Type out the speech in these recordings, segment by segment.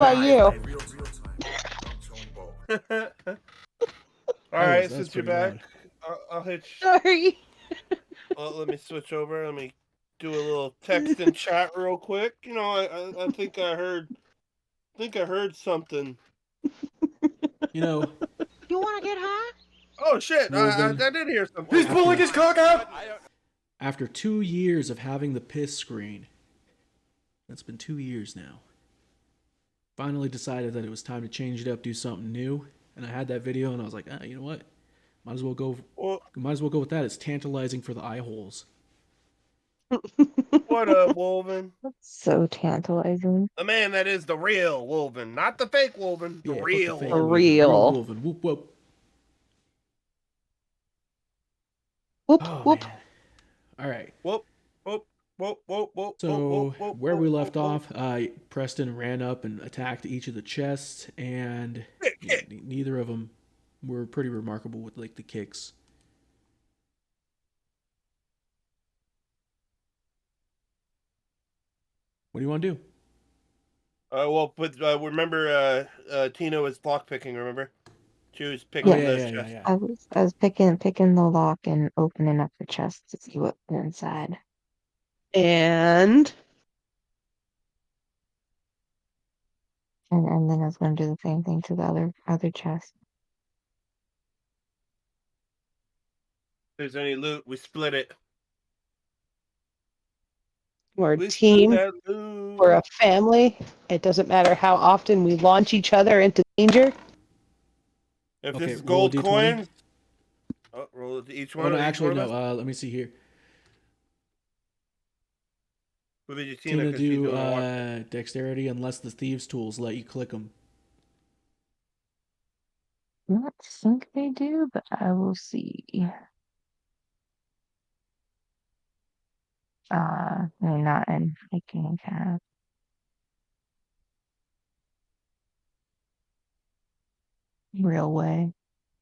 about you? All right, that's since you're pretty back, loud. I'll hit. Sorry. Well, let me switch over. Let me do a little text and chat real quick. You know, I think I heard something. You know, You want to get high? Oh shit! I Wolven. did hear something. He's pulling his cock out! After 2 years of having the piss screen, that's been 2 years now, finally decided that it was time to change it up, do something new. And I had that video, and I was like, you know what? Might as well go with that. It's tantalizing for the eye holes. What up, Wolven? So tantalizing. The man that is the real Wolven, not the fake Wolven. The Yeah, real. fuck the fake For Wolven. real. Real Wolven. Whoop whoop. Whoop, Oh whoop. man. All right. Whoop, whoop, whoop, whoop, whoop. So whoop, where we left whoop, off, Preston ran up and attacked each of the chests, and neither of them were pretty remarkable with like the kicks. What do you want to do? Well, but remember, Tina was lock picking. Remember, she was picking those chests. Yeah. I was picking the lock and opening up the chest to see what's inside. And And then I was gonna do the same thing to the other chest. If there's any loot, we split it. we're a We team. split that loot. We're a family. It doesn't matter how often we launch each other into danger. If Okay, this is roll a gold D20. coins, roll it to each one. Oh no, each actually one of no. us. Let me see here. What did you, Tina, 'cause she's do doing a walk. dexterity unless the thieves' tools let you click them. I don't think they do, but I will see. No, not in hiking cat. Real way.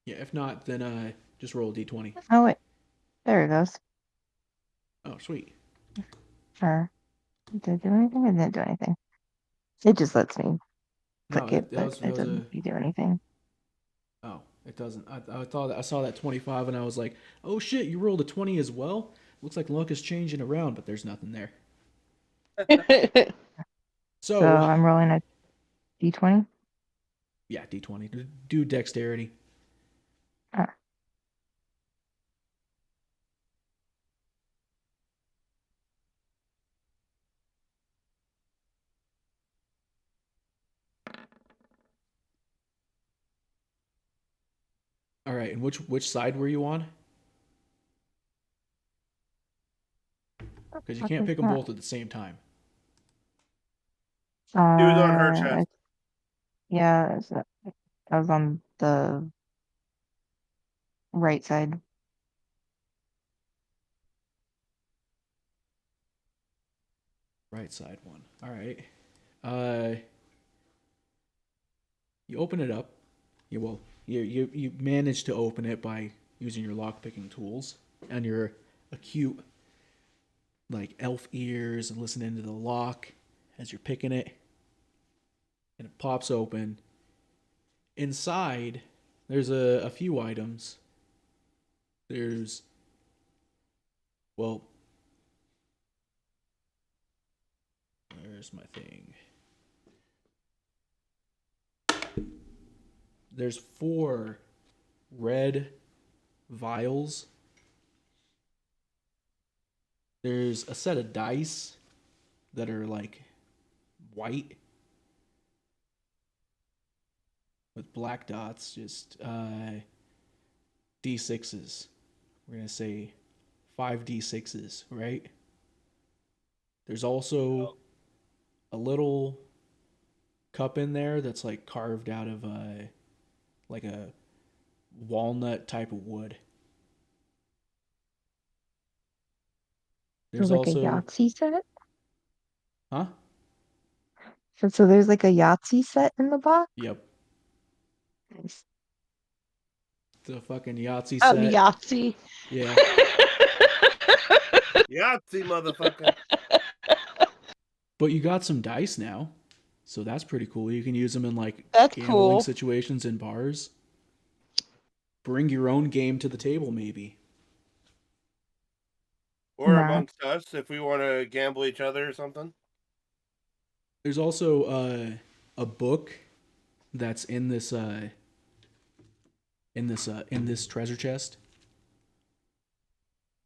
Yeah, if not, then just roll a D20. Oh wait, there it goes. Oh, sweet. Did it do anything? It didn't do anything. It just lets me No, click it, that but was it doesn't do anything. Oh, it doesn't. I thought I saw that 25 and I was like, oh shit, you rolled a 20 as well? Looks like luck is changing around, but there's nothing there. So So I'm rolling a d20. yeah, D20. Do dexterity. All right, and which side were you on? Because you can't pick them both at the same time. She was on her chest. Yeah, I was on the right side. Right side one. All right. You open it up. You manage to open it by using your lockpicking tools and your acute like elf ears and listening to the lock as you're picking it. And it pops open. Inside, there's a few items. There's where's my thing? There's 4 red vials. There's a set of dice that are like white with black dots, just D6s. We're going to say 5 D6s, right? There's also a little cup in there that's like carved out of like a walnut type of wood. There's like also a Yahtzee set. Huh? So there's like a Yahtzee set in the box. Yep. Nice. The fucking Yahtzee Oh, set. Yahtzee. Yeah. Yahtzee, motherfucker. But you got some dice now. So that's pretty cool. You can use them in like That's gambling cool. situations in bars. Bring your own game to the table, maybe. Or Nah. amongst us if we want to gamble each other or something. There's also a book that's in this treasure chest.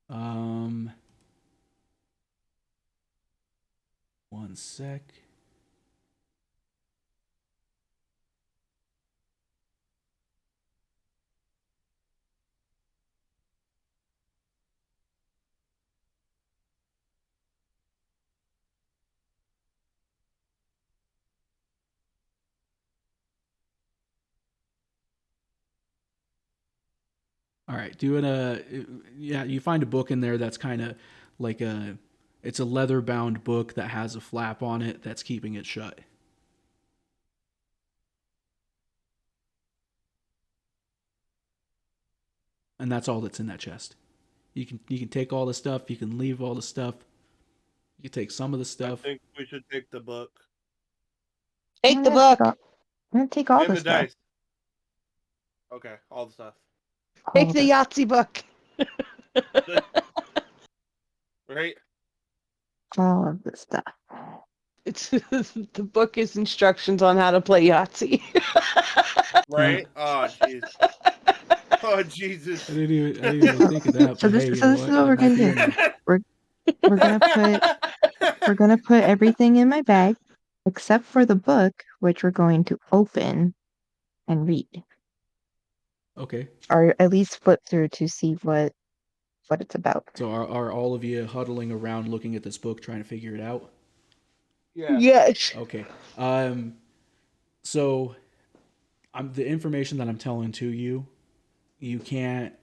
One sec. All right, you find a book in there that's kind of like it's a leather bound book that has a flap on it that's keeping it shut. And that's all that's in that chest. You can take all the stuff, you can leave all the stuff. You can take some of the I stuff. think we should take the book. Take I'm the gonna take book. all- I'm gonna take all And the the stuff. dice. Okay, all the stuff. Take All the Yahtzee book. Right? all of the stuff. It's the book is instructions on how to play Yahtzee. Right? Oh, jeez. Oh, Jesus. I didn't even think of that, So but this, hey, you so know this is what? what It we're might gonna be do. in there. We're gonna put everything in my bag, except for the book, which we're going to open and read, Okay. or at least flip through to see what it's about. So are all of you huddling around looking at this book trying to figure it out? Yeah. Yes. Okay. So the information that I'm telling to you, you can't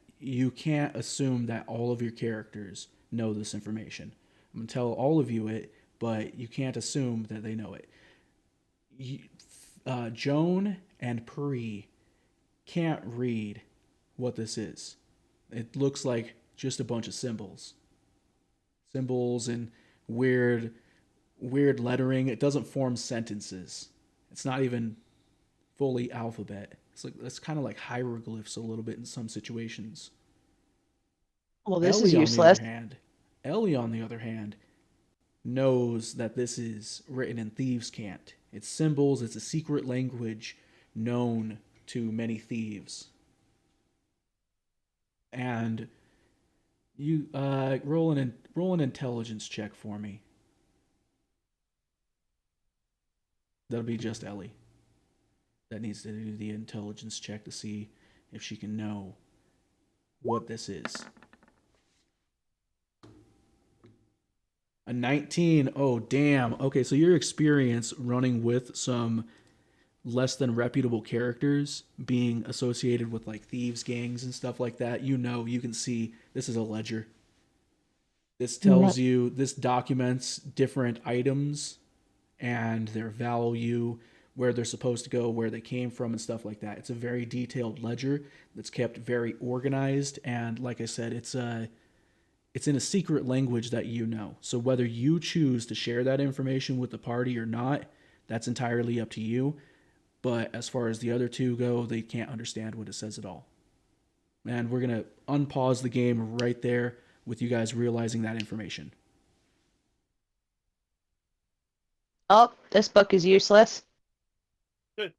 assume that all of your characters know this information. I'm gonna tell all of you it, but you can't assume that they know it. Joan and Pri can't read what this is. It looks like just a bunch of symbols and weird lettering. It doesn't form sentences. It's not even fully alphabet. It's kind of like hieroglyphs a little bit in some situations. Well, this is Ellie useless. On the other hand, knows that this is written in thieves' cant. It's symbols. It's a secret language known to many thieves. And you roll an intelligence check for me. That'll be just Ellie. That needs to do the intelligence check to see if she can know what this is. A 19. Oh, damn. Okay, so your experience running with some less than reputable characters being associated with like thieves gangs and stuff like that, you can see this is a ledger. This this documents different items and their value, where they're supposed to go, where they came from, and stuff like that. It's a very detailed ledger that's kept very organized, and like I said, it's in a secret language that you know. So whether you choose to share that information with the party or not, that's entirely up to you. But as far as the other two go, they can't understand what it says at all. And we're going to unpause the game right there with you guys realizing that information. Oh, this book is useless. Good.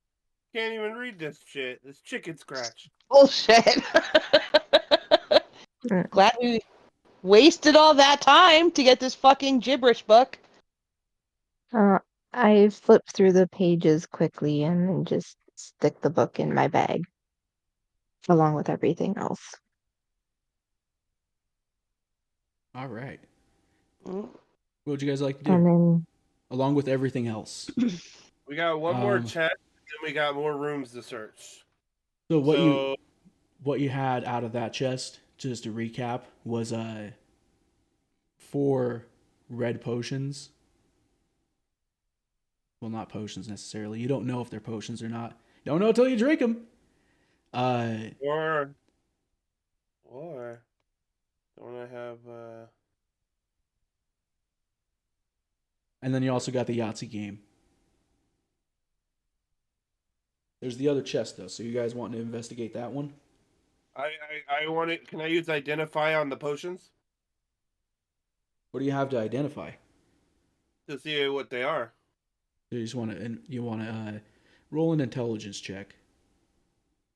Can't even read this shit. This chicken scratch. Bullshit. Glad we wasted all that time to get this fucking gibberish book. I flip through the pages quickly and then just stick the book in my bag along with everything else. All right. Mm. What would you guys like to do? And then Along with everything else. We got one more chest, and we got more rooms to search. So what you had out of that chest, just to recap, was 4 red potions. Well, not potions necessarily. You don't know if they're potions or not. You don't know until you drink them. Or don't I have And then you also got the Yahtzee game. There's the other chest though. So you guys want to investigate that one? I want it. Can I use identify on the potions What do you have to identify? to see what they are? You just want to roll an intelligence check.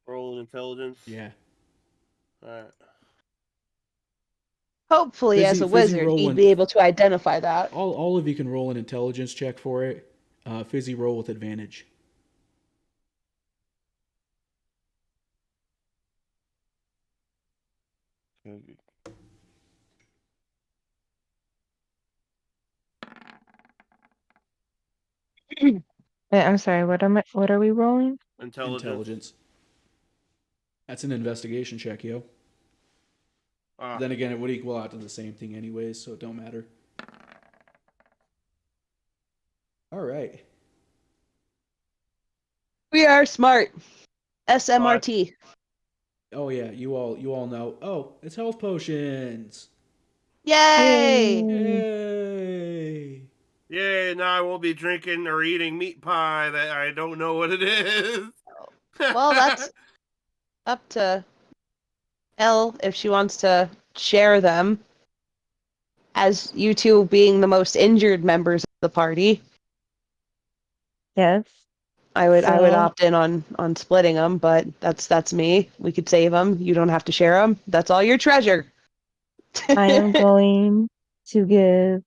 Roll intelligence. Yeah. All right. Hopefully, as a wizard, he'd be able to identify that. All of you can roll an intelligence check for it. Fizzy, roll with advantage. I'm sorry, what are we rolling? Intelligence. That's an investigation check, yo. Ah. Then again, it would equal out to the same thing anyways, so it don't matter. All right. We are smart. SMRT. Oh yeah, you all know. Oh, it's health potions. Yay! Yay! Yay! Now I won't be drinking or eating meat pie that I don't know what it is. Well, that's up to Elle if she wants to share them. As you two being the most injured members of the party, Yes. I would So- opt in on splitting them, but that's me. We could save them. You don't have to share them. That's all your treasure. I am going to give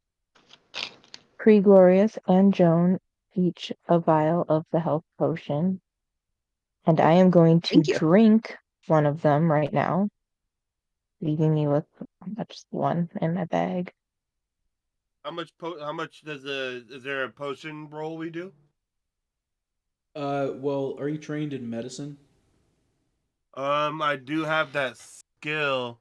Pre-Glorious and Joan each a vial of the health potion. And I am going to Thank you. drink one of them right now, leaving me with just one in my bag. How much does is there a potion roll we do? Well, are you trained in medicine? I do have that skill.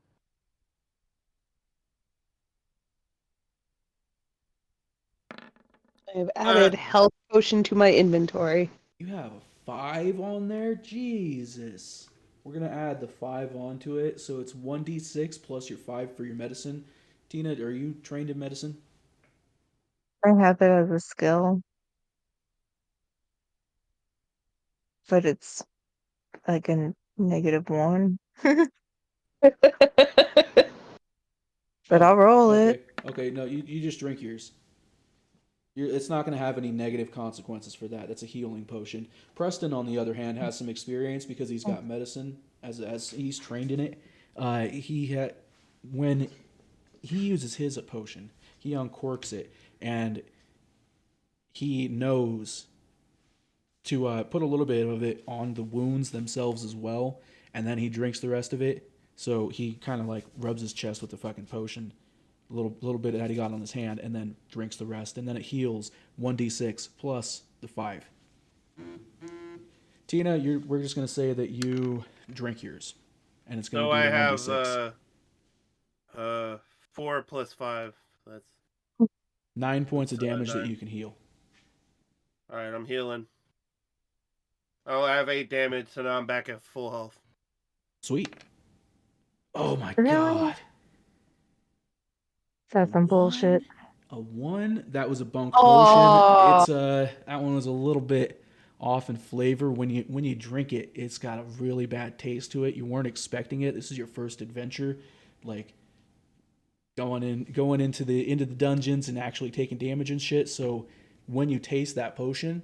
I have added health potion to my inventory. You have a 5 on there? Jesus. We're going to add the 5 onto it, so it's 1d6 plus your 5 for your medicine. Tina, are you trained in medicine? I have it as a skill, but it's like a -1. But I'll roll it. Okay, no, you just drink yours. It's not going to have any negative consequences for that. That's a healing potion. Preston, on the other hand, has some experience because he's got medicine as he's trained in it. When he uses his potion, he uncorks it and he knows to put a little bit of it on the wounds themselves as well, and then he drinks the rest of it. So he kind of like rubs his chest with the fucking potion, a little bit that he got on his hand, and then drinks the rest, and then it heals 1d6 plus the 5. Tina, we're just gonna say that you drink yours, and it's gonna So be I the have 1d6. 4 plus 5. That's 9 points of That's, damage that 9. you can heal. all right. I'm healing. Oh, I have 8 damage, so now I'm back at full health. Sweet. Oh my Really? god. That's some bullshit. A 1? That was a bunk Aw. potion. It's that one was a little bit off in flavor. When you drink it, it's got a really bad taste to it. You weren't expecting it. This is your first adventure, like going into the dungeons and actually taking damage and shit. So when you taste that potion,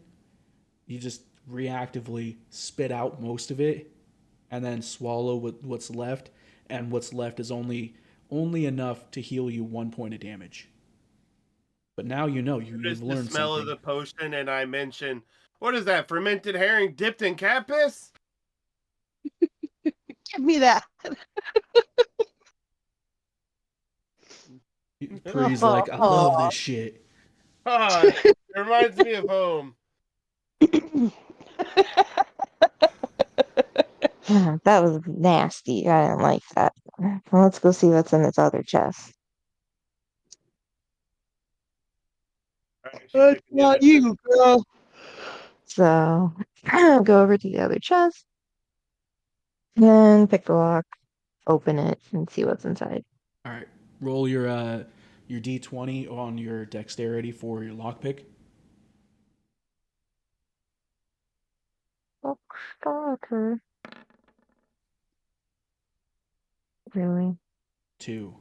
you just reactively spit out most of it and then swallow what's left, and what's left is only enough to heal you 1 point of damage. But now you know you've Just the learned smell something. of the potion, and I mentioned, what is that? Fermented herring dipped in cat piss? Give me that. Pre's like, I love this shit. Ah, it reminds me of home. That was nasty. I didn't like that. Well, let's go see what's in its other chest. All right, she's That's picking the other not you, girl. So I'll go over to the other chest and pick the lock, open it, and see what's inside. All right, roll your d20 on your dexterity for your lockpick. Oh, stalker. Really? 2.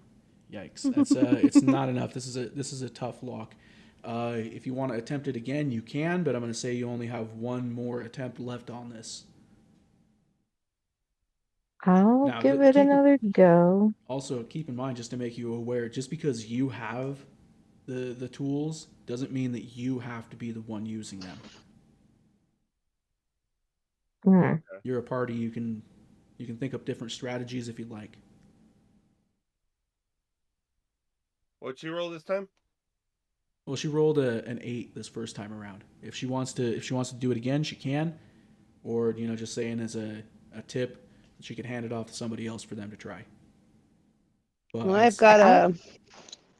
Yikes. That's it's not enough. This is a tough lock. If you want to attempt it again, you can, but I'm going to say you only have one more attempt left on this. I'll Now, give it another go. also keep in mind, just to make you aware, just because you have the tools doesn't mean that you have to be the one using them. Hmm. You're a party. You can think up different strategies if you'd like. What'd you roll this time? Well, she rolled an 8 this first time around. If she wants to do it again, she can, or just saying as a tip, she can hand it off to somebody else for them to try. But Well, I've got a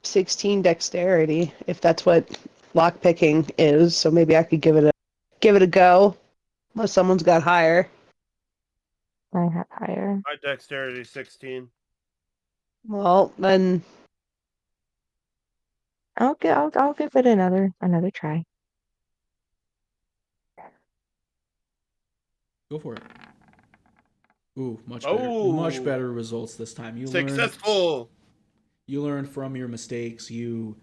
16 dexterity, if that's what lockpicking is. So maybe I could give it a go. Unless someone's got higher. I have higher. My dexterity 16. Well, then I'll give it another try. go for it. Ooh, much Oh, better results this time. successful. You learn from your mistakes. You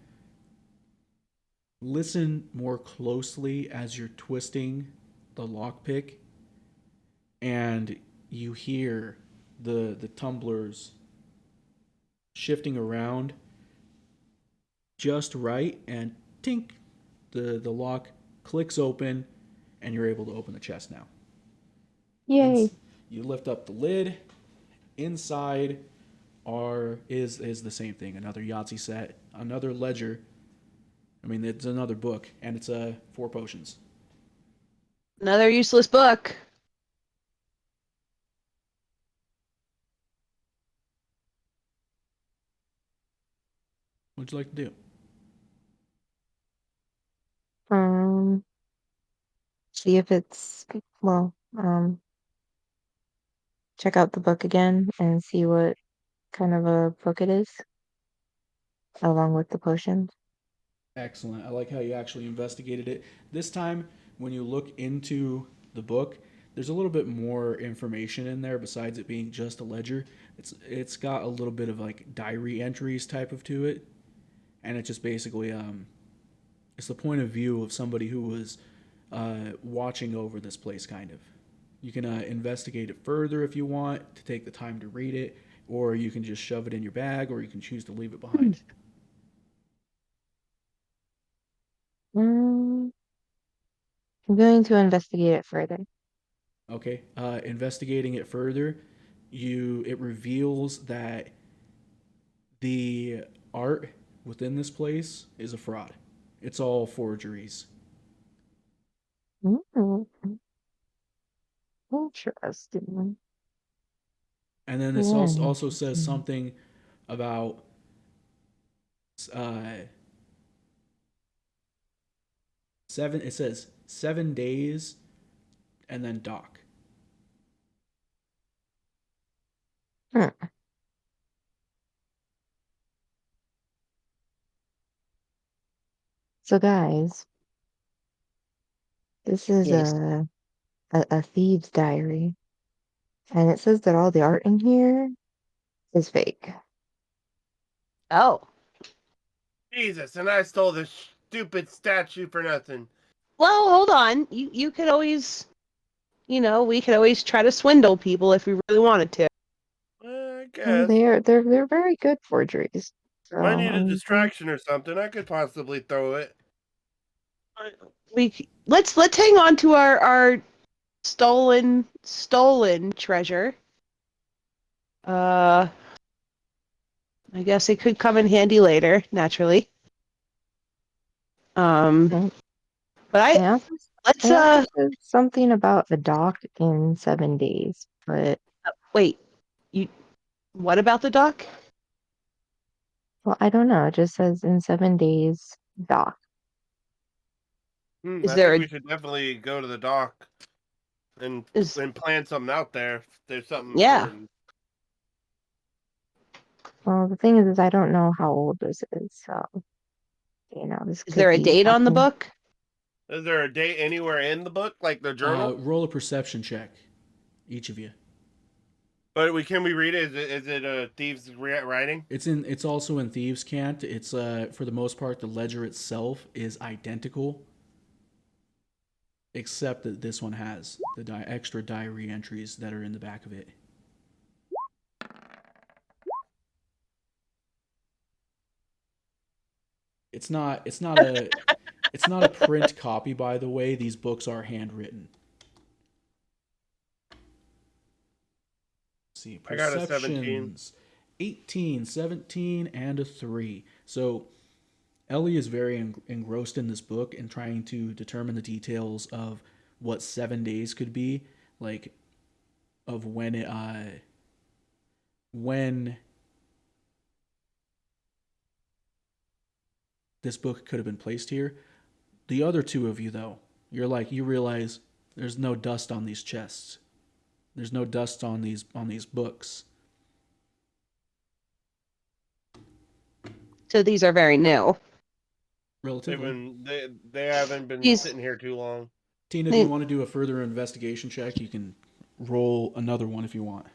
listen more closely as you're twisting the lockpick, and you hear the tumblers shifting around just right, and tink, the lock clicks open, and you're able to open the chest now. Yay! You lift up the lid. Inside is the same thing. Another Yahtzee set, another ledger. I mean, it's another book, and it's 4 potions. another useless book. What'd you like to do? See if it's check out the book again and see what kind of a book it is, along with the potions. Excellent. I like how you actually investigated it. This time, when you look into the book, there's a little bit more information in there besides it being just a ledger. It's got a little bit of like diary entries type of to it, and it just basically it's the point of view of somebody who was watching over this place, kind of. You can investigate it further if you want to take the time to read it, or you can just shove it in your bag, or you can choose to leave it behind. I'm going to investigate it further. Okay, investigating it further, it reveals that the art within this place is a fraud. It's all forgeries. Mm, Interesting. And then this Very also says interesting. something about uh, 7. It says 7 days, and then dock. Hmm. So guys, this is Yes. a thieves' diary, and it says that all the art in here is fake. Oh. Jesus, and I stole this stupid statue for nothing. Well, hold on. You could always, we could always try to swindle people if we really wanted to. I Well, guess. they're very good forgeries. So If I need a I'm distraction or something, I could possibly throw it. Let's hang on to our stolen treasure. I guess it could come in handy later, naturally. Okay. But It also, let's it also says something about a dock in 7 days, but wait. What about the dock? well, I don't know. It just says in 7 days dock. Is I there think a we should definitely go to the dock and is plan something out there. If there's something yeah? important. Well, the thing is I don't know how old this is, so this Is could there a be date on the happening. book? Is there a date anywhere in the book, like the journal? Roll a perception check. each of you. But can we read it? Is it a thieves' writing? It's also in Thieves' Cant. It's for the most part the ledger itself is identical, except that this one has the extra diary entries that are in the back of it. It's not a print copy, by the way. These books are handwritten. Let's see, I got a 17. perceptions 18, 17, and a 3. So Ellie is very engrossed in this book and trying to determine the details of what 7 days could be, like of when this book could have been placed here. The other two of you, though, you realize there's no dust on these chests. There's no dust on these books. So these are very new. Relatively. They haven't been He's- sitting here too long. Tina, do you want to do a further investigation check? You can roll another one if you want.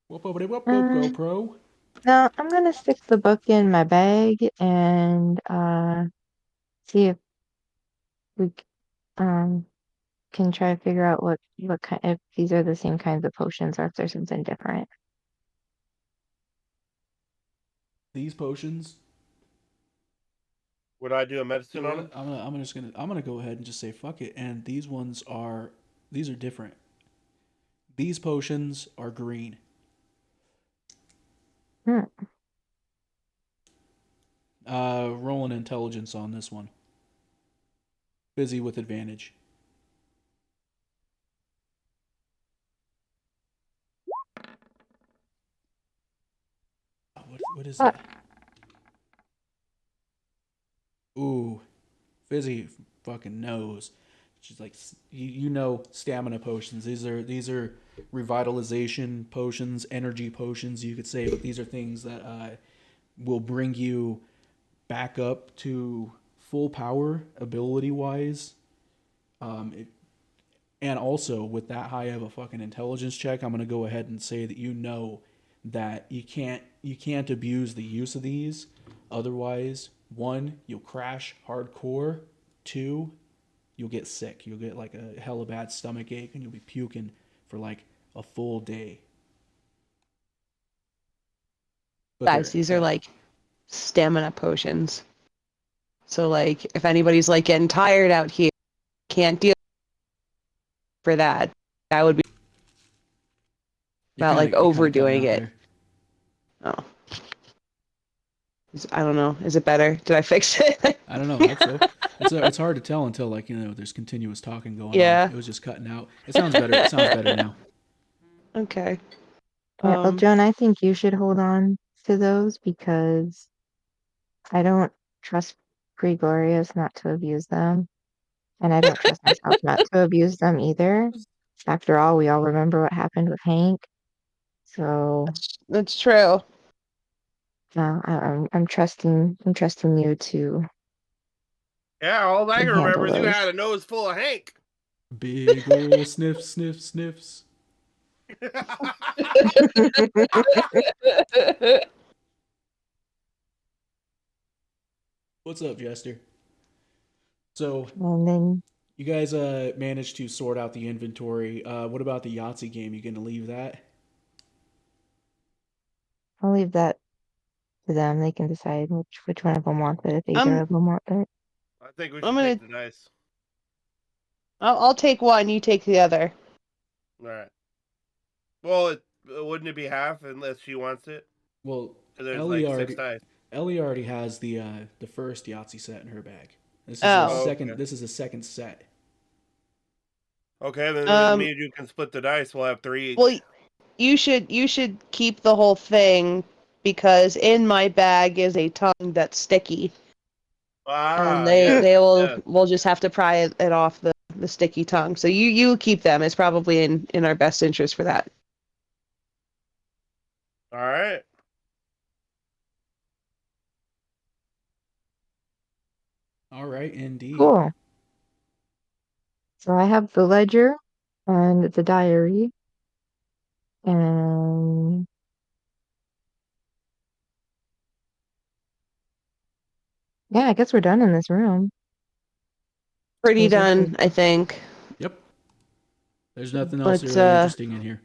Whoop, GoPro. No, I'm gonna stick the book in my bag and see if we can try to figure out what kind, if these are the same kinds of potions or if there's something different. These potions. Would I do a medicine on it? I'm gonna go ahead and just say fuck it. And these are different. These potions are green. Roll an intelligence on this one. Busy with advantage. What is that? Ooh, Fizzy fucking knows. She's like, you know, stamina potions. These are revitalization potions, energy potions, you could say, but these are things that will bring you back up to full power ability wise. And also with that high of a fucking intelligence check, I'm gonna go ahead and say that you know that you can't abuse the use of these. Otherwise, 1, you'll crash hardcore. 2, you'll get sick. You'll get like a hella bad stomach ache and you'll be puking for like a full day. But Guys, these are like stamina potions. So like if anybody's like getting tired out here, can't deal for that. That would be about like overdoing it. Oh. I don't know. Is it better? Did I fix it? I don't know. I hope so. It's hard to tell until like, you know, there's continuous talking going Yeah. on. It was just cutting out. It sounds better. It sounds better now. Okay. Yeah, well, Joan, I think you should hold on to those because I don't trust Gregorius not to abuse them. And I don't trust myself not to abuse them either. After all, we all remember what happened with Hank. So That's true. I'm trusting you to Yeah, all I can handle remember is you those. had a nose full of Hank. Big ol' sniffs. What's up, Jester? So, And then you guys managed to sort out the inventory. What about the Yahtzee game? You gonna leave that? I'll leave that to them. They can decide which one of them wants it if either of them want it. I think we I'm should gonna- take the dice. I'll take one, you take the other. All right. Well, wouldn't it be half unless she wants it? Well, There's Ellie like already 6 dice. Ellie already has the first Yahtzee set in her bag. This is Oh. a second. Okay. This is a second set. Okay, then me and you can split the dice. We'll have 3 each. Well, you should keep the whole thing because in my bag is a tongue that's sticky. And we'll just have to pry it off the sticky tongue. So you keep them. It's probably in our best interest for that. All right. All right, indeed. Cool. So I have the ledger and the diary. And yeah, I guess we're done in this room. Pretty Those are done, good. I think. Yep. There's nothing else Let's really interesting in here.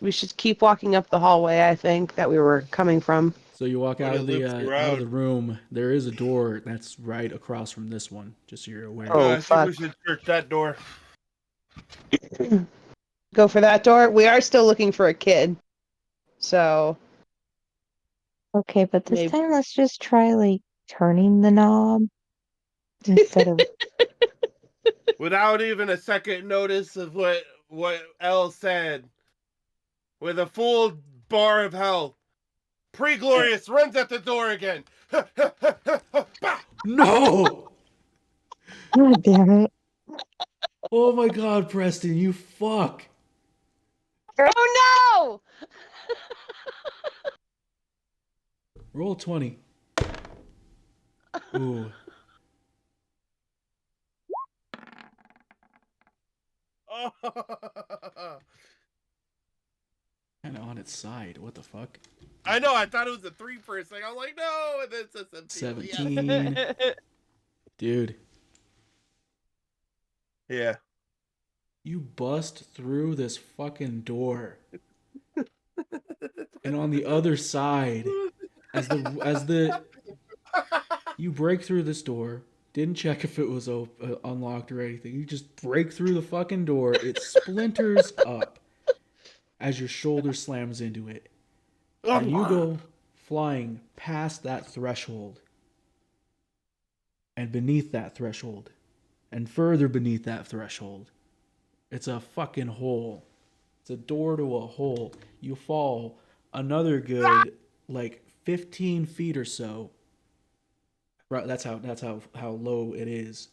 we should keep walking up the hallway, I think, that we were coming from. So you walk But out it of the loops out of the around. room. There is a door that's right across from this one, just so you're aware. Oh, I think we fuck. should search that door. Go for that door. We are still looking for a kid. So Okay, but this maybe time let's just try like turning the knob instead of Without even a second notice of what Elle said. With a full bar of health. Pre-Glorious runs at the door again. No! God damn it. Oh my God, Preston, you fuck! Oh no! Roll 20. Ooh. Kind of on its side. What the fuck? I know, I thought it was a 3 for a second. I was like, no, and then it says 17. 17. Dude, Yeah. you bust through this fucking door. And on the other side, as the you break through this door, didn't check if it was unlocked or anything. You just break through the fucking door. It splinters up as your shoulder slams into it. And you go flying past that threshold. And beneath that threshold. And further beneath that threshold. It's a fucking hole. It's a door to a hole. You fall another good like 15 feet or so. Right, that's how low it is.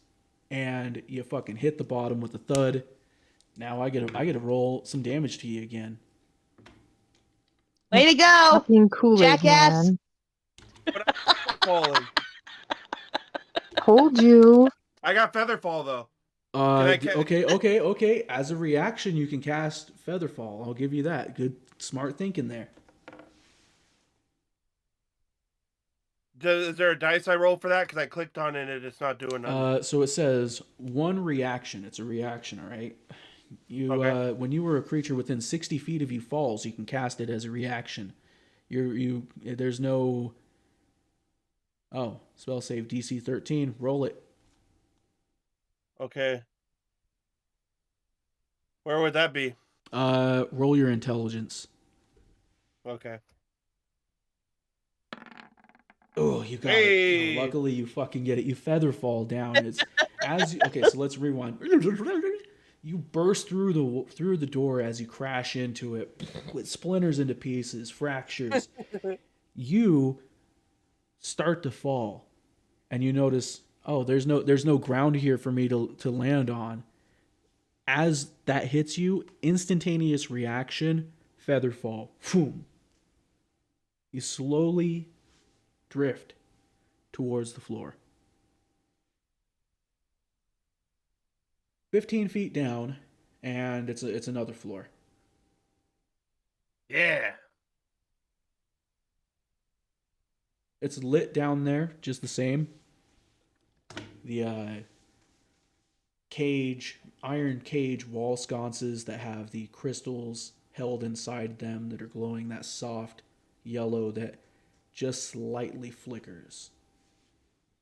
And you fucking hit the bottom with a thud. Now I get to roll some damage to you again. Way to go, Fucking Kool-Aid jackass! Man. Falling. Told you. I got Featherfall, though. I Okay. As a reaction, you can cast Featherfall. I'll give you that. Good, smart thinking there. Is there a dice I roll for that? Because I clicked on it and it's not doing nothing. So it says one reaction. It's a reaction, all right? Okay. When you were a creature within 60 feet of you falls, you can cast it as a reaction. There's no. Oh, spell save DC 13. Roll it. Okay. Where would that be? Roll your intelligence. Okay. Oh, you got Hey! it. Oh, luckily, you fucking get it. You feather fall down. It's okay. So let's rewind. You burst through the door as you crash into it. It splinters into pieces, fractures. You start to fall, and you notice, oh, there's no ground here for me to land on. As that hits you, instantaneous reaction, feather fall. Boom. You slowly drift towards the floor. 15 feet down, and it's another floor. Yeah. It's lit down there, just the same. The iron cage wall sconces that have the crystals held inside them that are glowing that soft yellow that just slightly flickers.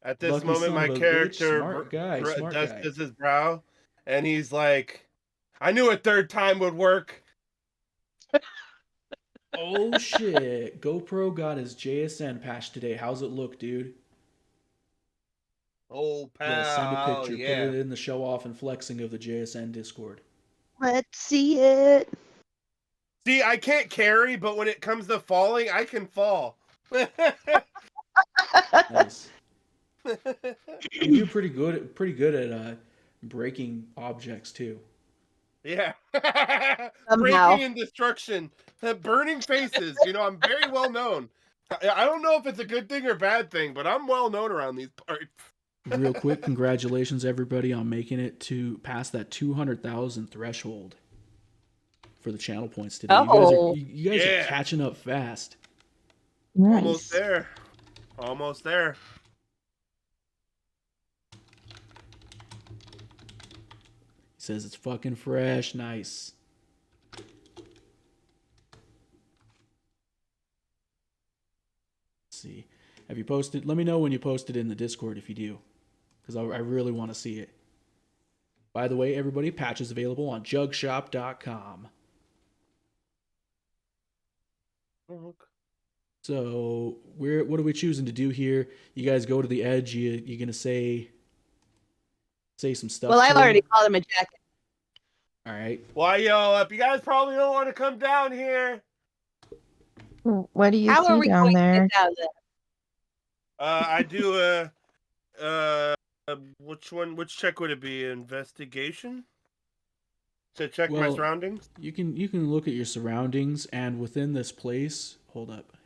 At this Lucky moment, son my of a character bitch. Smart guy. dusts his brow, and he's like, I knew a third time would work. Oh shit. GoPro got his JSN patch today. How's it look, dude? Oh, pal. Yeah, send a picture. Yeah. Put it in the show off and flexing of the JSN Discord. Let's see it. See, I can't carry, but when it comes to falling, I can fall. Nice. You do pretty good at breaking objects too. Yeah. Somehow. Breaking and destruction. Burning faces. I'm very well known. I don't know if it's a good thing or bad thing, but I'm well known around these parts. Real quick, congratulations everybody on making it to past that 200,000 threshold for the channel points today. Oh. You guys are Yeah. catching up fast. Almost Nice. there. Almost there. He says it's fucking fresh. Nice. Let's see. Have you posted? Let me know when you posted in the Discord if you do, because I really want to see it. By the way, everybody, patch is available on jugshop.com. So what are we choosing to do here? You guys go to the edge. You gonna say some stuff? Well, I've to already him? called him a jacket. All right. Why yell up? You guys probably don't want to come down here. What do you How are see we down going there? to get down there? I do which check would it be? Investigation? To check my Well, surroundings? You can look at your surroundings, and within this place, hold up.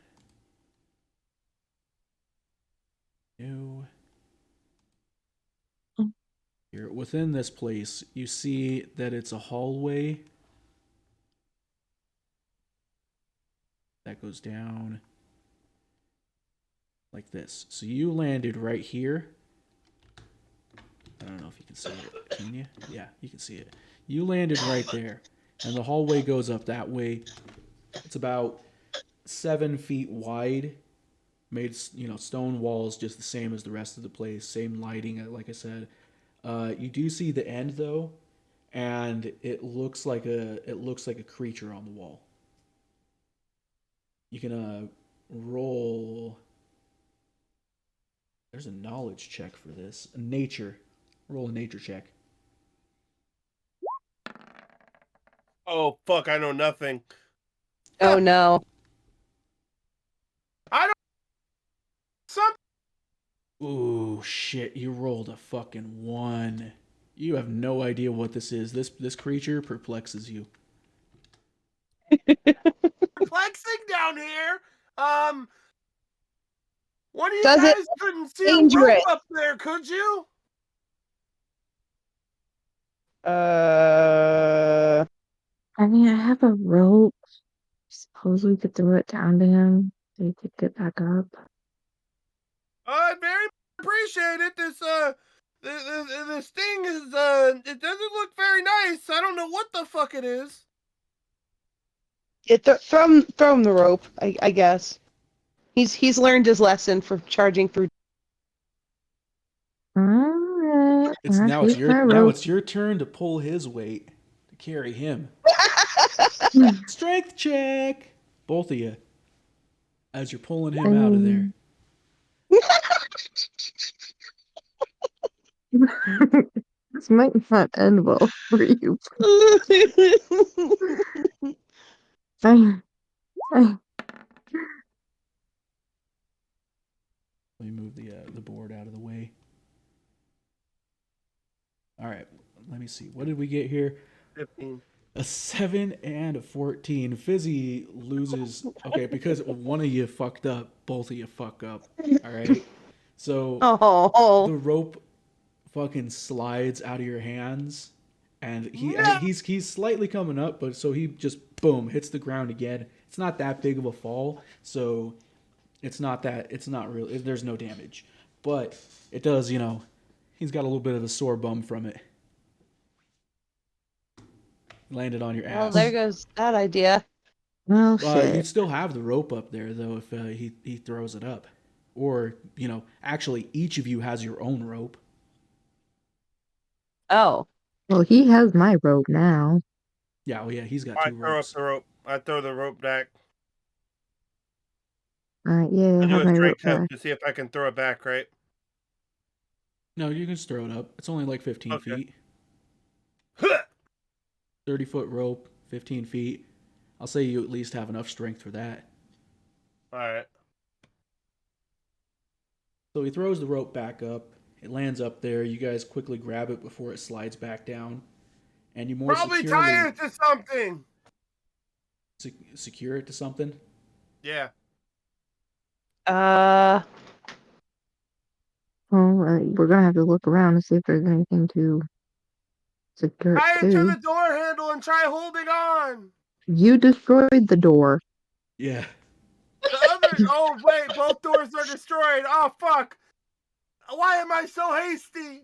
No. Here, within this place, you see that it's a hallway that goes down like this. So you landed right here. I don't know if you can see it. Can you? Yeah, you can see it. You landed right there, and the hallway goes up that way. It's about 7 feet wide, made stone walls, just the same as the rest of the place. Same lighting, like I said. You do see the end though, and it looks like a creature on the wall. You can roll. There's a knowledge check for this. A nature. Roll a nature check. Oh fuck! I know nothing. Oh no. I don't. Some. Ooh, shit! You rolled a fucking 1. You have no idea what this is. This creature perplexes you. Perplexing down here. One of you Does it guys couldn't see a dangerous? rope up there, could you? I mean, I have a rope. Suppose we could throw it down to him so he could get back up. I'd very appreciate it. This thing is it doesn't look very nice. I don't know what the fuck it is. Throw him the rope, I guess. He's learned his lesson for charging through. Alright, Now here's my now rope. it's your turn to pull his weight to carry him. Strength check, both of you, as you're pulling him out of there. This might not end well for you. I, Let me move the board out of the way. All right, let me see. What did we get here? 15. A 7 and a 14. Fizzy loses. Okay, because one of you fucked up, both of you fuck up. All right. So Oh. the rope fucking slides out of your hands, and No! he's slightly coming up, but so he just boom hits the ground again. It's not that big of a fall, so it's not really. There's no damage, but it does. He's got a little bit of a sore bum from it. Landed on your ass. Well, there goes that idea. well, You shit. still have the rope up there though if he throws it up, or actually each of you has your own rope. Oh. Well, he has my rope now. Yeah, well, yeah, he's got I 2 throw up ropes. the rope. I throw the rope back. Alright, yeah, I I do have a my rope strength test back. to see if I can throw it back, right? No, you can just throw it up. It's only like 15 Okay. feet. Huh! 30-foot rope, 15 feet. I'll say you at least have enough strength for that. All right. So he throws the rope back up. It lands up there. You guys quickly grab it before it slides back down, and you more Probably securely tie it to something. secure it to something. Yeah. Well, we're gonna have to look around to see if there's anything to secure it Tie it to to. the door handle and try holding on. You destroyed the door. Yeah. The other. Oh wait, both doors are destroyed. Oh fuck! Why am I so hasty?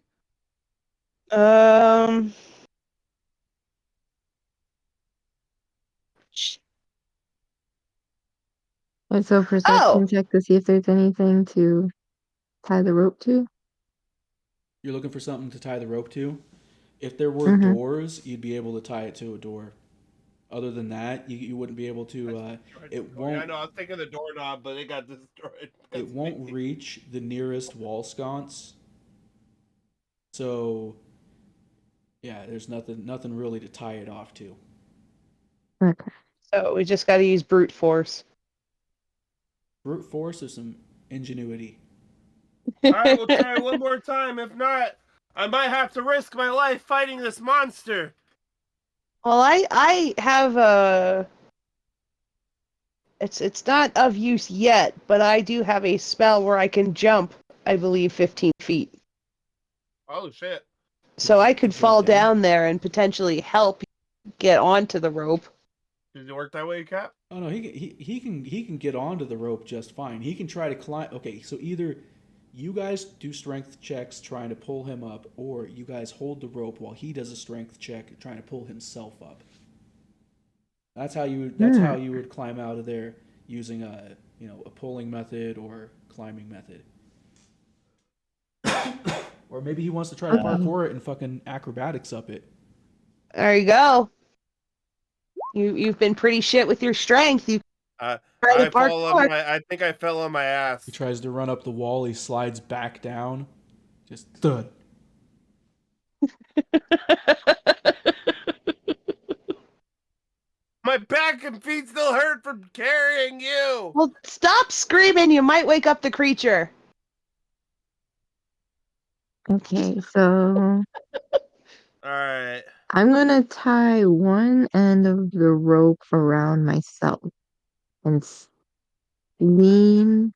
And so perception check to see if there's anything to tie the rope to. You're looking for something to tie the rope to. If there were Mm-hmm. doors, you'd be able to tie it to a door. Other than that, you wouldn't be able to. It won't. I know. I was thinking the doorknob, but it got destroyed. It won't reach the nearest wall sconce. So, yeah, there's nothing really to tie it off to. Okay. So we just got to use brute force. Brute force or some ingenuity. All right, we'll try one more time. If not, I might have to risk my life fighting this monster. Well, I have a. It's not of use yet, but I do have a spell where I can jump, I believe, 15 feet. Oh shit! So I could Did you fall jump down? down there and potentially help get onto the rope. Did it work that way, Cap? Oh no, he can get onto the rope just fine. He can try to climb. Okay, so either you guys do strength checks trying to pull him up, or you guys hold the rope while he does a strength check trying to pull himself up. That's how you would climb out of there using a pulling method or climbing method. Or maybe he wants to try to parkour it and fucking acrobatics up it. There you go. You've been pretty shit with your strength. You try to parkour. I think I fell on my ass. He tries to run up the wall. He slides back down. Just thud. My back and feet still hurt from carrying you. Well, stop screaming. You might wake up the creature. Okay, so All right. I'm gonna tie one end of the rope around myself and lean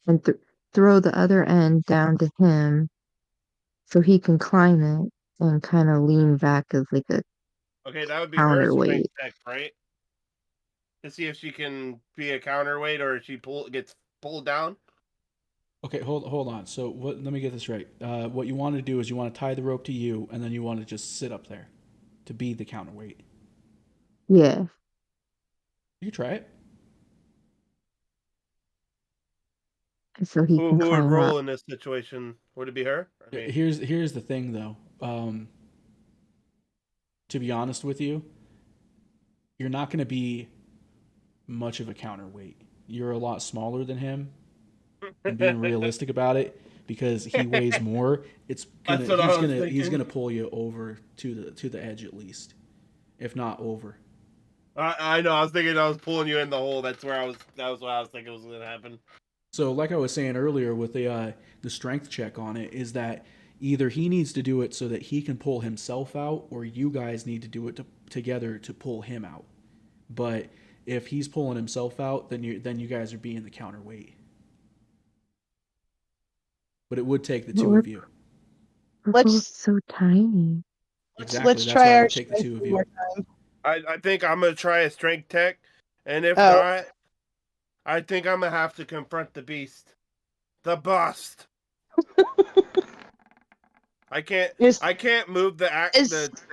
and throw the other end down to him so he can climb it and kind of lean back as like a Okay, that would be her counterweight. strength check, right? To see if she can be a counterweight or if she gets pulled down. Okay, hold on. So let me get this right. What you want to do is you want to tie the rope to you, and then you want to just sit up there to be the counterweight. Yeah. You try it. So he Who can would climb roll up. in this situation? Would it be her? I mean, Here's the thing, though. To be honest with you, you're not going to be much of a counterweight. You're a lot smaller than him, and being realistic about it, because he weighs more, he's gonna pull you over to the edge at least, if not over. I know. I was thinking I was pulling you in the hole. That was what I was thinking was going to happen. So, like I was saying earlier, with the strength check on it, is that either he needs to do it so that he can pull himself out, or you guys need to do it together to pull him out. But if he's pulling himself out, then you guys are being the counterweight. But it would take the two of you. We're Let's- both so tiny. Exactly. Let's That's try why it our would take the strength two of one you. more time. I think I'm going to try a strength tech. And if not, I think I'm going to have to confront the beast. The bust. I can't move the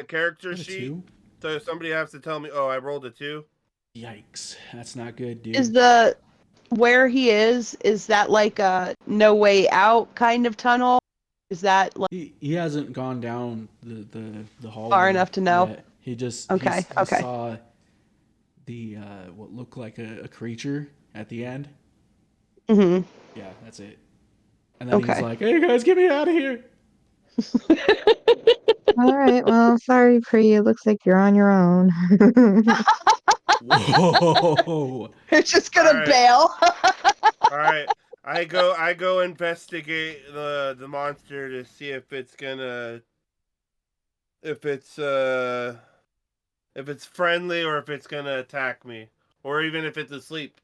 character What, a sheet. 2? So somebody has to tell me, oh, I rolled a 2. Yikes. That's not good, dude. Is the where he is that like a no way out kind of tunnel? Is that like He hasn't gone down the hallway far enough to know? yet. He just Okay, he okay. saw the what looked like a creature at the end. Mm-hmm. Yeah, that's it. And then he's Okay. like, "Hey guys, get me out of here!" All right. Well, sorry, Pri. It looks like you're on your own. Whoa! You're just gonna Alright. bail. All right. I go investigate the monster to see if it's friendly or if it's gonna attack me, or even if it's asleep.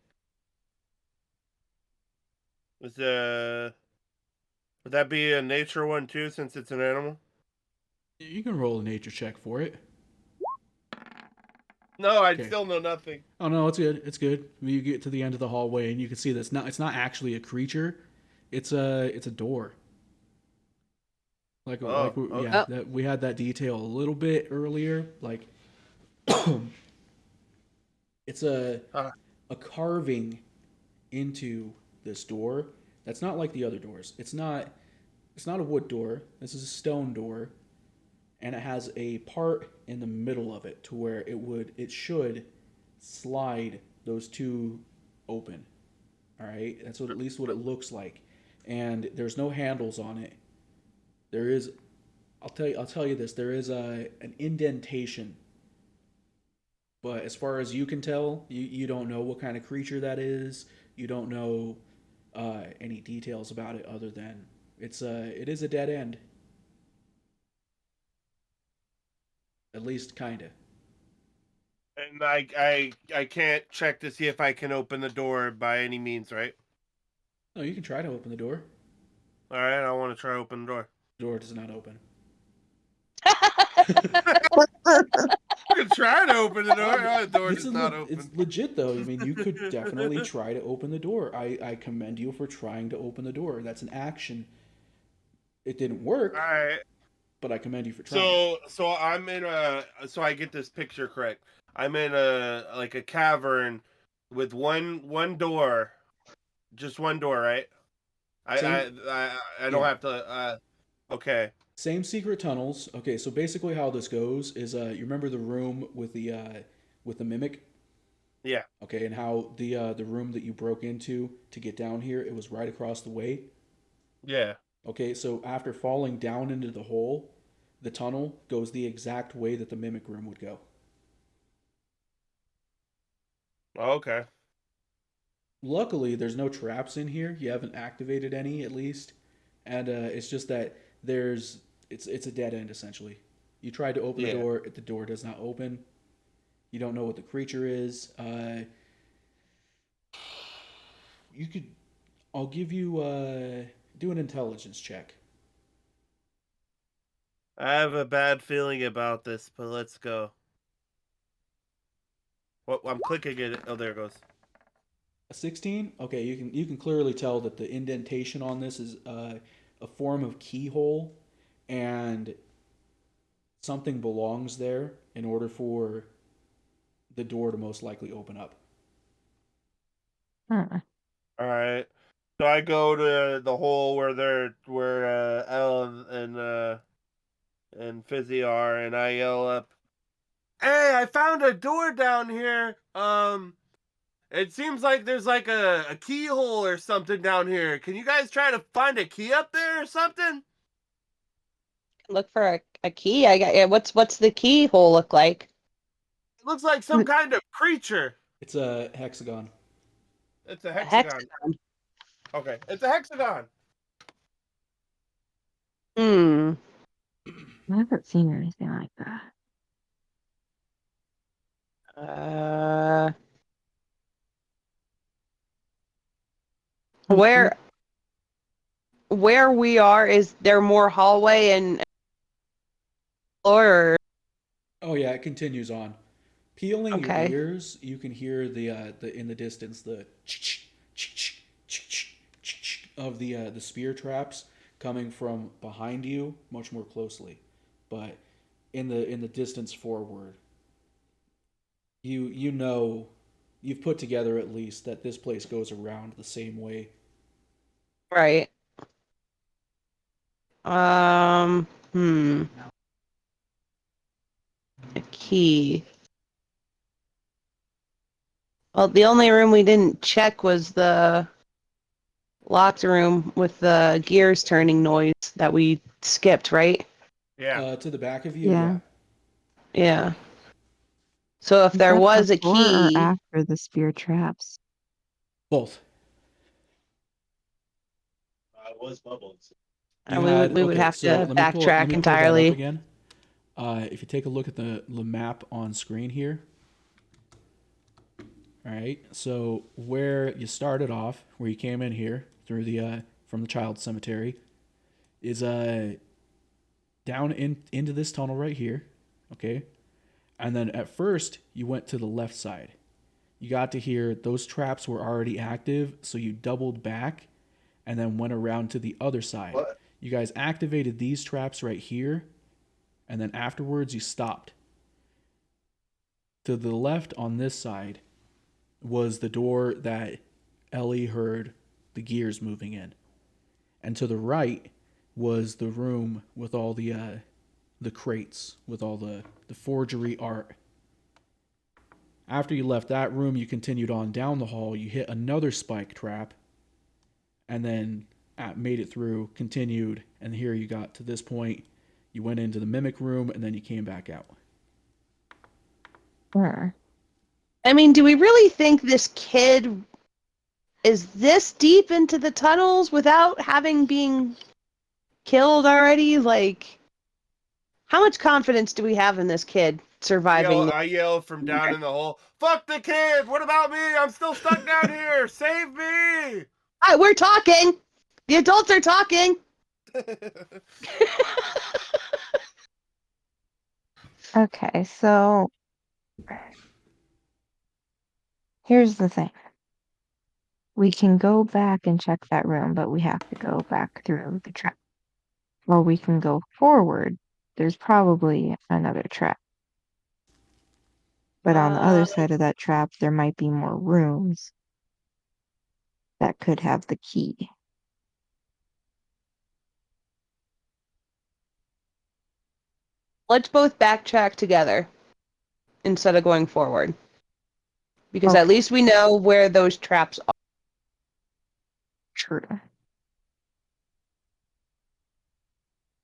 Let's Would that be a nature one too, since it's an animal? You can roll a nature check for it. No, I'd Okay. still know nothing. Oh no, it's good. It's good. You get to the end of the hallway and you can see that it's not actually a creature. It's a door. Like Oh, okay. yeah, Oh. that we had that detail a little bit earlier. Like it's a carving into this door that's not like the other doors. It's not a wood door. This is a stone door, and it has a part in the middle of it to where it should slide those two open. All right, that's at least what it looks like, and there's no handles on it. There is, I'll tell you this. There is an indentation, but as far as you can tell, you don't know what kind of creature that is. You don't know any details about it other than it is a dead end. At least kinda. And I can't check to see if I can open the door by any means, right? No, you can try to open the door. All right, I want to try open the door. The door does not open. I can try to open the door. The door This does is not open. It's legit though. I mean, you could definitely try to open the door. I commend you for trying to open the door. That's an action. It didn't work, All right. but I commend you for trying. So I'm in a. So I get this picture correct. I'm in a cavern with one door, just one door, right? I don't have to. Okay. Same secret tunnels. Okay, so basically how this goes is you remember the room with the mimic? Yeah. Okay, and how the room that you broke into to get down here, it was right across the way. Yeah. Okay, so after falling down into the hole, the tunnel goes the exact way that the mimic room would go. Okay. Luckily, there's no traps in here. You haven't activated any, at least, and it's just that it's a dead end essentially. You tried to open the door does not open. You don't know what the creature is. You could, I'll give you do an intelligence check. I have a bad feeling about this, but let's go. What I'm clicking it. Oh, there it goes. A 16? Okay, you can clearly tell that the indentation on this is a form of keyhole, and something belongs there in order for the door to most likely open up. Huh. All right. So I go to the hole where Elle and Fizzy are, and I yell up, "Hey, I found a door down here. It seems like there's like a keyhole or something down here. Can you guys try to find a key up there or something?" Look for a key. I got. Yeah, what's the keyhole look like? It looks like some kind of creature. It's a hexagon. It's a A hexagon. hexagon. Okay, it's a hexagon. Hmm. I haven't seen anything like that. Uh. Mm-hmm. Where we are, is there more hallway and floor? Oh yeah, it continues on. Peeling your Okay. ears, you can hear the in the distance the of the spear traps coming from behind you, much more closely. But in the distance forward, you know you've put together at least that this place goes around the same way. Right. Hmm. A key. Well, the only room we didn't check was the locked room with the gears turning noise that we skipped, right? Yeah. To the back of you, Yeah. yeah. Yeah. So if Is there that was a before or key, after the spear traps? Both. It was bubbles. You we would had we would okay, have so to let backtrack me pull that up entirely. again. If you take a look at the map on screen here, all right. So where you started off, where you came in here through the from the child cemetery, is down into this tunnel right here. Okay. And then at first you went to the left side. You got to here, those traps were already active, so you doubled back and then went around to the other side. What? You guys activated these traps right here, and then afterwards you stopped. To the left on this side was the door that Ellie heard the gears moving in. And to the right was the room with all the crates, with all the forgery art. After you left that room, you continued on down the hall. You hit another spike trap, and then made it through, continued, and here you got to this point. You went into the mimic room, and then you came back out. I mean, do we really think this kid is this deep into the tunnels without having been killed already? Like, how much confidence do we have in this kid surviving? I yell from down in the hole, "Fuck the kid! What about me? I'm still stuck down here! Save me!" We're talking! The adults are talking! Okay, so here's the thing. We can go back and check that room, but we have to go back through the trap. Or we can go forward. There's probably another trap. But on the other side of that trap, there might be more rooms that could have the key. Let's both backtrack together instead of going forward. Because at Okay. least we know where those traps are. True.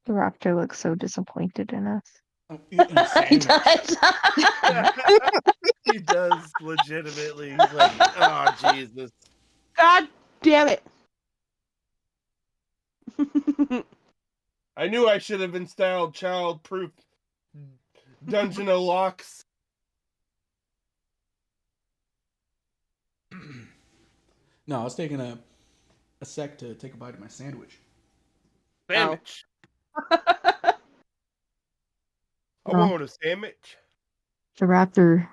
The Raptor looks so disappointed in us. I'm eating a He sandwich. does. He does legitimately. He's like, "Oh Jesus." God damn it. I knew I should have installed child-proof DungeonO locks. No, I was taking a sec to take a bite of my sandwich. Sandwich. Oh. I want a sandwich. The Raptor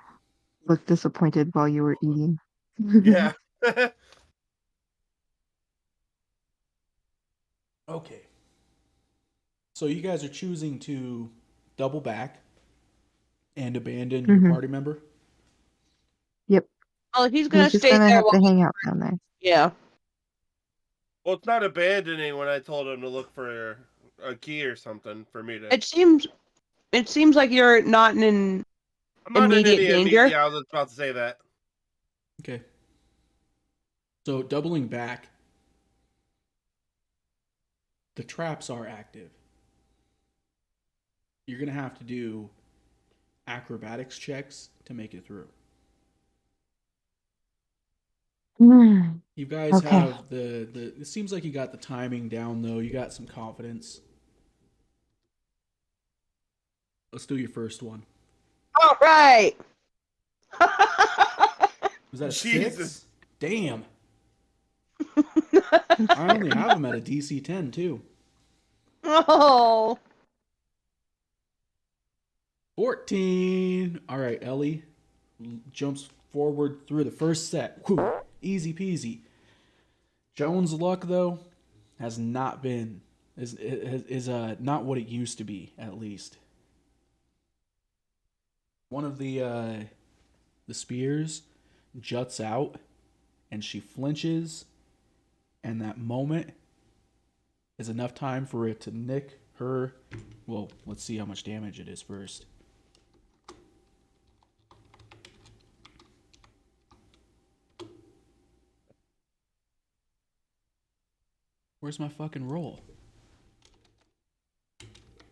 looked disappointed while you were eating. Yeah. Okay. So you guys are choosing to double back and abandon your party member? Yep. Well, he's gonna He's just stay gonna there have while to hang out down there. Yeah. Well, it's not abandoning when I told him to look for a key or something for me to. It seems like you're not in I'm not immediate in any danger. Yeah, I was about to say that. Okay. So doubling back, the traps are active. You're going to have to do acrobatics checks to make it through. You guys Okay. have the it seems like you got the timing down though. You got some confidence. Let's do your first one. All right. Was that a Jesus. 6? Damn. I only have him at a DC 10 too. Oh. 14. All right, Ellie jumps forward through the first set. Whew, easy peasy. Jones' luck though has not been is not what it used to be, at least. One of the spears juts out and she flinches, and that moment is enough time for it to nick her. Well, let's see how much damage it is first. Where's my fucking roll?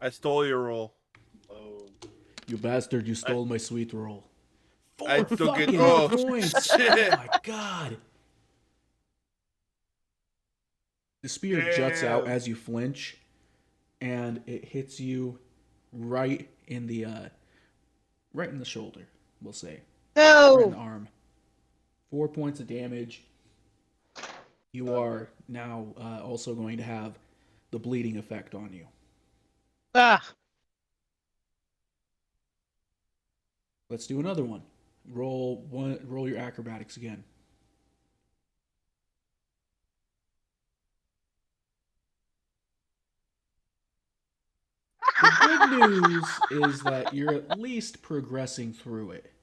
I stole your roll. Oh. You bastard, you stole my sweet roll. 4 I took it. fucking Oh, points! shit. Oh my god. The spear juts out as you flinch, and it hits you right in the shoulder, we'll say. Right in the No. arm. 4 points of damage. You are now also going to have the bleeding effect on you. Ah. Let's do another one. Roll your acrobatics again. The good news is that you're at least progressing through it.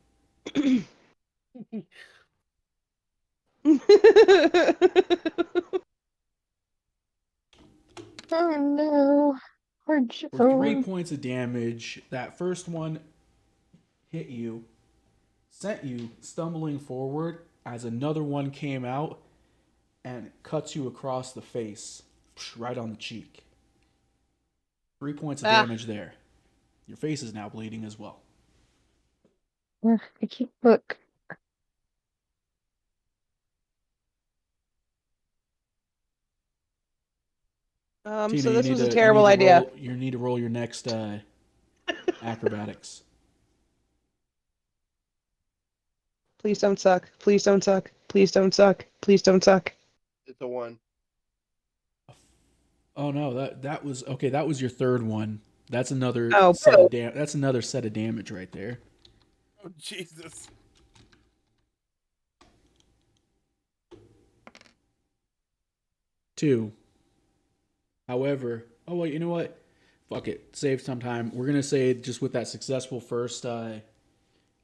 Oh no. Poor For 3 Joe. points of damage, that first one hit you, sent you stumbling forward as another one came out and cuts you across the face, right on the cheek. 3 points of damage there. Your face is now bleeding as well. Ugh, I keep look. Tina, So you this need was a to terrible idea. roll your next acrobatics. Please don't suck. Please don't suck. Please don't suck. Please don't suck. It's a 1. Oh no, that was okay. That was your third one. That's another Oh, set of That's another set of damage right there. Oh, Jesus. Two. However, oh well, you know what? Fuck it. Save some time. We're gonna say just with that successful first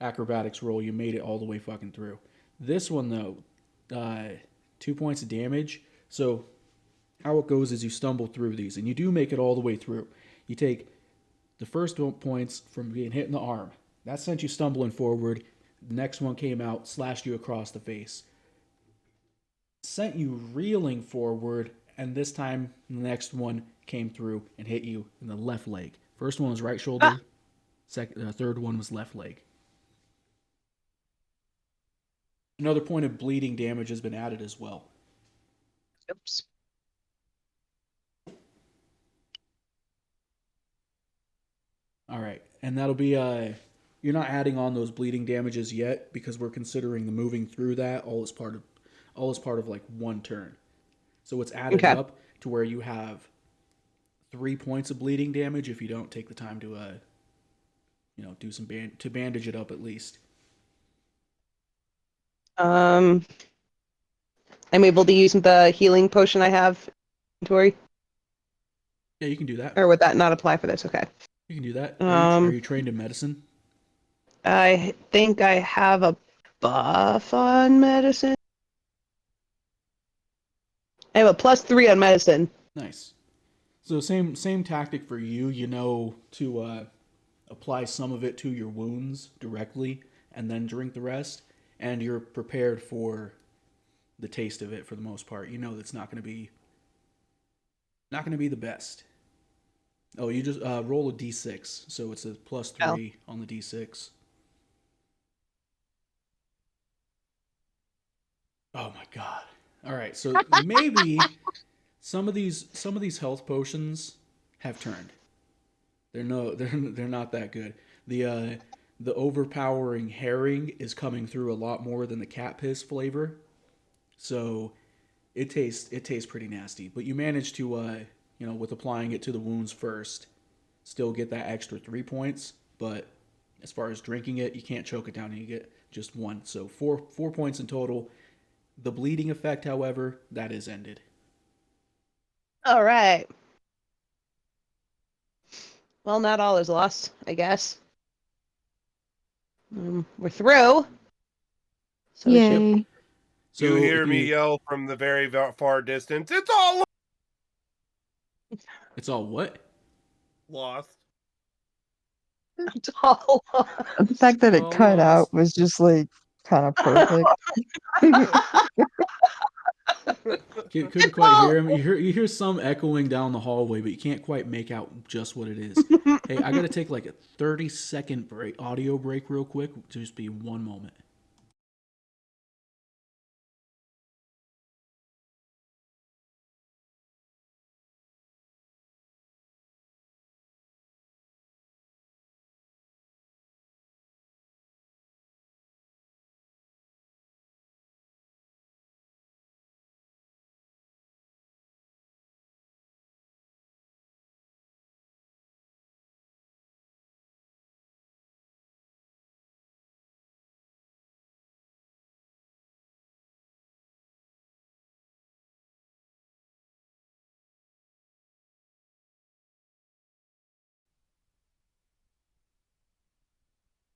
acrobatics roll, you made it all the way fucking through. This one though, 2 points of damage. So how it goes is you stumble through these, and you do make it all the way through. You take the first points from being hit in the arm. That sent you stumbling forward. The next one came out, slashed you across the face. Sent you reeling forward, and this time the next one came through and hit you in the left leg. First one was right shoulder. Third one was left leg. Another point of bleeding damage has been added as well. oops. All right, and that'll be you're not adding on those bleeding damages yet because we're considering the moving through that all as part of like one turn. So it's added Okay. up to where you have 3 points of bleeding damage if you don't take the time to do some to bandage it up at least. I'm able to use the healing potion I have in inventory, Yeah, you can do that. or would that not apply for this? Okay. You can do that. Are Um, you trained in medicine? I think I have a buff on medicine. I have a +3 on medicine. Nice. So same tactic for you. You know to apply some of it to your wounds directly, and then drink the rest. And you're prepared for the taste of it for the most part. You know that's not going to be the best. Oh, you just roll a d6, so it's a +3 on the d6. Oh my god! All right, so maybe some of these health potions have turned. They're not that good. The overpowering herring is coming through a lot more than the cat piss flavor, so it tastes pretty nasty. But you manage to with applying it to the wounds first, still get that extra 3 points. But as far as drinking it, you can't choke it down and you get just one. So four points in total. The bleeding effect, however, that is ended. All right. Well, not all is lost, I guess. We're through. So we should. Yay. So you hear me yell from the very far distance, it's all It's all what? lost. It's all The fact that it All cut out lost. was just like kind of perfect. Couldn't quite hear him. You hear some echoing down the hallway, but you can't quite make out just what it is. Hey, I gotta take like a 30-second audio break real quick. Just be one moment.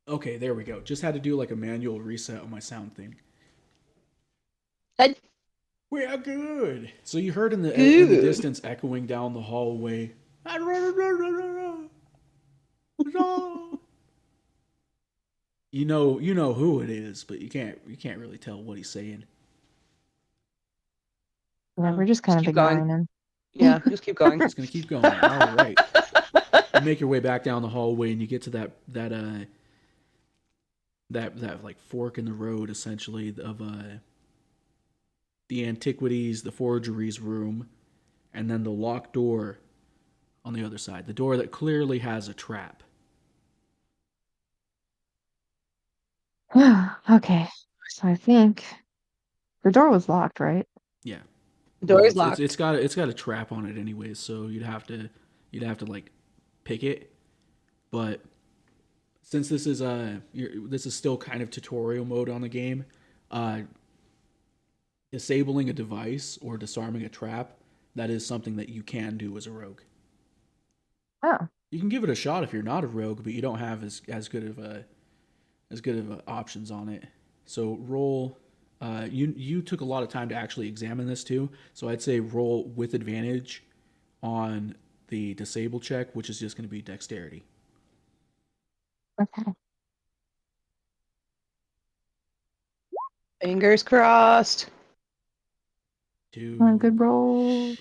Okay, there we go. Just had to do like a manual reset on my sound thing. Good. We are good. So you heard in the Good. distance echoing down the hallway. You know who it is, but you can't really tell what he's saying. Yeah, we're just kind of keep going. ignoring him. Yeah, just keep going. Just gonna keep going. All right. You make your way back down the hallway and you get to that like fork in the road essentially of the antiquities, the forgeries room, and then the locked door on the other side. The door that clearly has a trap. Okay, so I think the door was locked, right? Yeah. The door Well, is locked. it's got a trap on it anyways, so you'd have to like pick it. But since this is this is still kind of tutorial mode on the game, disabling a device or disarming a trap, that is something that you can do as a rogue. Oh, You can give it a shot if you're not a rogue, but you don't have as good of options on it. So roll. You took a lot of time to actually examine this too, so I'd say roll with advantage on the disable check, which is just going to be dexterity. okay. Fingers crossed. Good roll.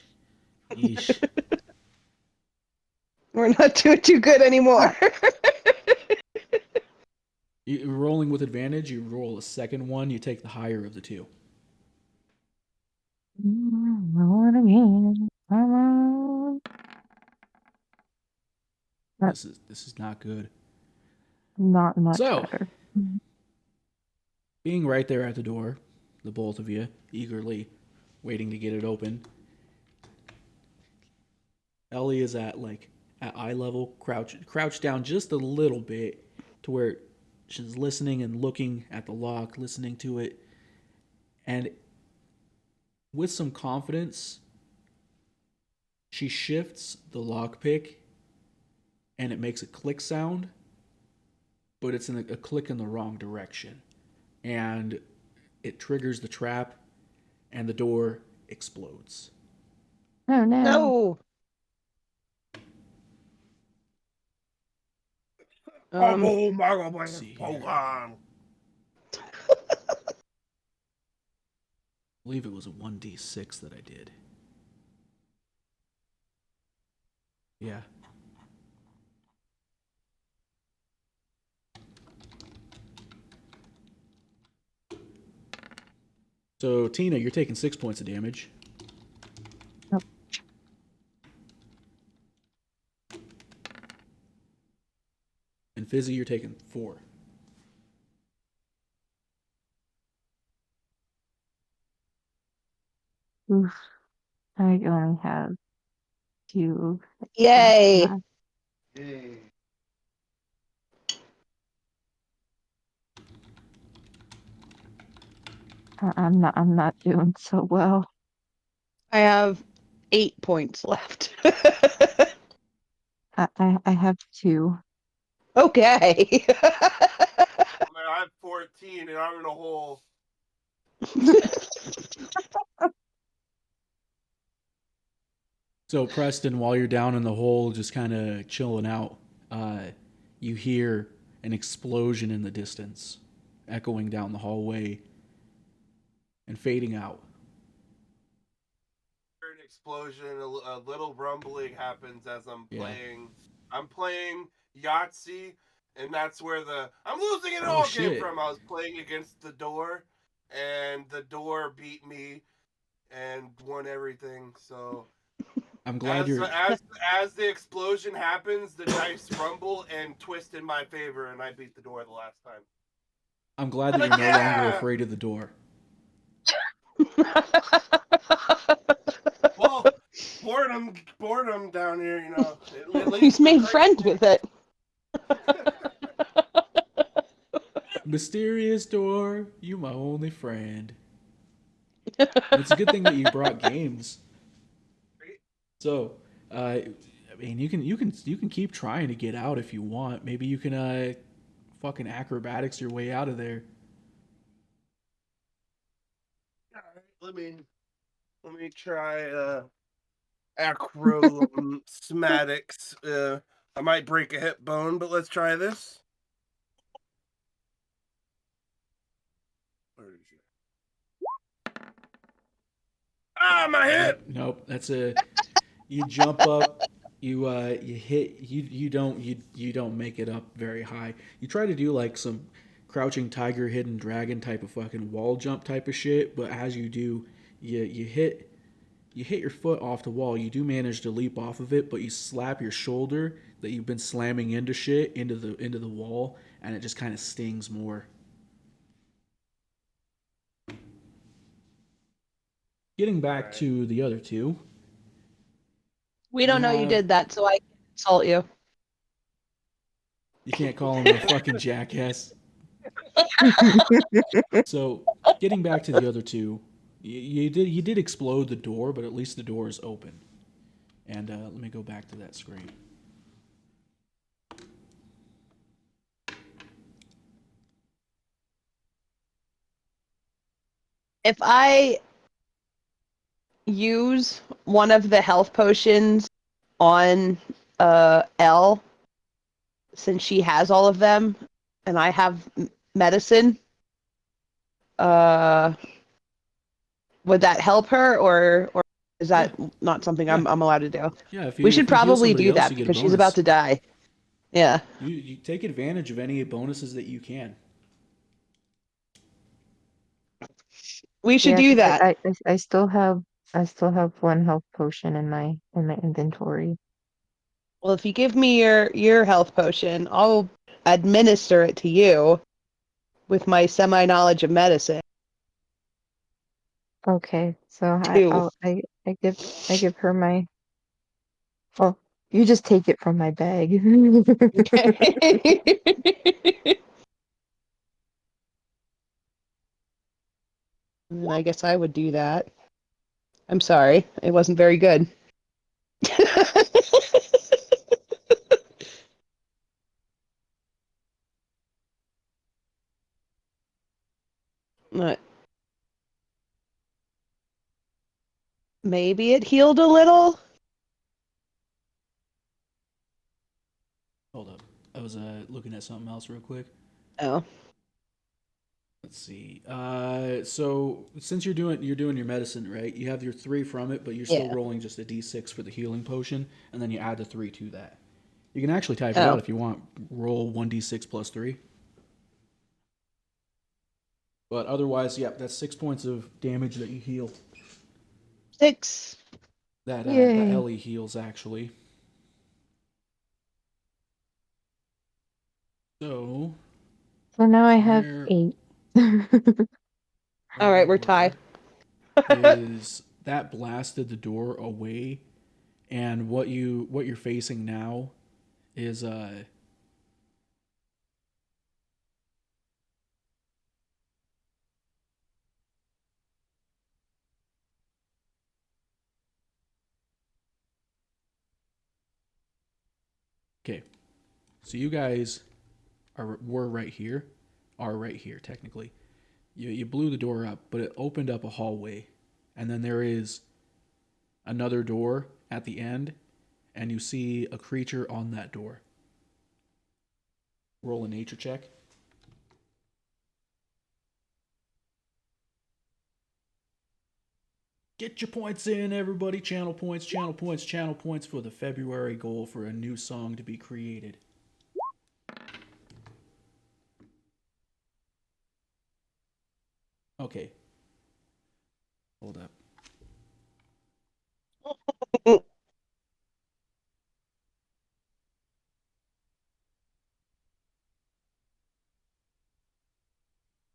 Yeesh. We're not doing too good anymore. You're rolling with advantage. You roll a second one. You take the higher of the two. Roll it again. Come on. This is not good. Not much So, better. being right there at the door, the both of you eagerly waiting to get it open. Ellie is at eye level, crouched down just a little bit to where she's listening and looking at the lock, listening to it, and with some confidence, she shifts the lockpick, and it makes a click sound, but it's in a click in the wrong direction, and it triggers the trap, and the door explodes. Oh no. No. Let's see here. I believe it was a 1d6 that I did. Yeah. So, Tina, you're taking 6 points of damage. Yep. And Fizzy, you're taking 4. Oof. I only have 2. Yay. I'm not doing so well. I have 8 points left. I have 2. Okay. I have 14 and I'm in a hole. So, Preston, while you're down in the hole, just kind of chilling out, you hear an explosion in the distance, echoing down the hallway and fading out. An explosion, a little rumbling happens as I'm Yeah. playing. I'm playing Yahtzee, and that's where I'm losing it Oh, all shit. came from. I was playing against the door, and the door beat me and won everything. So I'm glad you're. as the explosion happens, the dice rumble and twist in my favor, and I beat the door the last time. I'm glad that you're no longer afraid of the door. Well, boredom down here, you know. He's made friends with it. Mysterious door, you my only friend. It's a good thing that you brought games. So, I mean, you can keep trying to get out if you want. Maybe you can fucking acrobatics your way out of there. All right, let me try acromatics. I might break a hip bone, but let's try this. Where is it? Ah, my hip! Nope, that's a. You jump up. You hit. You don't make it up very high. You try to do like some crouching tiger, hidden dragon type of fucking wall jump type of shit, but as you do, you hit your foot off the wall. You do manage to leap off of it, but you slap your shoulder that you've been slamming into shit into the wall, and it just kind of stings more. Getting back to the other two, We don't know you did that, so I can't insult you. you can't call him a fucking jackass. So, getting back to the other two, you did explode the door, but at least the door is open. And let me go back to that screen. If I use one of the health potions on L, since she has all of them, and I have medicine, would that help her, or is that not something Yeah. I'm allowed to do? Yeah, We should if you heal probably somebody do else, that you get a because she's bonus. about to die. Yeah. You take advantage of any bonuses that you can. We should Yeah, do 'cause that. I still have one health potion in my inventory. Well, if you give me your health potion, I'll administer it to you with my semi knowledge of medicine. Okay, so Two. I give her my. Oh, you just take it from my bag. Okay. And I guess I would do that. I'm sorry, it wasn't very good. But maybe it healed a little. Hold up. I was looking at something else real quick. Oh. Let's see. So since you're doing your medicine, right? You have your 3 from it, but you're still Yeah. rolling just a d6 for the healing potion, and then you add the 3 to that. You can actually type it Oh. out if you want. Roll 1d6 plus 3. But otherwise, yep, that's 6 points of damage that you heal. 6. That Yay. Ellie heals actually. So So now I have where 8. All right, we're tied. is that blasted the door away, and what you're facing now is okay. So you guys were right here, are right here technically. You blew the door up, but it opened up a hallway, and then there is another door at the end, and you see a creature on that door. Roll a nature check. Get your points in, everybody. Channel points, channel points, channel points for the February goal for a new song to be created. Okay. Hold up.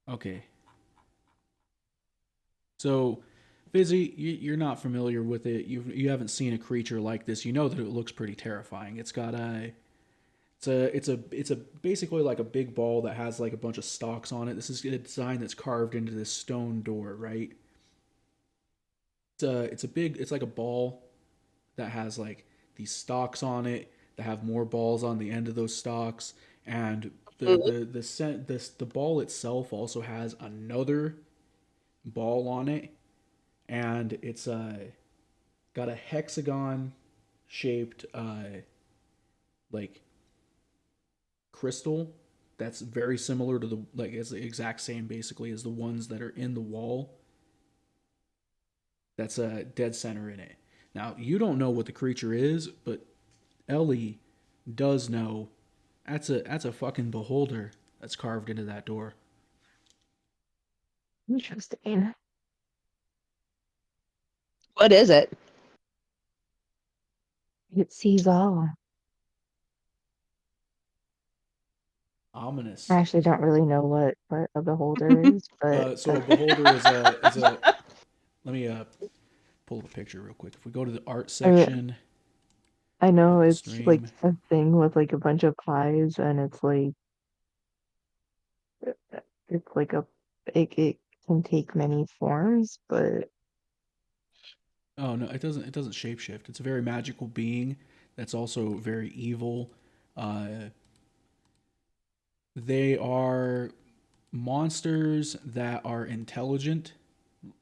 Okay. So, Fizzy, you're not familiar with it. You haven't seen a creature like this. You know that it looks pretty terrifying. It's got a it's a basically like a big ball that has like a bunch of stalks on it. This is a design that's carved into this stone door, right? It's like a ball that has like these stalks on it that have more balls on the end of those stalks, and the ball itself also has another ball on it, and it's got a hexagon shaped like crystal that's very similar to the like it's the exact same basically as the ones that are in the wall. That's a dead center in it. Now you don't know what the creature is, but Ellie does know. That's a fucking beholder that's carved into that door. Interesting. What is it? It sees all. I Ominous. actually don't really know what a beholder is, but So a beholder is a. Let me pull up a picture real quick. If we go to the art I mean, section I know of the it's like stream, a thing with like a bunch of pies, and it's like it can take many forms, but oh no, it doesn't shapeshift. It's a very magical being that's also very evil. Uh, they are monsters that are intelligent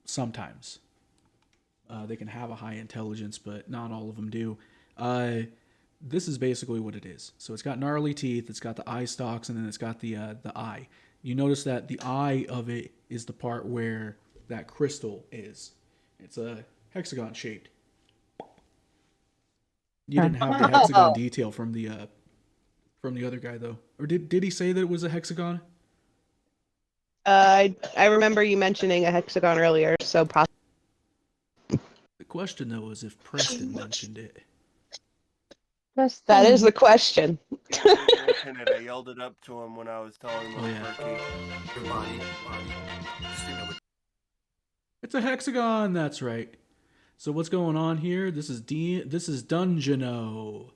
sometimes. They can have a high intelligence, but not all of them do. Uh, this is basically what it is. So it's got gnarly teeth, it's got the eye stalks, and then it's got the eye. You notice that the eye of it is the part where that crystal is. It's a hexagon shaped. You didn't have the hexagon Oh, detail from the other guy though, or did he say that it was a hexagon? I remember you mentioning a hexagon earlier, so possibly. The question though is if Preston mentioned it. just That is the question. He did mention it. I yelled it up to him when I was telling him Oh it yeah, was Perky. Your body. it's a hexagon. That's right. So what's going on here? This is DungeonO.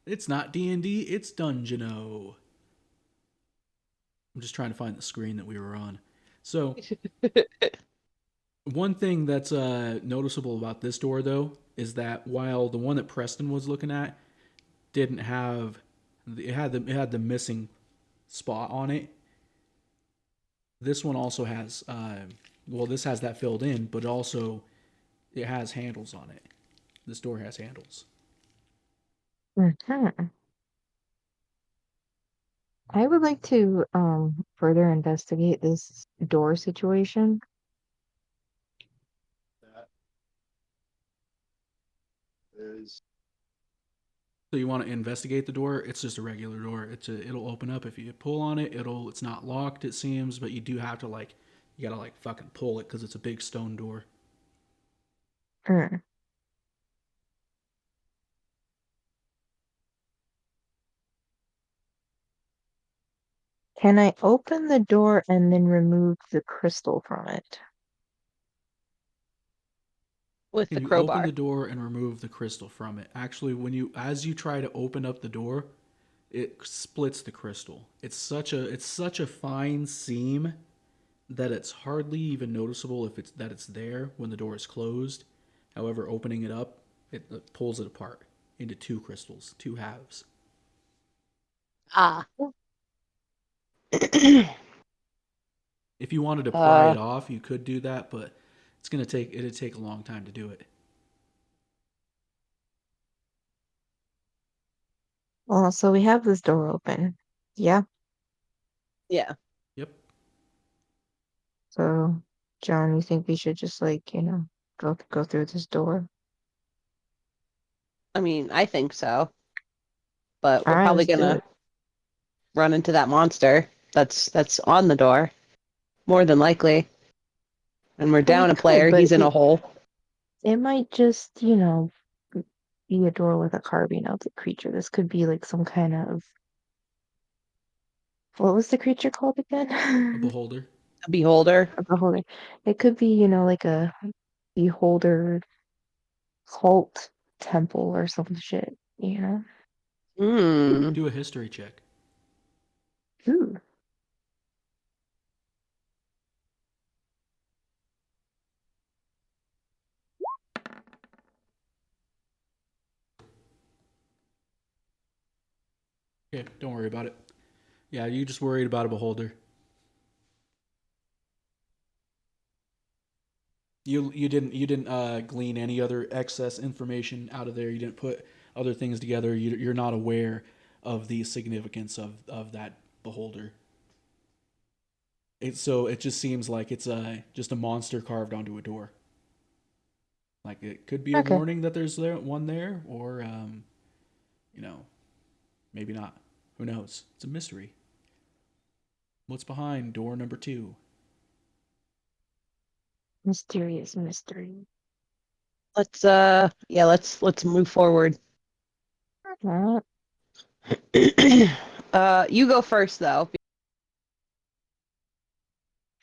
It's not D&D, it's DungeonO. I'm just trying to find the screen that we were on. So, one thing that's noticeable about this door though is that while the one that Preston was looking at didn't have it had the missing spot on it, this one also has well this has that filled in, but also it has handles on it. This door has handles. Mhm. I would like to further investigate this door situation. That is So you want to investigate the door? It's just a regular door. It'll open up if you pull on it. It's not locked it seems, but you do have to you gotta fucking pull it because it's a big stone door. Mm. Can I open the door and then remove the crystal from it? With the Can you open crowbar. the door and remove the crystal from it? Actually, as you try to open up the door, it splits the crystal. It's such a fine seam that it's hardly even noticeable if it's there when the door is closed. However, opening it up, it pulls it apart into two crystals, two halves. Ah. If you wanted to pry uh, it off, you could do that, but it'd take a long time to do it. Well, so we have this door open. Yeah. yeah. Yep. So, John, you think we should just go through this door? I mean, I think so. But All we're right, probably let's do gonna it. run into that monster that's on the door. More than likely. And we're We down a could, player, but he's in a hole. it might just, be a door with a carving of the creature. This could be like some kind of what was the creature called A again? beholder. A beholder. A beholder. It could be, like a beholder cult temple or some shit. Hmm. Do a history check. Ooh. Okay, don't worry about it. Yeah, you just worried about a beholder. You didn't glean any other excess information out of there. You didn't put other things together. You're not aware of the significance of that beholder. It just seems like it's just a monster carved onto a door. Like it could be a Okay. warning that there's one there, or maybe not. Who knows? It's a mystery. What's behind door number 2? Mysterious mystery. Let's move forward. Alright. You go first though.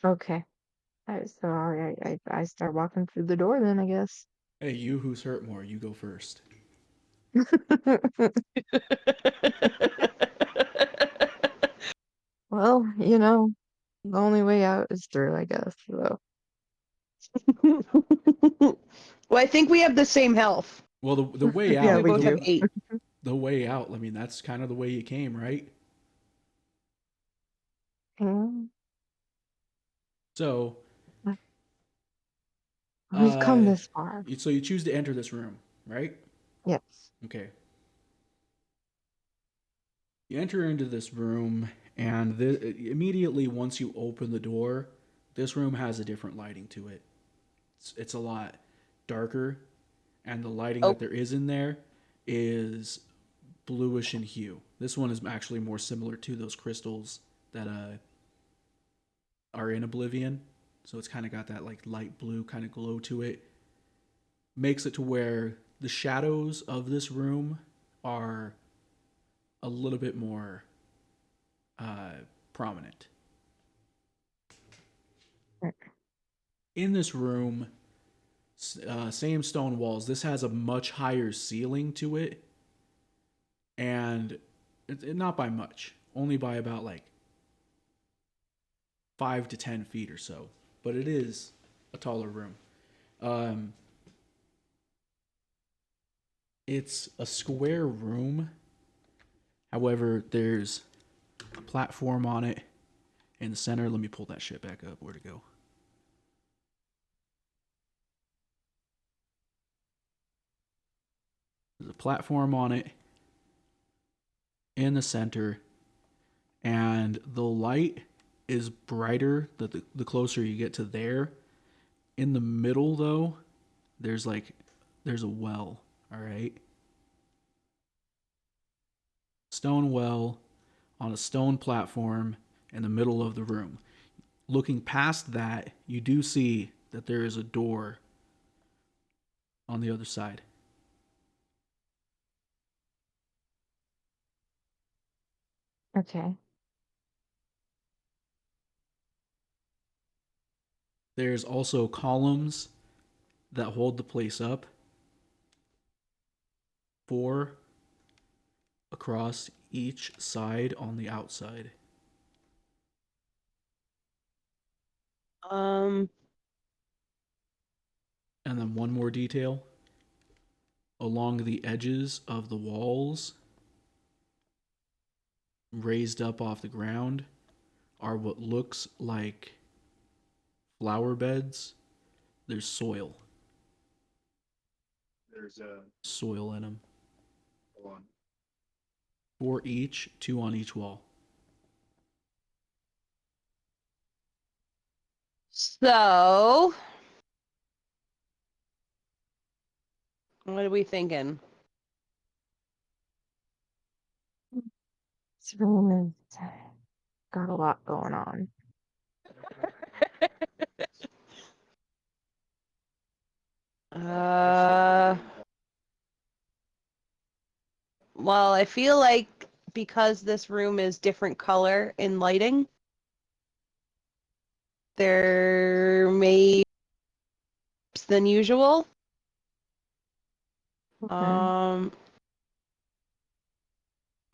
Okay. So I start walking through the door then, I guess. Hey, you who's hurt more? You go first. Well, you know, the only way out is through, I guess. So. Well, I think we have the same health. Well, the way Yeah, out. We both have do. 8. The way out. I mean, that's kind of the way you came, right? Mm, So, We've come this far. so you choose to enter this room, right? Yes. Okay. You enter into this room, and immediately once you open the door, this room has a different lighting to it. It's a lot darker, and the lighting Oh. that there is in there is bluish in hue. This one is actually more similar to those crystals that are in Oblivion. So it's kind of got that like light blue kind of glow to it. Makes it to where the shadows of this room are a little bit more prominent. In this room, same stone walls. This has a much higher ceiling to it, and not by much, only by about like 5 to 10 feet or so. But it is a taller room. It's a square room. However, there's a platform on it in the center. Let me pull that shit back up. Where'd it go? There's a platform on it in the center, and the light is brighter the closer you get to there. In the middle, though, there's a well. All right, stone well on a stone platform in the middle of the room. Looking past that, you do see that there is a door on the other side. Okay. There's also columns that hold the place up. 4 across each side on the outside. Um, And then one more detail. Along the edges of the walls, raised up off the ground, are what looks like flower beds. There's soil. There's Soil in them. one. 4 each, 2 on each wall. so what are we thinking? This room is got a lot going on. Well, I feel like because this room is different color in lighting, there may be than usual. Okay.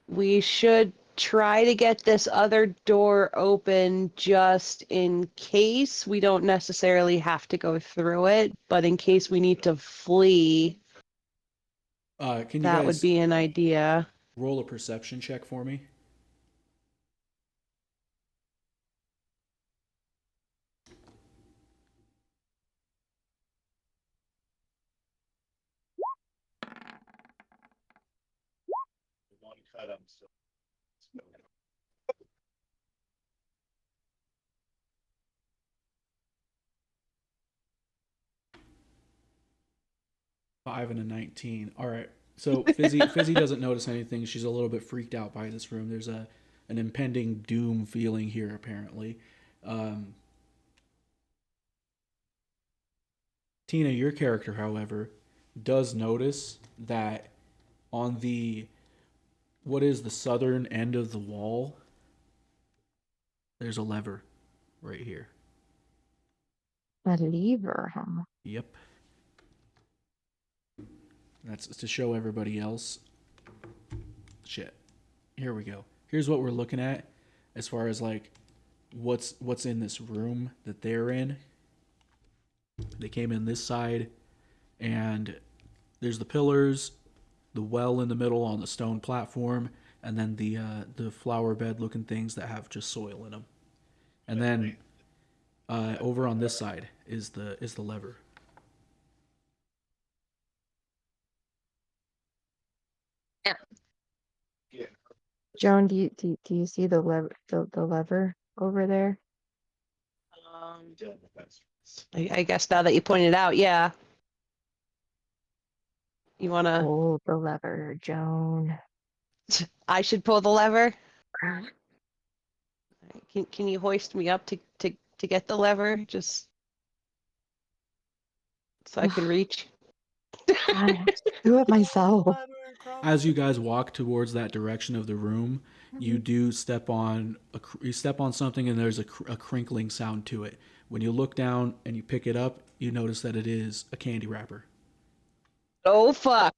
We should try to get this other door open just in case. We don't necessarily have to go through it, but in case we need to flee, Can you that would guys be an idea. roll a perception check for me? But I'm still. 5 and a 19. All right. So Fizzy doesn't notice anything. She's a little bit freaked out by this room. There's an impending doom feeling here, apparently. Tina, your character, however, does notice that on what is the southern end of the wall, there's a lever right here. A lever, huh? Yep. That's to show everybody else. Shit. Here we go. Here's what we're looking at as far as like what's in this room that they're in. They came in this side, and there's the pillars, the well in the middle on the stone platform, and then the flower bed looking things that have just soil in them. And then over on this side is the lever. Yeah. Joan, do you see the lever over there? I guess now that you pointed out, yeah. You wanna? Pull the lever, Joan. I should pull the lever. Can you hoist me up to get the lever, just so I can reach? I have to do it myself. As you guys walk towards that direction of the room, you do step on something, and there's a crinkling sound to it. When you look down and you pick it up, you notice that it is a candy wrapper. Oh fuck.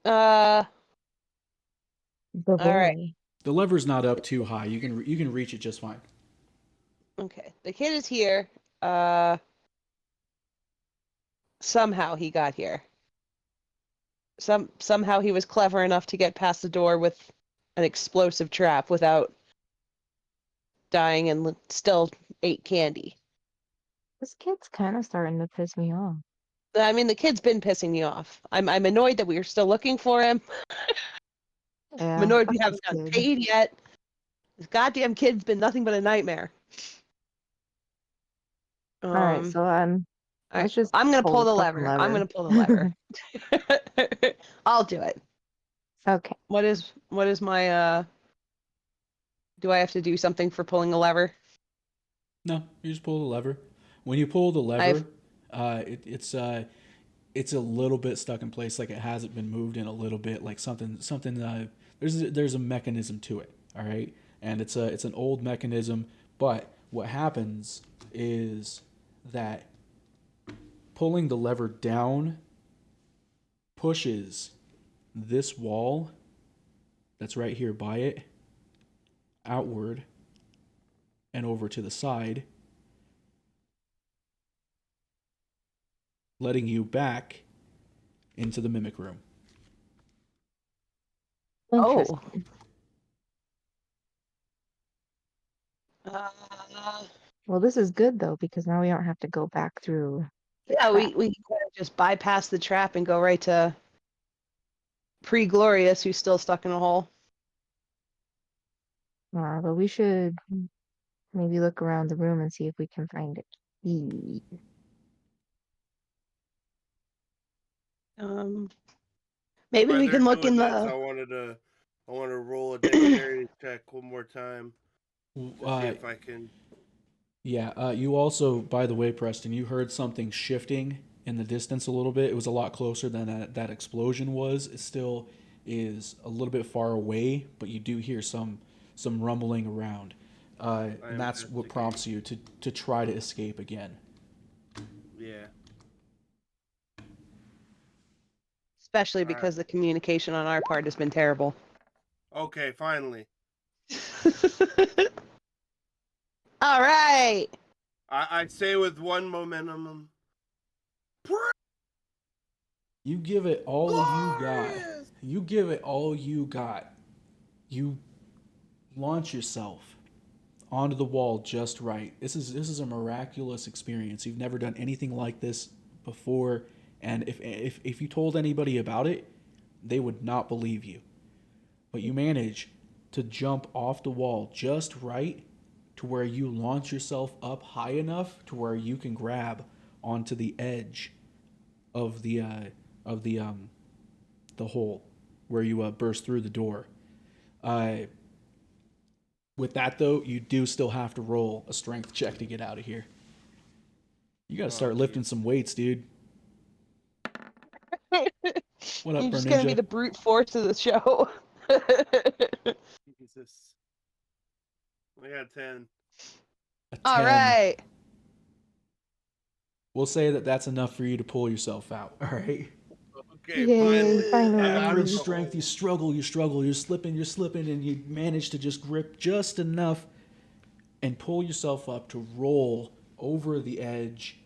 The boy. All right. The lever's not up too high. You can reach it just fine. Okay. The kid is here. Somehow he got here. Somehow he was clever enough to get past the door with an explosive trap without dying, and still ate candy. This kid's kind of starting to piss me off. I mean, the kid's been pissing me off. I'm annoyed that we are still looking for him. Yeah, I'm annoyed we fuck haven't this gotten kid. paid yet. This goddamn kid's been nothing but a nightmare. All right, so all right, let's just I'm gonna pull the fucking lever. I'm gonna pull the lever. I'll do it. Okay. What is my do I have to do something for pulling a lever? No, you just pull the lever. When you pull the lever, it's a little bit stuck in place, like it hasn't been moved in a little bit, like something. There's a mechanism to it, all right, and it's an old mechanism. But what happens is that pulling the lever down pushes this wall that's right here by it outward and over to the side, letting you back into the mimic room. Interesting. Well, this is good though, because now we don't have to go back through. Yeah, we can kind of just bypass the trap and go right to Pre-Glorious, who's still stuck in a hole. But we should maybe look around the room and see if we can find a key. Maybe While we they're can look in doing this, the. I want to roll a dexterity check one more time to see if I can. Yeah, you also, by the way, Preston, you heard something shifting in the distance a little bit. It was a lot closer than that explosion was. It still is a little bit far away, but you do hear some rumbling around. And that's what prompts you to try to escape again. Yeah. Especially because the communication on our part has been terrible. Okay, finally. All right. I say with one momentum. You give it all you got. You give it all you got. You launch yourself onto the wall just right. This is a miraculous experience. You've never done anything like this before, and if you told anybody about it, they would not believe you. But you manage to jump off the wall just right to where you launch yourself up high enough to where you can grab onto the edge of the hole where you burst through the door. With that though, you do still have to roll a strength check to get out of here. You gotta start lifting some weights, dude. What up, You're just gonna be Ninja? the brute force of the show. Jesus. I got 10. A 10. All right. We'll say that that's enough for you to pull yourself out. All right. Okay, Yay, finally. Out of finally. strength, you struggle, you're slipping, and you manage to just grip just enough and pull yourself up to roll over the edge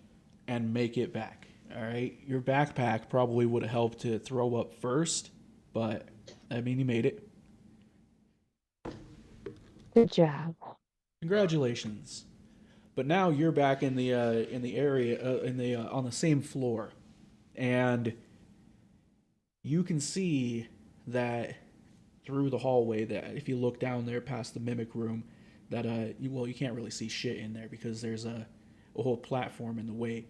and make it back. All right. Your backpack probably would have helped to throw up first, but I mean, you made it. Good job. Congratulations. But now you're back in the area on the same floor, and you can see that through the hallway that if you look down there past the mimic room, that you can't really see shit in there because there's a whole platform in the way.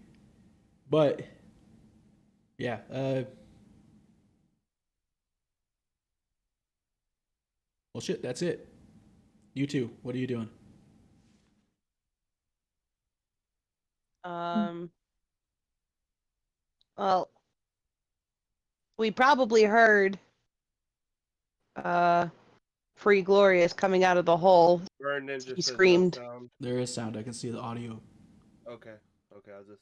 But yeah, well shit, that's it. You two, what are you doing? Well, we probably heard Free Glorious coming out of the hole. Burn Ninja He says screamed. no sound. There is sound. I can see the audio. Okay. Okay, I'll just.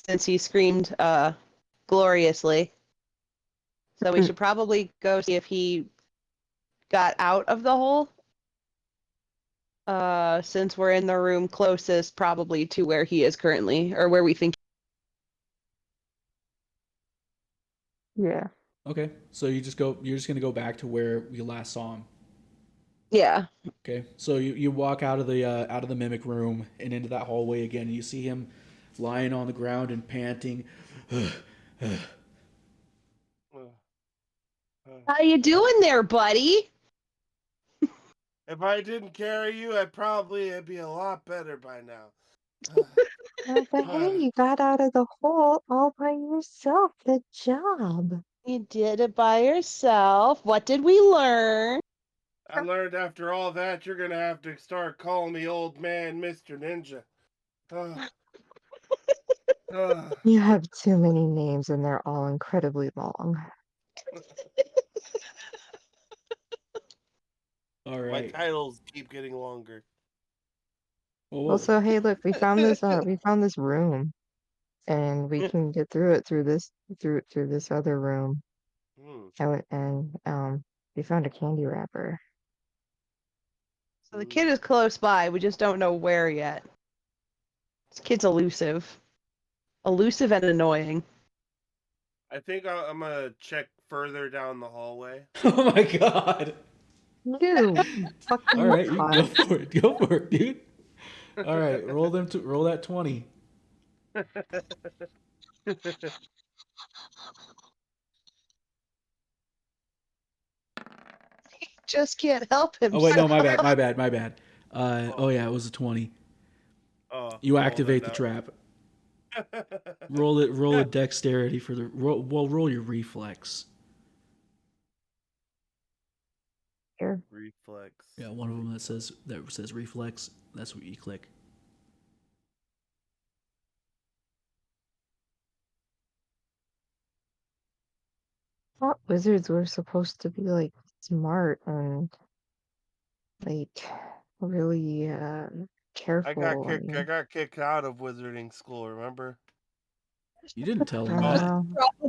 Since he screamed gloriously. So we should probably go see if he got out of the hole. Since we're in the room closest probably to where he is currently, or where we think. Yeah. Okay, so you're just gonna go back to where you last saw him. Yeah. Okay, so you walk out of the mimic room and into that hallway again, and you see him lying on the ground and panting. How you doing there, buddy? If I didn't carry you, it'd be a lot better by now. But hey, you got out of the hole all by yourself. Good job. You did it by yourself. What did we learn? I learned after all that you're gonna have to start calling me old man Mr. Ninja. You have too many names and they're all incredibly long. All My right. titles keep getting longer. Well, Also, hey, look, we found this room and we can get through it through this other room. And we found a candy wrapper. So the kid is close by. We just don't know where yet. This kid's elusive. Elusive and annoying. I think I'm gonna check further down the hallway. oh my god. You fucking All right, you fuck. go for it. Go for it, dude. All right, roll that 20. Just can't help himself. Oh wait, no, my bad. Oh yeah, it was a 20. Oh, You activate the then trap. Roll a dexterity for the roll your reflex. Here. Reflex. Yeah, one of them that says reflex. That's what you click. Thought wizards were supposed to be like smart and like really careful. I got kicked out of wizarding school. Remember? You didn't tell him that. Uh,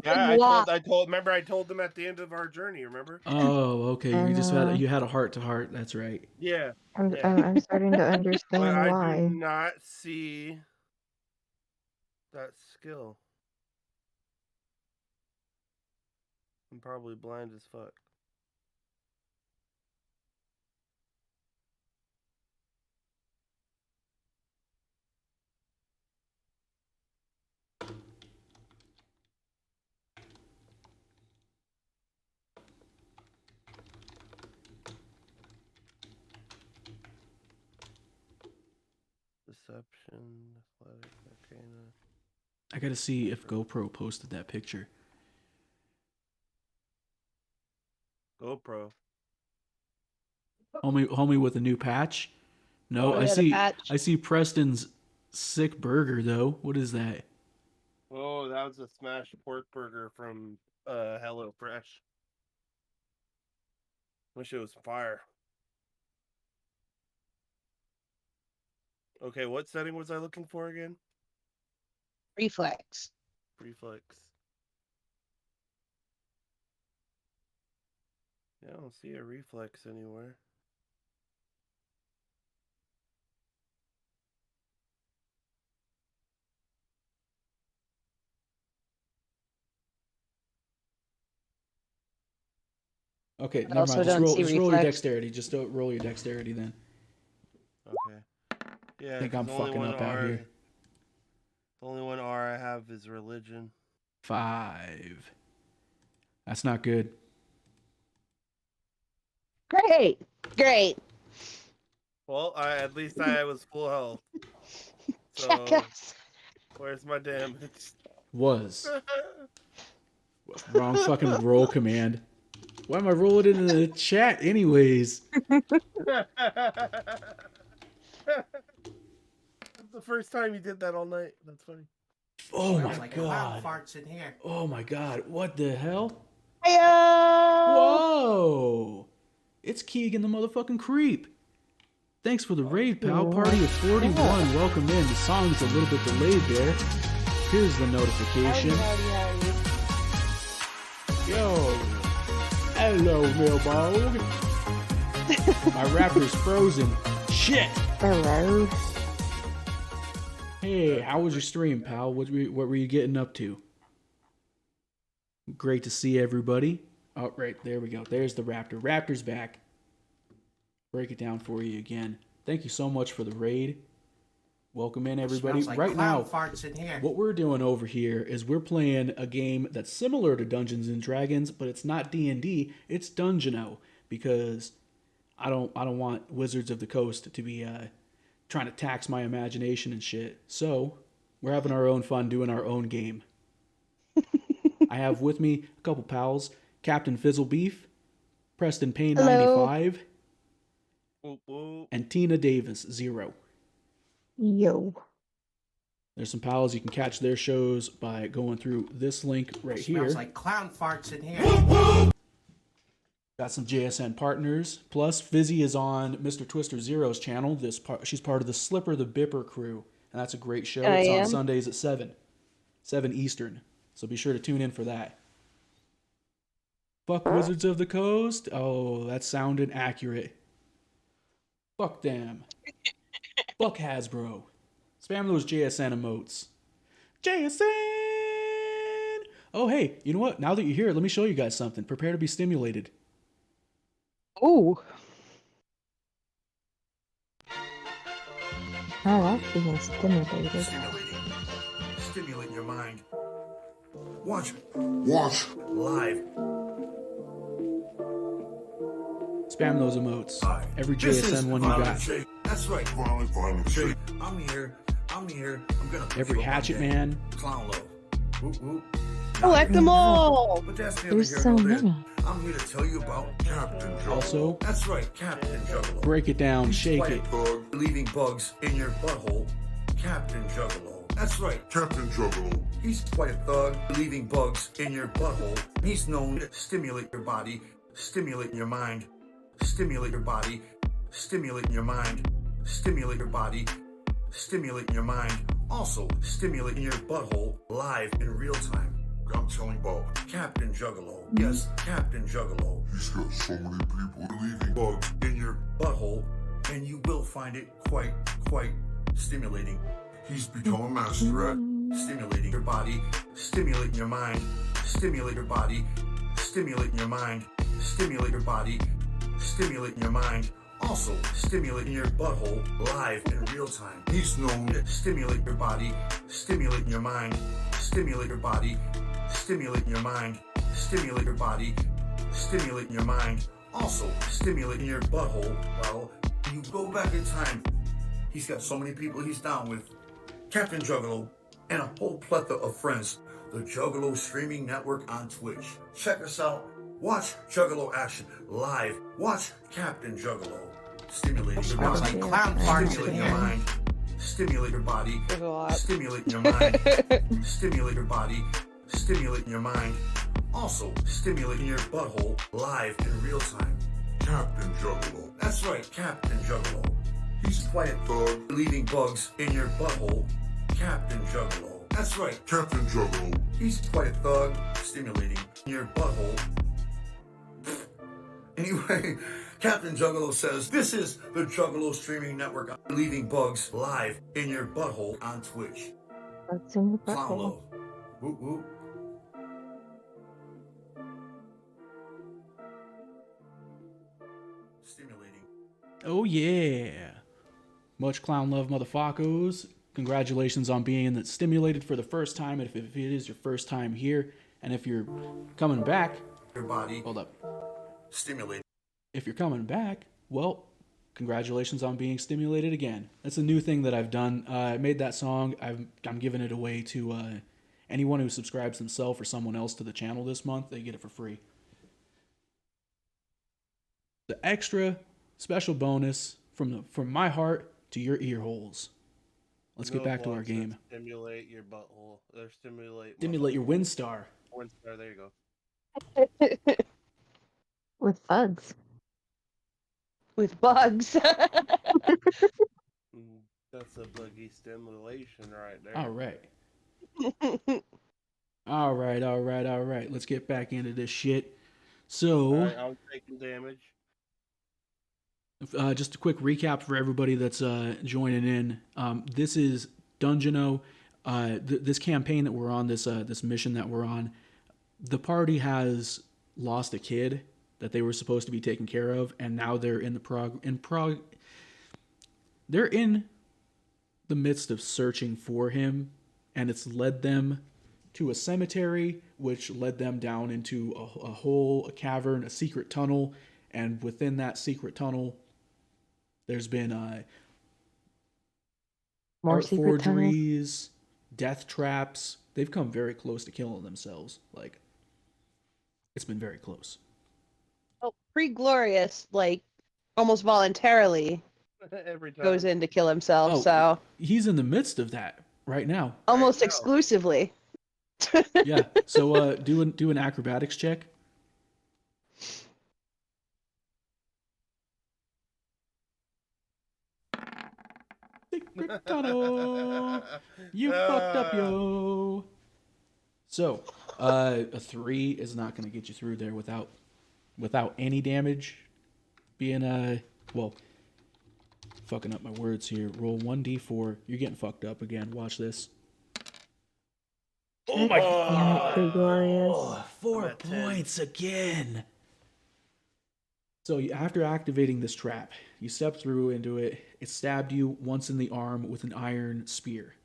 Yeah, I told. Remember, I told them at the end of our journey. Remember? Oh, okay. I know. You had a heart to heart. That's right. Yeah. I'm starting to But understand I why. do not see that skill. I'm probably blind as fuck. Deception, Athletic, Arcana. I gotta see if GoPro posted that picture. GoPro. Homie with a new patch. No, Oh, I yeah, the see. patch. I see Preston's sick burger though. What is that? Oh, that was a smashed pork burger from Hello Fresh. Wish it was fire. Okay, what setting was I looking for again? Reflex. Reflex. Yeah, I don't see a reflex anywhere. Okay, I never also mind. Just don't roll. see Just roll your reflex. dexterity. Just don't roll your dexterity then. Okay. Yeah, I think 'cause I'm the only fucking one up out here. The only one R I have is religion. 5. That's not good. Great. Great. Well, at least I was full health. So Jackass. where's my damage? Was wrong fucking roll command. Why am I rolling it in the chat anyways? That's the first time you did that all night. That's funny. Oh Smells my like clown god. farts in here. Oh my god. What the hell? Hiya! Whoa! It's Keegan the motherfucking creep. Thanks for the raid, pal. Party of 41. Welcome in. The song's a little bit delayed there. Here's the notification. Yo. Hello, mailbag. My raptor's frozen. Shit. Hello. Hey, how was your stream, pal? What were you getting up to? Great to see everybody. Oh, right, there we go. There's the raptor. Raptor's back. Break it down for you again. Thank you so much for the raid. Welcome in, everybody. Smells like Right clown now, farts in here. what we're doing over here is we're playing a game that's similar to Dungeons and Dragons, but it's not D&D. It's DungeonO, because I don't want Wizards of the Coast to be trying to tax my imagination and shit. So we're having our own fun doing our own game. I have with me a couple pals, CptFizzleBeef, Preston Payne Hello. 95, Whoop, whoop. and Tina Davis 0. Yo. There's some pals. You can catch their shows by going through this link right here. Smells like clown farts in here. Got some JSN partners. Plus, Fizzy is on Mr. Twister Zero's channel. She's part of the Slipper the Bipper crew, and that's a great show. I It's on am. Sundays at 7 Eastern. So be sure to tune in for that. Fuck Wizards of the Coast. Oh, that sounded accurate. Fuck them. Fuck Hasbro. Spam those JSN emotes. JSN! Oh, hey, you know what? Now that you're here, let me show you guys something. Prepare to be stimulated. Ooh. I like being stimulated. Stimulating. Stimulate your mind. Watch. Watch. Live. Spam those emotes. Hi. Every This is JSN one you Violent got. J. That's right. Violent J. I'm here. I'm gonna put Every you up Hatchet on deck. Man. Clown low. Whoop, whoop. Collect them all. But that's neither There's here so nor there. many. I'm here to tell you about Captain Juggalo. Also, That's right, Captain Juggalo. break it down, He's shake quite it. a thug, leaving bugs in your butthole. Captain Juggalo. That's right, Captain Juggalo. He's quite a thug, leaving bugs in your butthole. He's known to stimulate your body, stimulate your mind, stimulate your body, stimulate your mind, stimulate your body, stimulate your mind. Also, stimulate your butthole live in real time. I'm telling about Captain Juggalo. Yes, Captain Juggalo. He's got so many people leaving bugs in your butthole, and you will find it quite stimulating. He's become a master at stimulating your body, stimulating your mind, stimulate your body, stimulate your mind, stimulate your body, stimulate your mind. Also, stimulating your butthole live in real time. He's known to stimulate your body, stimulate your mind, stimulate your body, stimulate your mind, stimulate your body, stimulate your mind. Also, stimulating your butthole. Well, you go back in time. He's got so many people he's down with. Captain Juggalo and a whole plethora of friends. The Juggalo streaming network on Twitch. Check us out. Watch Juggalo action live. Watch Captain Juggalo. Stimulating your Smells body. like clown farts in Stimulate your here. mind. Stimulate your body. There's a lot. Stimulate your mind. Stimulate your body. Stimulate your mind. Also, stimulating your butthole live in real time. Captain Juggalo. That's right, Captain Juggalo. He's quiet thug, leaving bugs in your butthole. Captain Juggalo. That's right, Captain Juggalo. He's quiet thug, stimulating your butthole. Anyway, Captain Juggalo says this is the Juggalo streaming network, leaving bugs live in your butthole on Twitch. What's in the Clown butthole? love. Whoop whoop. Stimulating. Oh yeah. Much clown love, motherfuckers. Congratulations on being stimulated for the first time. If it is your first time here, and if you're coming back, Your body. hold up. Stimulate. If you're coming back, well, congratulations on being stimulated again. That's a new thing that I've done. I made that song. I'm giving it away to anyone who subscribes themselves or someone else to the channel this month. They get it for free. The extra special bonus from my heart to your ear holes. Let's get back to our game. Stimulate your butthole. Or stimulate. Stimulate your WinStar. WinStar. There you go. With bugs. With bugs. That's a buggy stimulation right there. All right. All right. Let's get back into this shit. So, Alright, I'm taking damage. just a quick recap for everybody that's joining in. This is DungeonO. This campaign that we're on, this mission that we're on, the party has lost a kid that they were supposed to be taking care of, and now they're in they're in the midst of searching for him, and it's led them to a cemetery, which led them down into a hole, a cavern, a secret tunnel, and within that secret tunnel, there's been More art secret tunnels. forgeries, death traps. They've come very close to killing themselves. Like, it's been very close. Oh, Pre-Glorious, like, almost voluntarily Every time. goes in to kill himself, Oh, so He's in the midst of that right now. almost now. exclusively. Yeah. So do an acrobatics check. Secret tunnel. You fucked up, yo. So, a 3 is not going to get you through there without any damage. Being well, fucking up my words here. Roll 1d4. You're getting fucked up again. Watch this. Oh my Damn it, Pre-Glorious. Oh, 4 points again. So after activating this trap, you step through into it. It stabbed you once in the arm with an iron spear.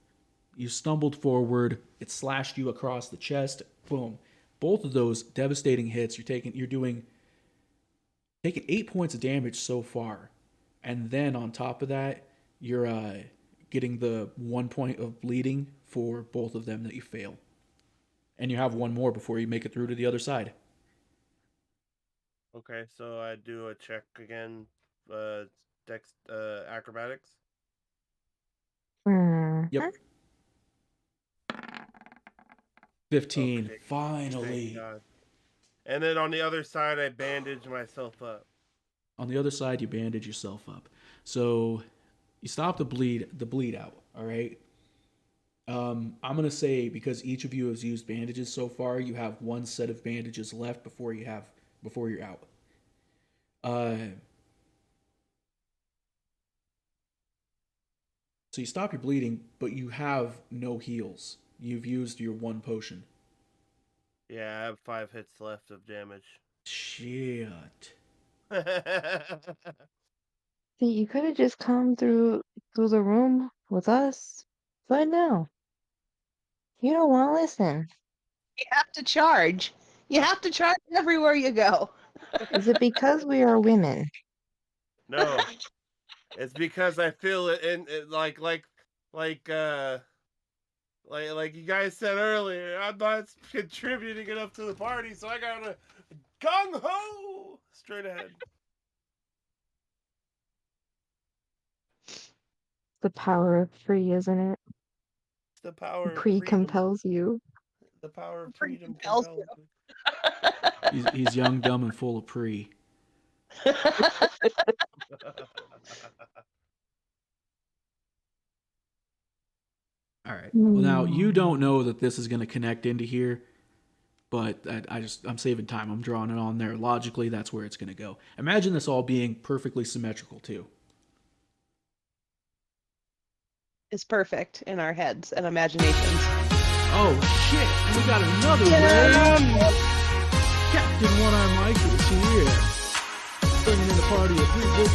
You stumbled forward. It slashed you across the chest. Boom. Both of those devastating hits. You're taking 8 points of damage so far, and then on top of that, you're getting the 1 point of bleeding for both of them that you fail, and you have one more before you make it through to the other side. Okay, so I do a check again. Acrobatics. Yep. 15. Okay, thank Finally. God. And then on the other side, I bandage myself up. On the other side, you bandage yourself up. So you stop the bleed out. All right. I'm gonna say, because each of you has used bandages so far, you have one set of bandages left before you're out. So you stop your bleeding, but you have no heals. You've used your one potion. Yeah, I have 5 hits left of damage. Shit. See, you could have just come through the room with us. But no. You don't want to listen. You have to charge. You have to charge everywhere you go. Is it because we are women? No, It's because I feel it in like you guys said earlier, I'm not contributing enough to the party, so I gotta gung ho straight ahead. The power of free, isn't it? It's the power of Pre freedom. compels you. The power of Free freedom compels compels me. He's young, dumb, and full of pre. All right. Well, now you don't know that this is going to connect into here, but I'm saving time. I'm drawing it on there. Logically, that's where it's going to go. Imagine this all being perfectly symmetrical too. It's perfect in our heads and imaginations. Oh shit! And we got another raid. Captain One-Eye Mike is here, bringing in the party of three whoop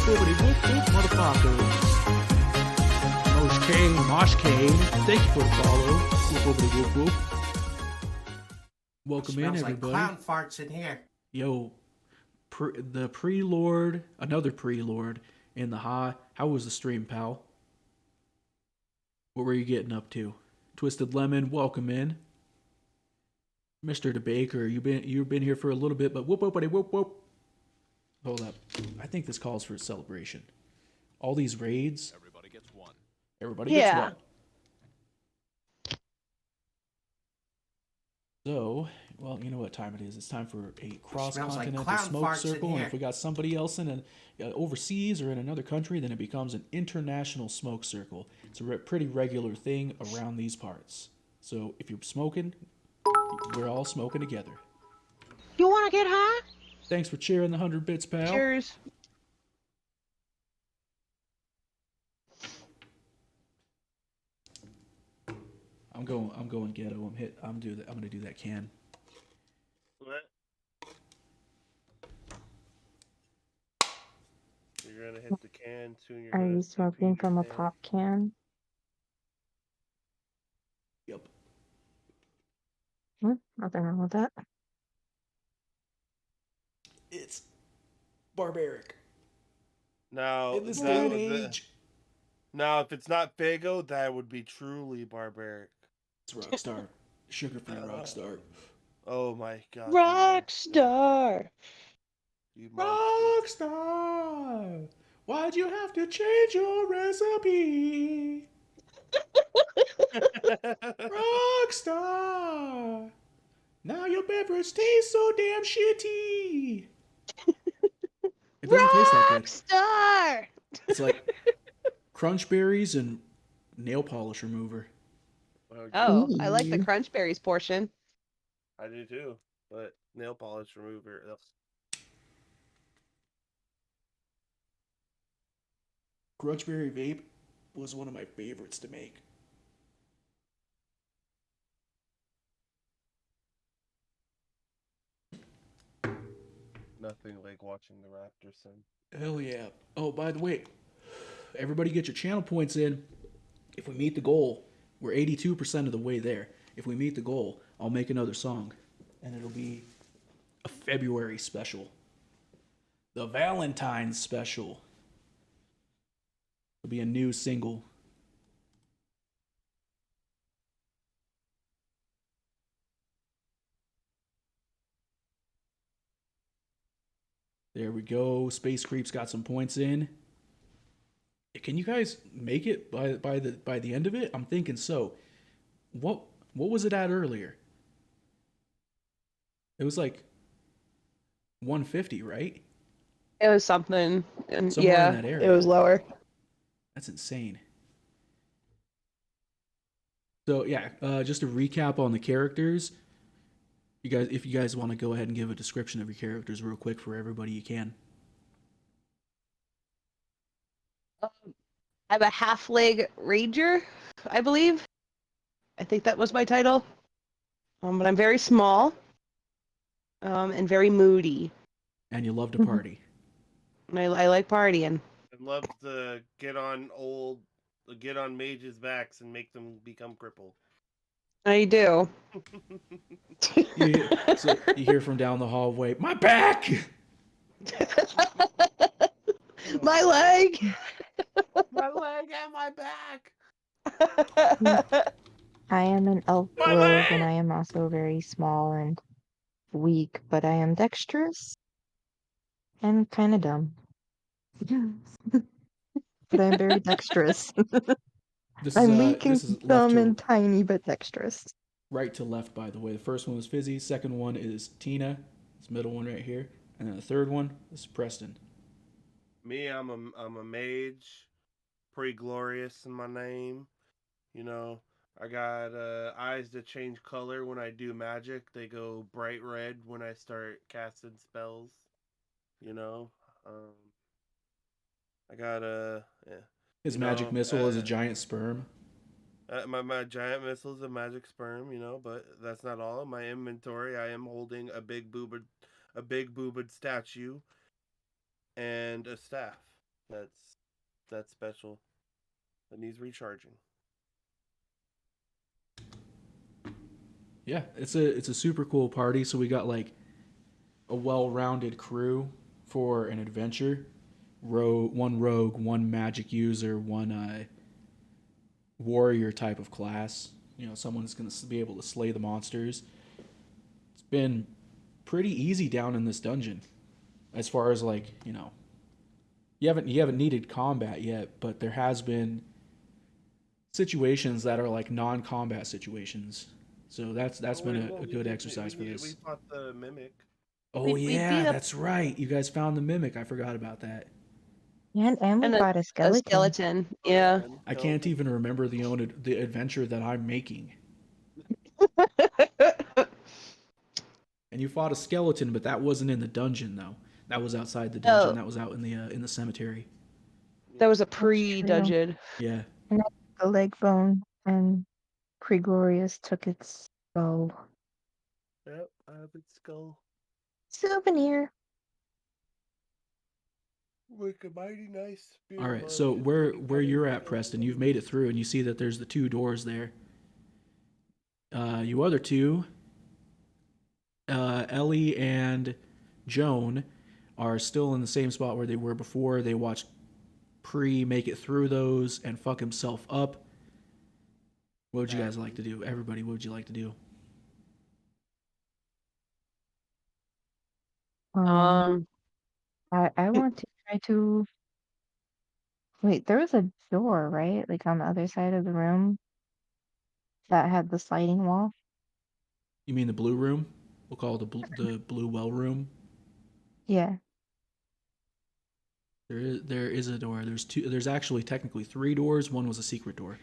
motherfuckers. Mosh Kane, thank you for the follow. Whoop. Welcome in, Smells everybody. like clown farts in here. Yo, the pre-lord, another pre-lord in the high. How was the stream, pal? What were you getting up to? Twisted Lemon, welcome in. Mr. DeBaker, you've been here for a little bit, but whoop. Hold up. I think this calls for a celebration. All these raids. Everybody gets one. Everybody gets one. So, well, you know what time it is. It's time for a cross-continental clown smoke farts in circle. And here. if we got somebody else in overseas or in another country, then it becomes an international smoke circle. It's a pretty regular thing around these parts. So if you're smoking, we're all smoking together. You want to get high? Thanks for cheering the 100 bits, pal. Cheers. I'm going ghetto. I'm gonna do that can. What? You're gonna hit the can soon. You're Are gonna you smoking your from a can. pop can? Yep. Nothing wrong with that. It's barbaric. Now, In this day and age. Now, if it's not Fago, that would be truly barbaric. It's Rockstar. Sugar-free Rockstar. Oh my god. Rockstar. You monster. Rockstar! Why'd you have to change your recipe? Rockstar! Now your beverage tastes so damn shitty. It doesn't taste that good. Rockstar. It's like crunch berries and nail polish remover. Oh, I like the crunch berries portion. I do too, but nail polish remover. Ugh. Crunchberry vape was one of my favorites to make. Nothing like watching the Raptors sing. Hell yeah. Oh, by the way, everybody get your channel points in. If we meet the goal, we're 82% of the way there. If we meet the goal, I'll make another song. And it'll be a February special. The Valentine's special. It'll be a new single. There we go. Space Creep's got some points in. Can you guys make it by the end of it? I'm thinking so. What was it at earlier? It was like 150, right? It was something, and Somewhere in yeah, that area. it was lower. That's insane. So yeah, just to recap on the characters. If you guys want to go ahead and give a description of your characters real quick for everybody, you can. I have a half-leg ranger, I believe. I think that was my title. But I'm very small, and very moody. And you love to party. And I like partying. I'd love to get on mages' backs and make them become crippled. I do. So you hear from down the hallway, my back! My leg! on my back. I am an elf My rogue, and leg! I am also very small and weak, but I am dexterous and kind of dumb. But I'm very dexterous. I'm weak and This is left dumb and to tiny, but dexterous. right to left, by the way. The first one was Fizzy. Second one is Tina. This middle one right here, and then the third one is Preston. Me, I'm a mage, pretty glorious in my name. You know, I got eyes that change color when I do magic. They go bright red when I start casting spells. You know, I got His magic missile is a giant sperm. my giant missile is a magic sperm. You know, but that's not all. In my inventory, I am holding a big boobed statue and a staff. That's special. That needs recharging. Yeah, it's a super cool party. So we got like a well-rounded crew for an adventure. One rogue, one magic user, one warrior type of class. You know, someone's going to be able to slay the monsters. It's been pretty easy down in this dungeon, as far as like, you know, you haven't needed combat yet, but there has been situations that are like non-combat situations. So that's been a good exercise for this. We fought the mimic. Oh we yeah, beat up- that's right. You guys found the mimic. I forgot about that. And we And got a skeleton. A skeleton, yeah. I can't even remember the adventure that I'm making. And you fought a skeleton, but that wasn't in the dungeon though. That was outside the dungeon. Oh. That was out in the cemetery. That was a pre-dungeon. Yeah. And I took a leg bone, and Preglorious took its skull. Yep, I have its skull. Souvenir. With a mighty nice. All right. So where you're at, Preston, you've made it through, and you see that there's the two doors there. You other two, Ellie and Joan, are still in the same spot where they were before. They watched Pre make it through those and fuck himself up. What would you guys like to do? Everybody, what would you like to do? I want to try to. Wait, there was a door, right? Like on the other side of the room that had the sliding wall. You mean the blue room? We'll call it the blue well room. Yeah. There is a door. There's two. There's actually technically three doors. One was a secret door.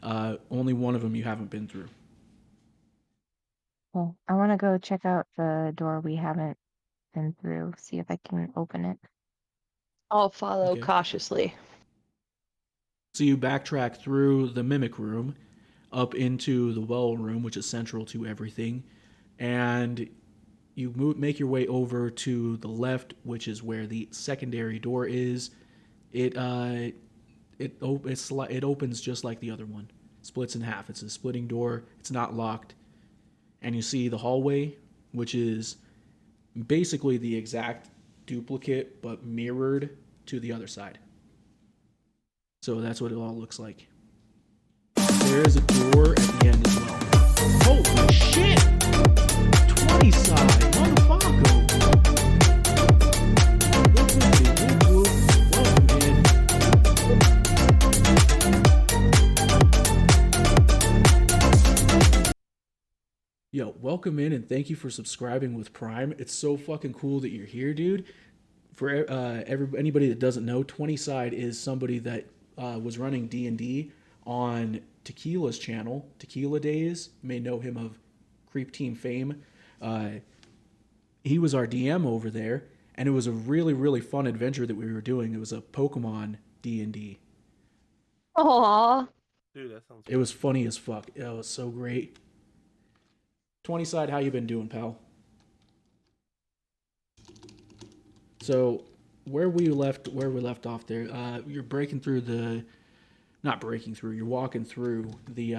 Only one of them you haven't been through. Well, I want to go check out the door we haven't been through. See if I can open it. I'll follow Okay. cautiously. So you backtrack through the mimic room, up into the well room, which is central to everything, and you make your way over to the left, which is where the secondary door is. It opens just like the other one, splits in half. It's a splitting door. It's not locked, and you see the hallway, which is basically the exact duplicate but mirrored to the other side. So that's what it all looks like. There is a door at the end as well. Holy shit! 20 side, motherfucker! Welcome in. Yo, welcome in and thank you for subscribing with Prime. It's so fucking cool that you're here, dude. For anybody that doesn't know, 20 side is somebody that was running D&D on Tequila's channel, Tequila Days. You may know him of Creep Team fame. He was our DM over there, and it was a really, really fun adventure that we were doing. It was a Pokemon D&D. Aww. Dude, that sounds. It was funny as fuck. It was so great. 20 side, how you been doing, pal? So where we left off there, you're breaking through not breaking through, you're walking through the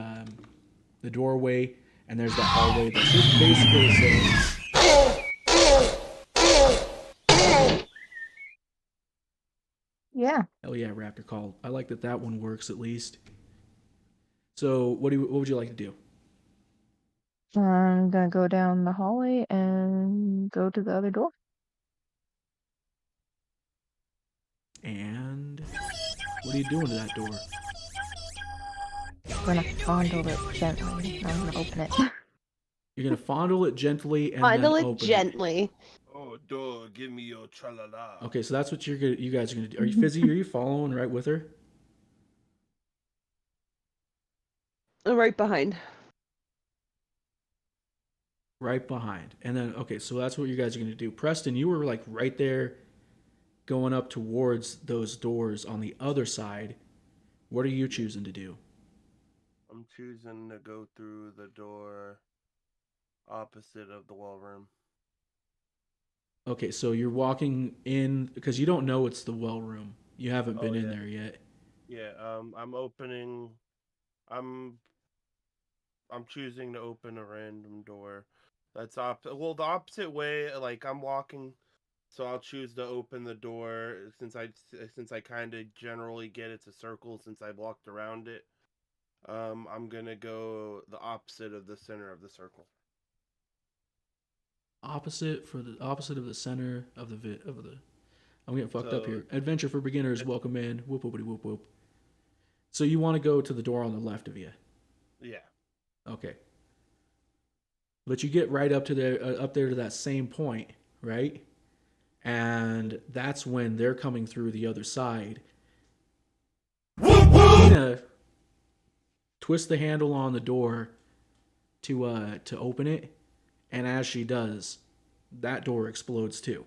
doorway, and there's that hallway that's just basically the same. Yeah. Hell yeah, Raptor Call. I like that one works at least. So what would you like to do? I'm gonna go down the hallway and go to the other door. And what are you doing to that door? I'm gonna fondle it gently. I'm gonna open it. You're gonna fondle it gently and Fondle then it open gently. Oh, door, give me your tra-la-la. it. Okay, so that's what you guys are gonna do. Are you Fizzy? Are you following right with her? Right behind. Right behind. And then okay, so that's what you guys are gonna do. Preston, you were like right there, going up towards those doors on the other side. What are you choosing to do? I'm choosing to go through the door opposite of the well room. Okay, so you're walking in because you don't know it's the well room. You haven't been in yeah. there yet. Yeah, I'm opening. I'm choosing to open a random door. That's well, the opposite way. Like I'm walking, so I'll choose to open the door since I kind of generally get it's a circle since I've walked around it. I'm gonna go the opposite of the center of the circle. Opposite of the center of the. I'm getting fucked up So here. Adventure for beginners. Welcome in. Whoop whoopity whoop whoop. So you want to go to the door on the left of you? yeah. Okay. But you get right up there to that same point, right? And that's when they're coming through the other side. Tina twists the handle on the door to open it, and as she does, that door explodes too.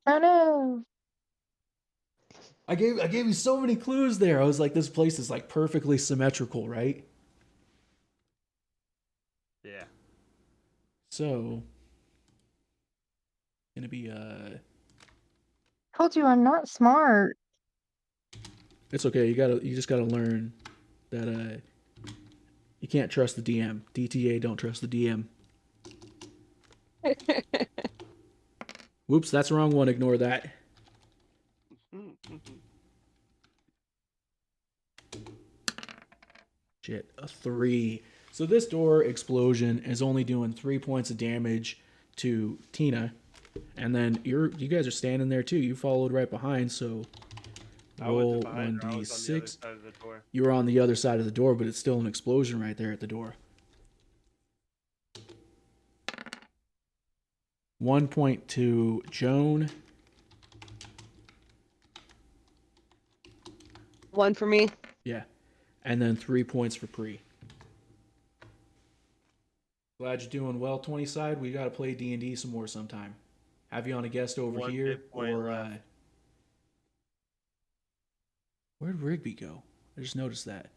Oh no! I gave you so many clues there. I was like, this place is like perfectly symmetrical, right? Yeah. So gonna be Told you I'm not smart. it's okay. You just gotta learn that you can't trust the DM. DTA don't trust the DM. Whoops, that's the wrong one. Ignore that. Shit, a 3. So this door explosion is only doing 3 points of damage to Tina, and then you guys are standing there too. You followed right behind, so roll 1d6. You were on the other side of the door, but it's still an explosion right there at the door. 1 point to Joan. 1 for me. Yeah. And then 3 points for Pre. Glad you're doing well, 20 side. We got to play D&D some more sometime. Have you on a guest over here? Or where'd Rigby go? I just noticed that.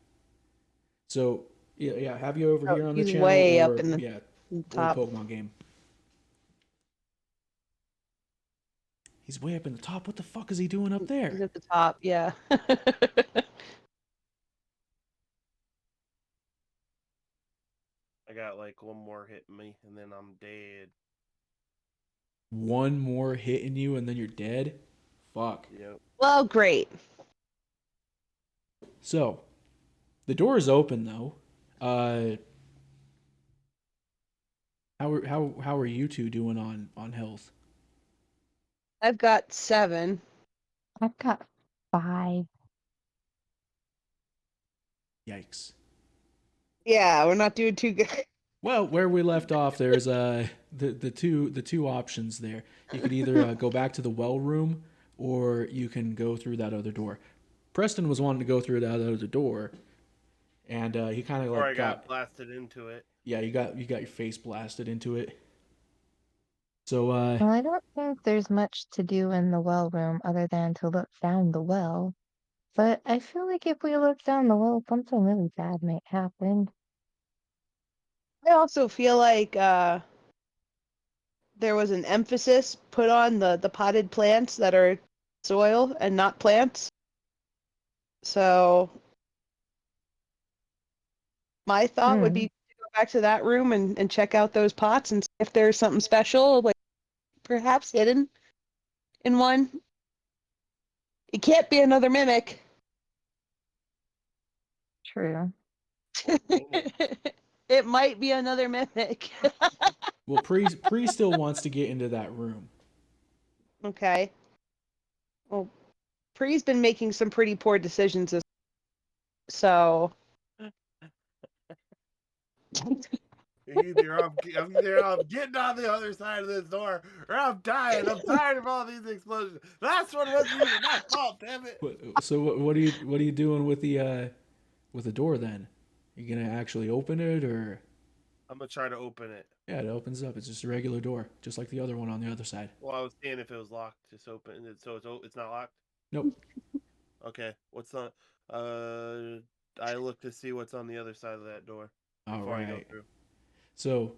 So, yeah, have you over here on the He's channel? way or, up in the yeah, top. or Pokemon game. He's way up in the top. What the fuck is he doing up there? He's at the top, yeah. I got like one more hitting me, and then I'm dead. One more hitting you, and then you're dead? Fuck. Yep. Well, great. So, the door is open though. How are you two doing on health? I've got 7. I've got 5. Yikes. Yeah, we're not doing too good. Well, where we left off, there's the two options there. You could either go back to the well room, or you can go through that other door. Preston was wanting to go through that other door, and he kind of like Or I got blasted into it. Yeah, you got your face blasted into it. So Well, I don't think there's much to do in the well room other than to look down the well. But I feel like if we look down the well, something really bad might happen. I also feel like there was an emphasis put on the potted plants that are soil and not plants. So my thought would be to go back to that room and check out those pots and see if there's something special, like perhaps hidden in one. It can't be another mimic. True. It might be another mimic. Well, Pre still wants to get into that room. Okay. Well, Pre's been making some pretty poor decisions, so Either I'm getting on the other side of this door, or I'm dying. I'm tired of all these explosions. Last one wasn't even my fault, damn it. So what are you doing with the door then? You gonna actually open it, or? I'm gonna try to open it. Yeah, it opens up. It's just a regular door, just like the other one on the other side. Well, I was seeing if it was locked. Just open it, so it's not locked. Nope. Okay, what's on? I look to see what's on the other side of that door All before I go right. through. So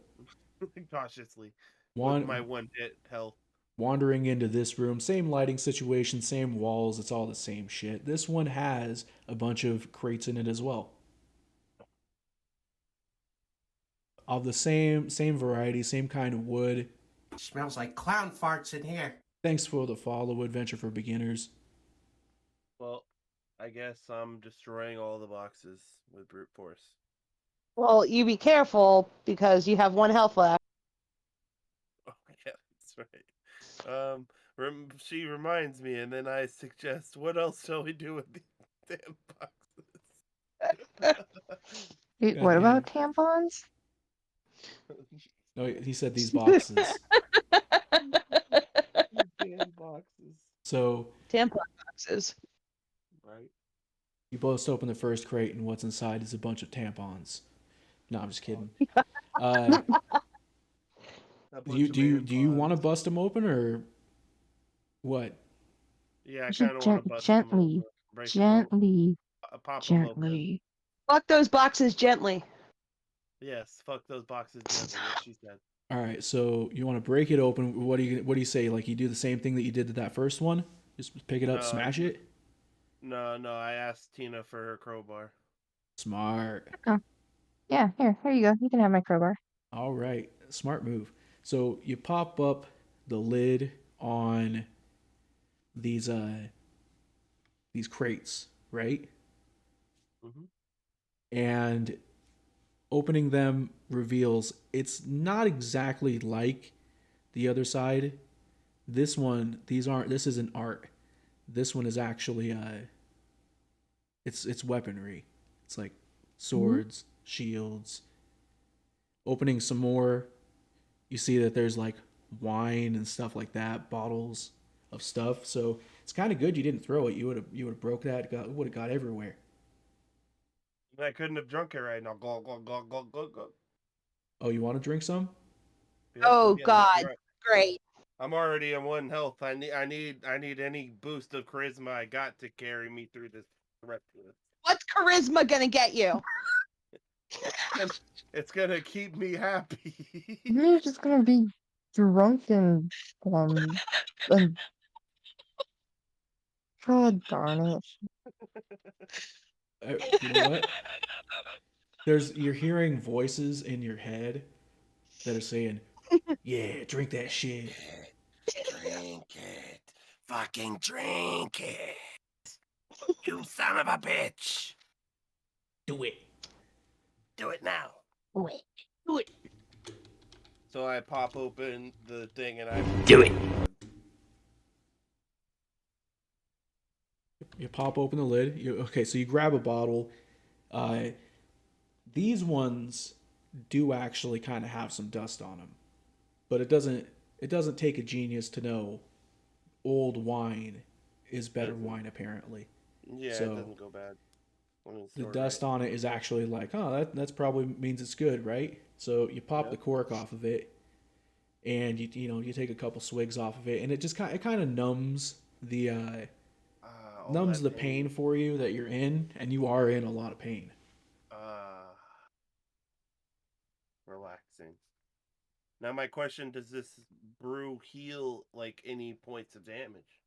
Cautiously, with my 1 hit health. Wandering into this room, same lighting situation, same walls. It's all the same shit. This one has a bunch of crates in it as well, of the same variety, same kind of wood. Smells like clown farts in here. Thanks for the follow, Adventure for Beginners. Well, I guess I'm destroying all the boxes with brute force. well, you be careful because you have 1 health left. Oh yeah, that's right. She reminds me, and then I suggest, what else shall we do with these damn boxes? Wait, God what damn. about tampons? No, he said these boxes. Damn boxes. So Tampon boxes. Right. you both open the first crate, and what's inside is a bunch of tampons. No, I'm just kidding. Do you want to bust them open, or what? Yeah, I You should kind of want to bust gently, them open. Break them open. gently, Pop them open. gently. Fuck those boxes gently. Yes, fuck those boxes gently, what she said. All right, so you want to break it open. What do you say? Like you do the same thing that you did to that first one? Just pick it up, smash it? No, I asked Tina for her crowbar. Smart. Oh, yeah. Here you go. You can have my crowbar. All right, smart move. So you pop up the lid on these crates, right? Mm-hmm. And opening them reveals it's not exactly like the other side. This isn't art. This one is actually it's weaponry. It's like swords, shields. Opening some more, you see that there's like wine and stuff like that, bottles of stuff. So it's kind of good you didn't throw it. You would have broke that. Would have got everywhere. I couldn't have drunk it right now. Go, go, go, go, go, go. Oh, you want to drink some? Yep, Oh yeah, God, right. great. I'm already at 1 health. I need any boost of charisma I got to carry me through this rest of this. What's charisma gonna get you? It's gonna keep me happy. You're just gonna be drunk and God darn it. You know what? You're hearing voices in your head that are saying, "Yeah, drink that shit." Drink it. Fucking drink it. You son of a bitch. Do it. Do it now. Wait. Do it. So I pop open the thing and I Do it. You pop open the lid. So you grab a bottle. These ones do actually kind of have some dust on them, but it doesn't take a genius to know old wine is better wine apparently. Yeah, So it doesn't go bad. the dust on it is actually like, oh, that's probably means it's good, right? So you pop the cork off of it, and you take a couple swigs off of it, and it just kind of numbs the pain for you that you're in, and you are in a lot of pain. Relaxing. Now my question, does this brew heal like any points of damage?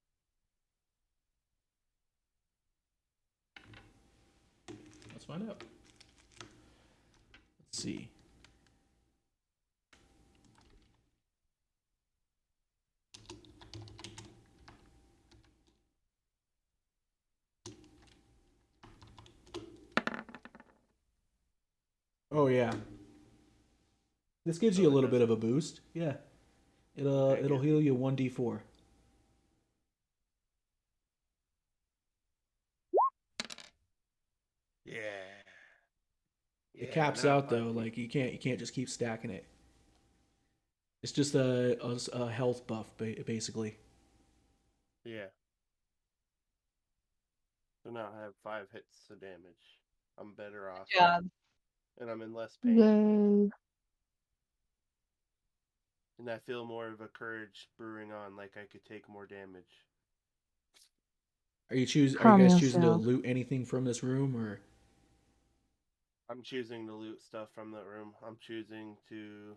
Let's find out. Let's see. Oh yeah. This gives So you a it little bit doesn't- of a boost. Yeah. Okay, It'll good. heal you 1d4. Yeah. It Yeah, caps now out though, finally. like you can't just keep stacking it. It's just a health buff basically. Yeah. So now I have 5 hits of damage. I'm better off. Job. And I'm in less pain. Yay. And I feel more of a courage brewing on, like I could take more damage. Are you Calm guys choosing to yourself. loot anything from this room or I'm choosing to loot stuff from that room. I'm choosing to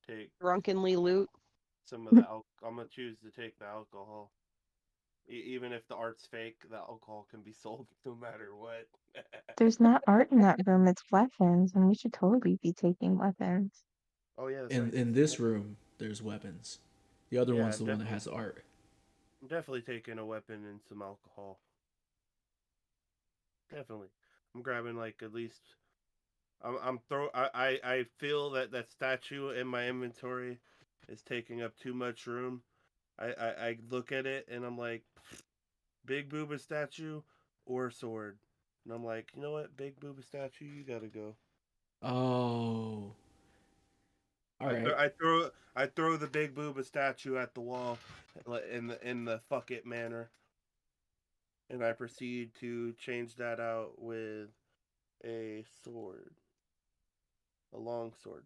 take Drunkenly loot. some of the I'm gonna choose to take the alcohol. Even if the art's fake, the alcohol can be sold no matter what. There's not art in that room, it's weapons, and we should totally be taking weapons. Oh yeah, that's right. in this room there's weapons. The other Yeah, one's the one that has art. I'm definitely taking a weapon and some alcohol. Definitely. I'm grabbing like at least I'm throw I feel that that statue in my inventory is taking up too much room. I look at it and I'm like, big booba statue or sword. And I'm like, you know what, big booba statue, you gotta go. Oh. All right. I throw the big booba statue at the wall in the fuck it manner. And I proceed to change that out with a sword. A long sword.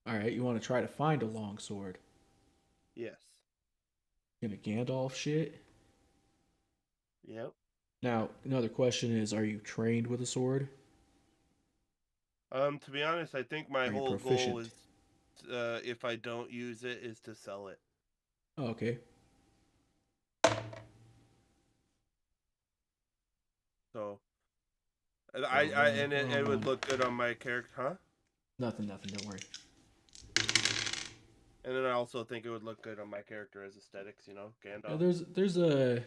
All right, you want to try to find a long sword. Yes. In a Gandalf shit? Yep. Now, another question is, are you trained with a sword? To be honest, I think my Are you whole goal proficient? is, if I don't use it, is to sell it. Oh, okay. So, Oh, it wrong would one. look good on my character, huh? Nothing, don't worry. And then I also think it would look good on my character as aesthetics, you know, Yeah, Gandalf,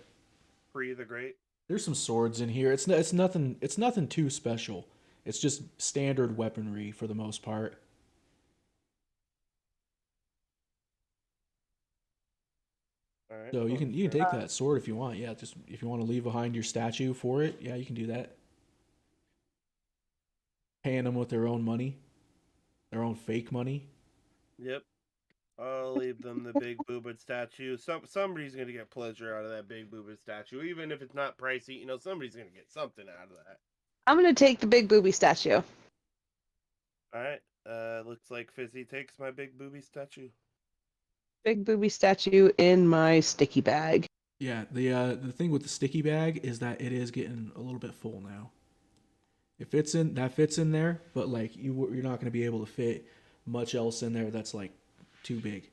Free the Great. there's some swords in here. It's nothing too special. It's just standard weaponry for the most part. All right. So So you can take that sword if you want. Yeah, just if you want to leave behind your statue for it, yeah, you can do that. Paying them with their own money, their own fake money. yep. I'll leave them the big boobed statue. Somebody's gonna get pleasure out of that big boobed statue, even if it's not pricey. You know, somebody's gonna get something out of that. I'm gonna take the big booby statue. All right. Looks like Fizzy takes my big booby statue. Big booby statue in my sticky bag. Yeah, the thing with the sticky bag is that it is getting a little bit full now. It fits in there, but like you're not going to be able to fit much else in there that's like too big.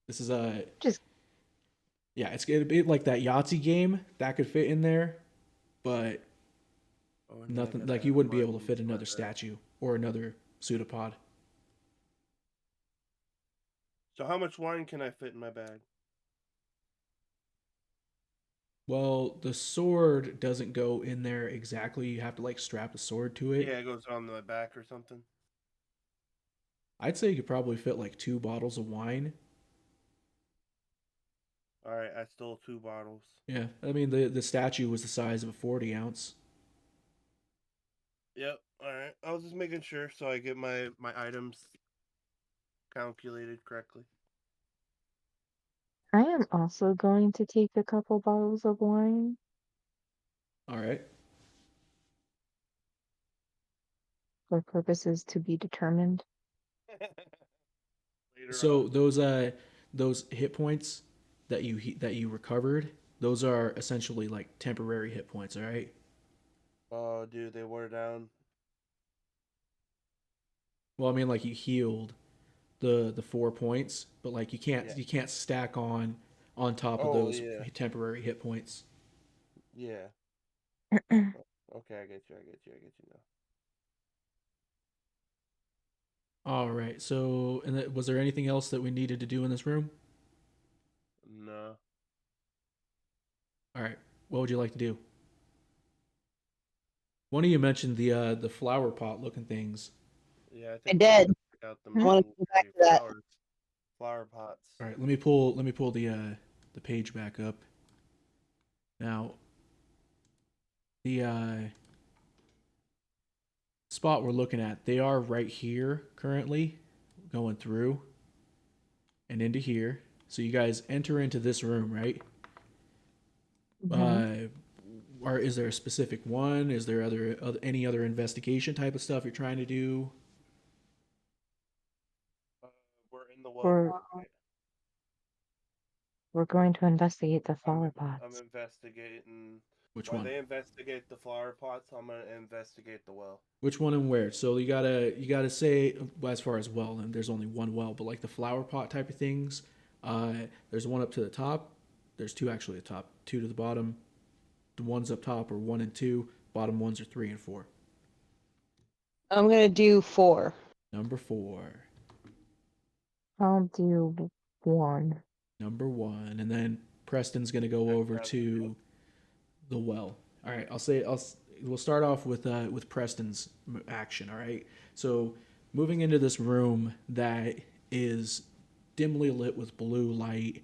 This is a Just yeah, it's gonna be like that Yahtzee game that could fit in there, but Oh, and then I nothing gotta like you add wouldn't be money able to fit into my another bag. statue or another pseudopod. So how much wine can I fit in my bag? Well, the sword doesn't go in there exactly. You have to like strap the sword to it. Yeah, it goes on my back or something. I'd say you could probably fit like 2 bottles of wine. All right, I stole 2 bottles. Yeah, I mean the statue was the size of a 40 ounce. Yep. All right. I was just making sure so I get my items calculated correctly. I am also going to take a couple bottles of wine All right. for purposes to be determined. Later So on. those hit points that you recovered, those are essentially like temporary hit points. All right. Oh, dude, they wore down. Well, I mean like you healed the 4 points, but like Yeah. you can't stack on top of Oh those yeah. temporary hit points. Yeah. Okay, I get you. I get you. I get you now. All right. So, was there anything else that we needed to do in this room? No. All right. What would you like to do? One of you mentioned the flower pot looking things. Yeah, I I think did. check out the I wanna middle go back tree to that. flower pots. All right, let me pull the page back up. Now, the spot we're looking at, they are right here currently, going through and into here. So you guys enter into this room, right? Mhm. Or is there a specific one? Is there any other investigation type of stuff you're trying to do? We're in the well. We're Right? we're going to investigate the flower I'm pots. investigating. Which While one? they investigate the flower pots, I'm gonna investigate the well. Which one and where? So you gotta say, well, as far as well, and there's only one well, but like the flower pot type of things, there's one up to the top. There's two actually at the top, two to the bottom. The ones up top are 1 and 2. Bottom ones are 3 and 4. I'm gonna do 4. Number 4. I'll do 1. Number 1, and then Preston's gonna go over to the well. All right, we'll start off with Preston's action. All right, so moving into this room that is dimly lit with blue light.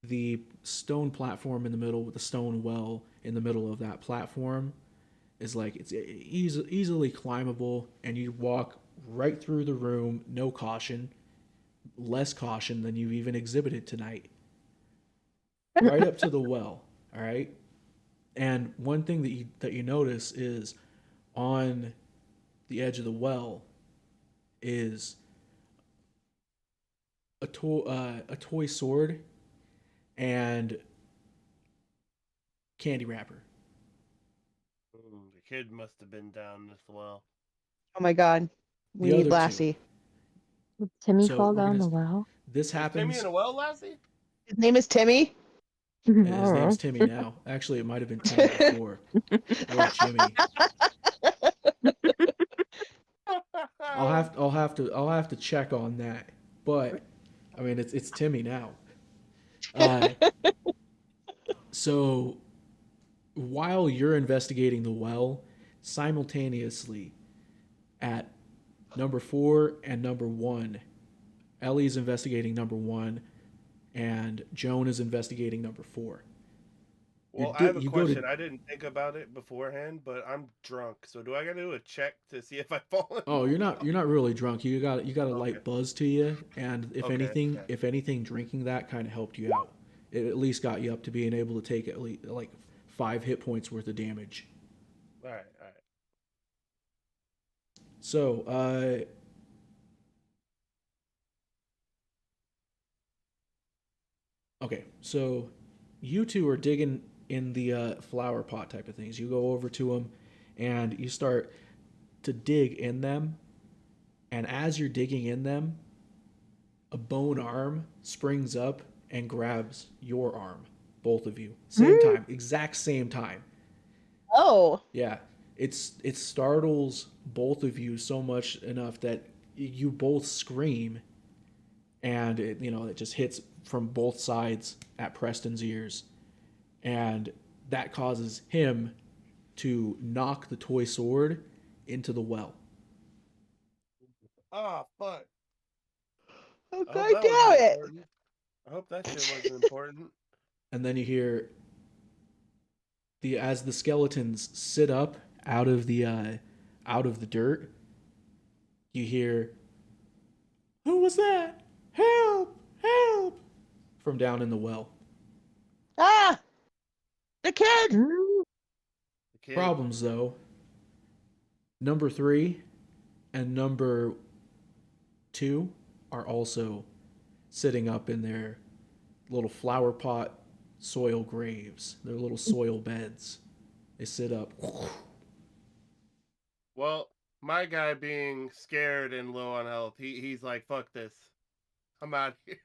The stone platform in the middle with the stone well in the middle of that platform is like it's easily climbable, and you walk right through the room, no caution, less caution than you've even exhibited tonight. Right up to the well, all right? And one thing that you notice is on the edge of the well is a toy sword and candy wrapper. The kid must have been down this well. Oh my god. We The need other two. Lassie. Did Timmy So fall we're down gonna- the well? This Is Timmy happens. in a well, Lassie? His name is Timmy. His Oh. name's Timmy now. Actually, it might have been Timmy before, or Jimmy. I'll have to check on that. But I mean, it's Timmy now. So while you're investigating the well, simultaneously at number 4 and number 1, Ellie's investigating number 1, and Joan is investigating number 4. Well, I have a question. I didn't think about it beforehand, but I'm drunk. So do I gotta do a check to see if I fall in? Oh, you're not really drunk. You got a light buzz to you, and if Okay. anything, drinking that kind of helped you out. It at least got you up to being able to take at least like 5 hit points worth of damage. All right. So, okay, so you two are digging in the flower pot type of things. You go over to them, and you start to dig in them. And as you're digging in them, a bone arm springs up and grabs your arm, both of you, same time, exact same time. Oh. Yeah, it startles both of you so much enough that you both scream, and it just hits from both sides at Preston's ears, and that causes him to knock the toy sword into the well. Oh, fuck. Oh I hope god that damn wasn't it. important. I hope that shit wasn't important. And then you hear as the skeletons sit up out of the dirt, you hear, "Who was that? Help! Help!" from down in the well. Ah! The kid! The kid. Problems though. Number 3 and number 2 are also sitting up in their little flower pot soil graves, their little soil beds. They sit up. Well, my guy being scared and low on health, he's like, fuck this. I'm out here.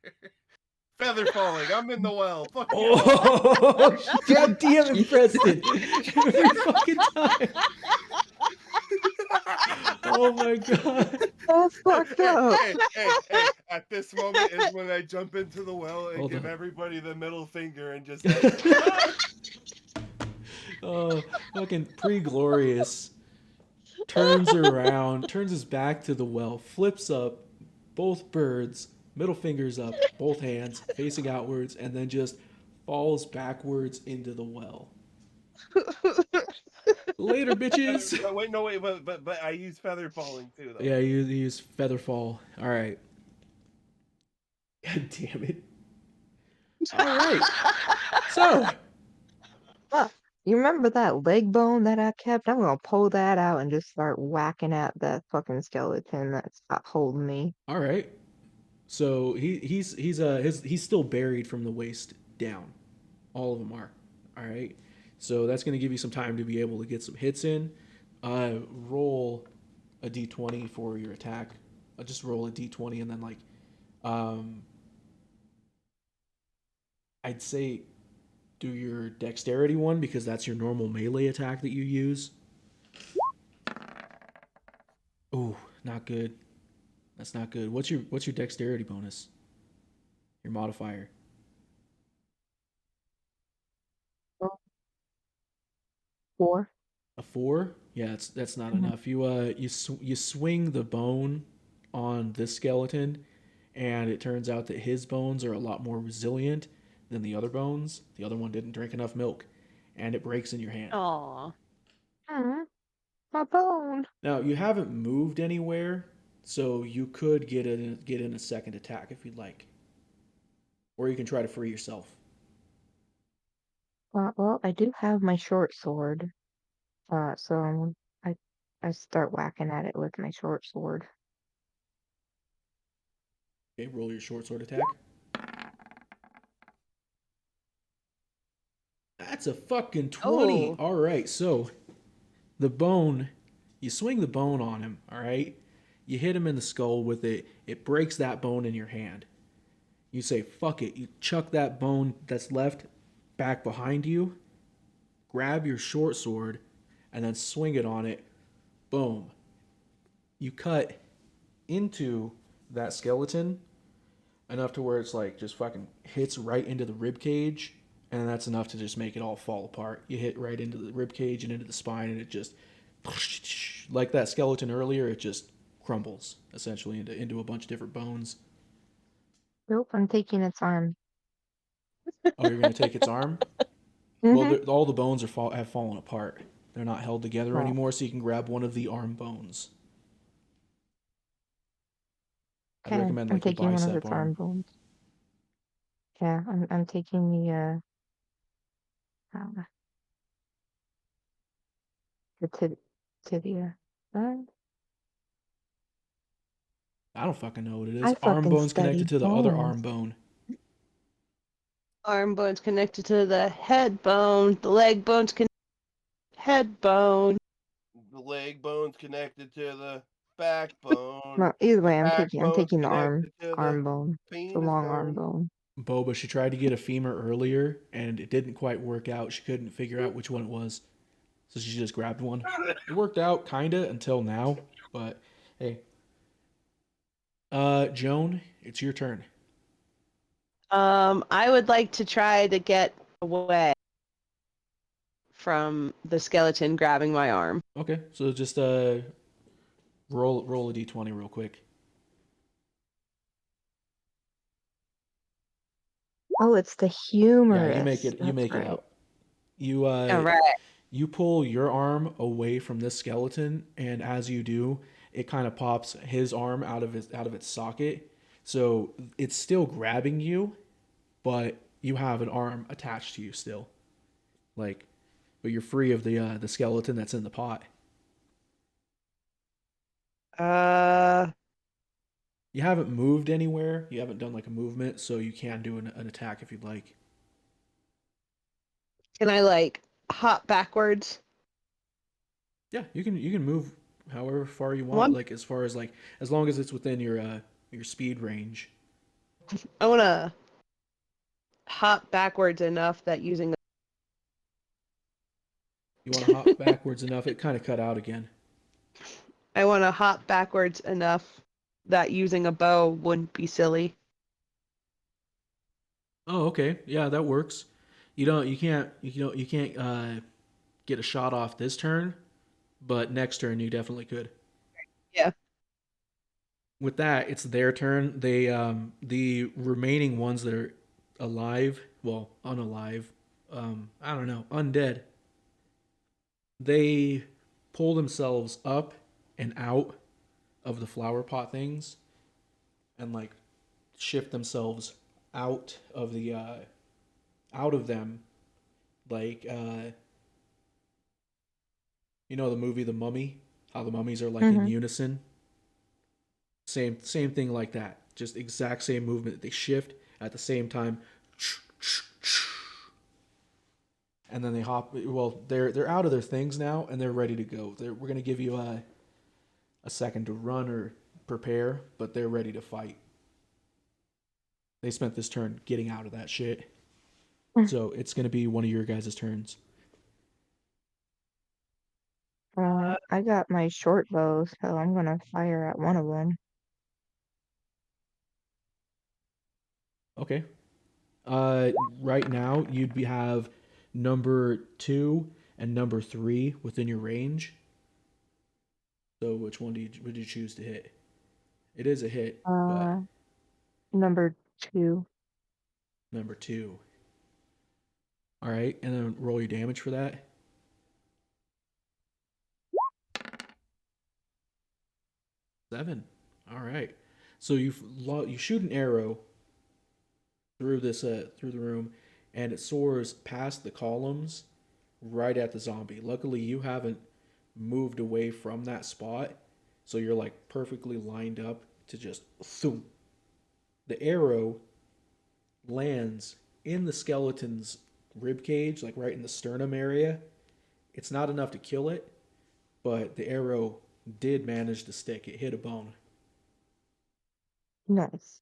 Feather falling. I'm in the well. Fuck you. Oh, god damn it, Preston. Every fucking time. Oh my god. That's fucked up. Hey. At this moment is when I jump into the well and Hold give on. everybody the middle finger and just Fucking pre-glorious turns around, turns his back to the well, flips up both birds, middle fingers up, both hands facing outwards, and then just falls backwards into the well. Later, bitches. Wait, no, wait, but I use feather falling too, though. Yeah, you use feather fall. All right. God damn it. All right. So, Huh. You remember that leg bone that I kept? I'm gonna pull that out and just start whacking at that fucking skeleton that stopped holding me. all right. So he's still buried from the waist down. All of them are. All right. So that's going to give you some time to be able to get some hits in. Roll a d20 for your attack. Just roll a d20 and then um, I'd say do your dexterity one because that's your normal melee attack that you use. Oh, not good. That's not good. What's your dexterity bonus? Your modifier. 4. A 4? Yeah, that's not enough. You swing the bone on this skeleton, and it turns out that his bones are a lot more resilient than the other bones. The other one didn't drink enough milk, and it breaks in your hand. Aw. My bone. Now you haven't moved anywhere, so you could get in a second attack if you'd like, or you can try to free yourself. Well, I do have my short sword. So I start whacking at it with my short sword. Okay, roll your short sword attack. That's a fucking 20. Oh. All right, so the bone, you swing the bone on him, all right? You hit him in the skull with it. It breaks that bone in your hand. You say, fuck it. You chuck that bone that's left back behind you, grab your short sword, and then swing it on it. Boom. You cut into that skeleton enough to where it's like just fucking hits right into the rib cage, and that's enough to just make it all fall apart. You hit right into the rib cage and into the spine, and it just like that skeleton earlier, it just crumbles essentially into a bunch of different bones. Nope, I'm taking its arm. Oh, you're gonna take its arm? Well, all the bones have fallen apart. They're not held together Oh. anymore, so you can grab one of the arm bones. I'd Okay, recommend I'm like the taking one of bicep its arm. arm bones. Yeah, I'm taking uh, the tibia. What? I don't fucking know what it is. I Arm fucking bone's connected studied to the other bones. arm bone. Arm bone's connected to the head bone. The leg bone's connected to the head bone. The leg bone's connected to the backbone. Well, either way, I'm Backbone's taking the connected to the arm bone, the penis long arm bone. bone. Boba, she tried to get a femur earlier, and it didn't quite work out. She couldn't figure out which one it was, so she just grabbed one. It worked out, kinda, until now, but hey. Joan, it's your turn. I would like to try to get away from the skeleton grabbing my arm. Okay, so just roll a d20 real quick. Oh, it's the humorous. Yeah, you make it right. out. You All right. you pull your arm away from this skeleton, and as you do, it kind of pops his arm out of its socket. So it's still grabbing you, but you have an arm attached to you still. Like, but you're free of the skeleton that's in the pot. You haven't moved anywhere. You haven't done like a movement, so you can do an attack if you'd like. Can I like hop backwards? Yeah, you can move however far you want. One. Like as far as like as long as it's within your speed range. I want to hop backwards enough that using You want to hop backwards enough. It kind of cut out again. I want to hop backwards enough that using a bow wouldn't be silly. Oh, okay. Yeah, that works. You can't get a shot off this turn, but next turn you definitely could. Yeah. With that, it's their turn. They the remaining ones that are alive, well, unalive, I don't know, undead. They pull themselves up and out of the flower pot things and like shift themselves out of the out of them like you know the movie The Mummy, how the mummies are like in Mhm. unison. Same thing like that. Just exact same movement. They shift at the same time. And then they hop. Well, they're out of their things now, and they're ready to go. We're gonna give you a second to run or prepare, but they're ready to fight. They spent this turn getting out of that shit, so it's gonna be one of your guys' turns. I got my short bow, so I'm gonna fire at one of them. Okay. Right now you'd have number 2 and number 3 within your range. So which one would you choose to hit? It is a hit, but Number 2. number 2. All right, and then roll your damage for that. 7. All right. So you shoot an arrow through this through the room, and it soars past the columns, right at the zombie. Luckily, you haven't moved away from that spot, so you're like perfectly lined up to just thump. The arrow lands in the skeleton's rib cage, like right in the sternum area. It's not enough to kill it, but the arrow did manage to stick. It hit a bone. Nice.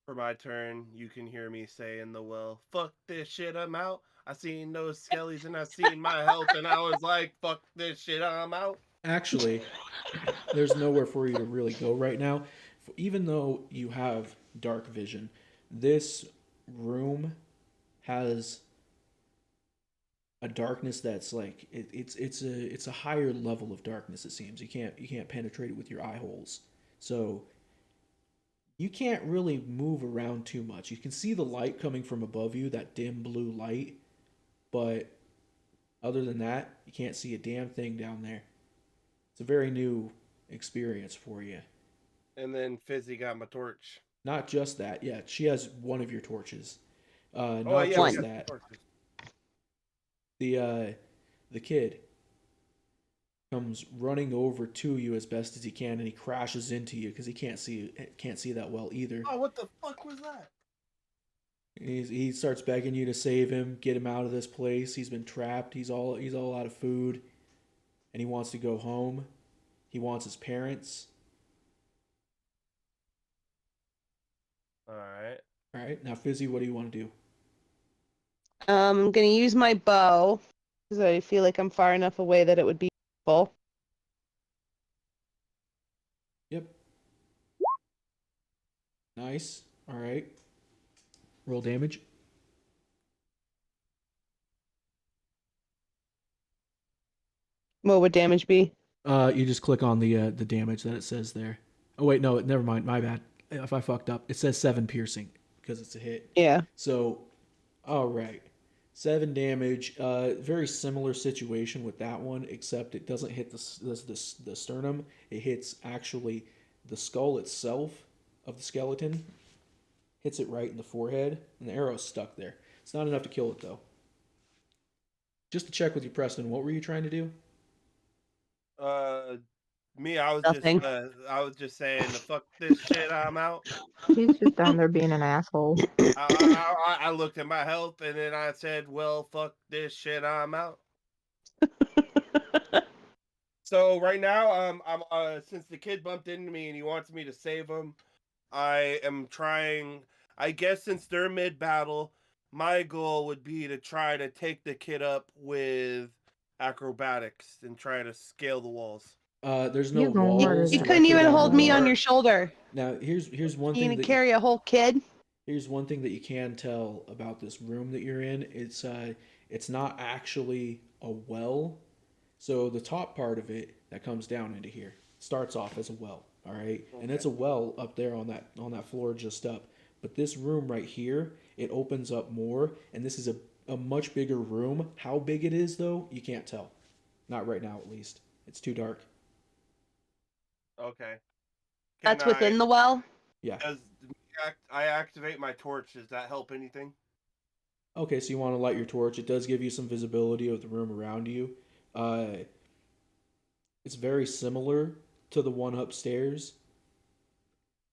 For my turn, you can hear me say in the well, fuck this shit, I'm out. I seen those skellies and I seen my health and I was like, fuck this shit, I'm out. Actually, there's nowhere for you to really go right now. Even though you have dark vision, this room has a darkness that's like it's a higher level of darkness. It seems you can't penetrate it with your eye holes, so you can't really move around too much. You can see the light coming from above you, that dim blue light, but other than that, you can't see a damn thing down there. It's a very new experience for you. And then Fizzy got my torch. Not just that, yeah, she has one of your torches. Oh, Not yeah, just we got that. torches. The kid comes running over to you as best as he can, and he crashes into you because he can't see that well either. Oh, what the fuck was that? He starts begging you to save him, get him out of this place. He's been trapped. He's all out of food, and he wants to go home. He wants his parents. All right. All right, now Fizzy, what do you want to do? I'm gonna use my bow because I feel like I'm far enough away that it would be useful. Yep. Nice. All right. Roll damage. What would damage be? You just click on the damage that it says there. Oh wait, no, never mind. My bad. If I fucked up, it says 7 piercing because it's a hit. Yeah. So, all right, 7 damage. Very similar situation with that one, except it doesn't hit the sternum. It hits actually the skull itself of the skeleton. Hits it right in the forehead, and the arrow's stuck there. It's not enough to kill it though. Just to check with you, Preston, what were you trying to do? Me, I was Nothing. I was just saying, the fuck this shit, I'm out. He's just down there being an asshole. I looked at my health and then I said, well, fuck this shit, I'm out. So right now, I'm since the kid bumped into me and he wants me to save him, I am trying. I guess since they're mid battle, my goal would be to try to take the kid up with acrobatics and try to scale the walls. There's no You're going harder walls. You than couldn't directly even down hold the me wall. on your shoulder. Now here's one You thing gonna that carry a whole kid? Here's one thing that you can tell about this room that you're in. It's not actually a well. So the top part of it that comes down into here starts off as a well, all right? And Okay. it's a well up there on that floor just up. But this room right here, it opens up more, and this is a much bigger room. How big it is though, you can't tell. Not right now at least. It's too dark. Okay. Can That's within the well. Yeah. Does I activate my torch? Does that help anything? Okay, so you want to light your torch. It does give you some visibility of the room around you. Uh, it's very similar to the one upstairs.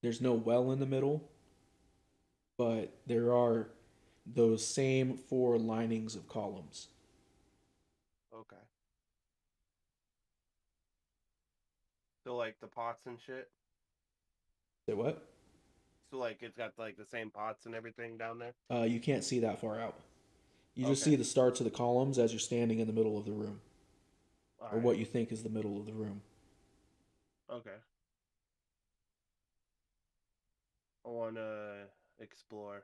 There's no well in the middle, but there are those same four linings of columns. Okay. So like the pots and shit. Say what? So like it's got like the same pots and everything down there. You can't see that far out. You just Okay. see the starts of the columns as you're standing in the middle of the room, All or right. what you think is the middle of the room. Okay. I want to explore.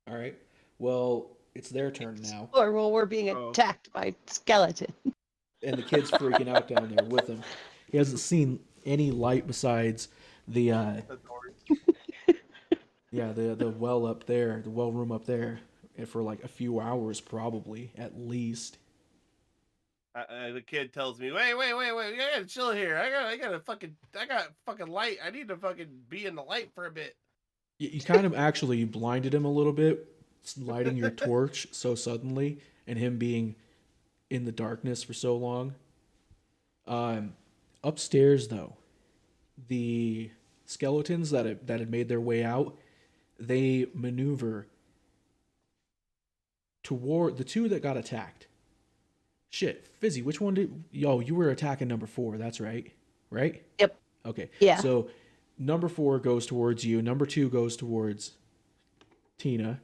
All right. Well, it's their turn now, Or well, we're being Oh. attacked by skeleton. and the kid's freaking out down there with him. He hasn't seen any light besides the The torch. the well up there, the well room up there, for like a few hours probably at least. The kid tells me, wait, I gotta chill here. I got fucking light. I need to fucking be in the light for a bit. You kind of actually blinded him a little bit, lighting your torch so suddenly, and him being in the darkness for so long. Upstairs though, the skeletons that had made their way out, they maneuver toward the two that got attacked. Shit, Fizzy, which one did... Yo, you were attacking number 4, that's right. Right? Yep. Okay. Yeah. So, number 4 goes towards you, number 2 goes towards Tina.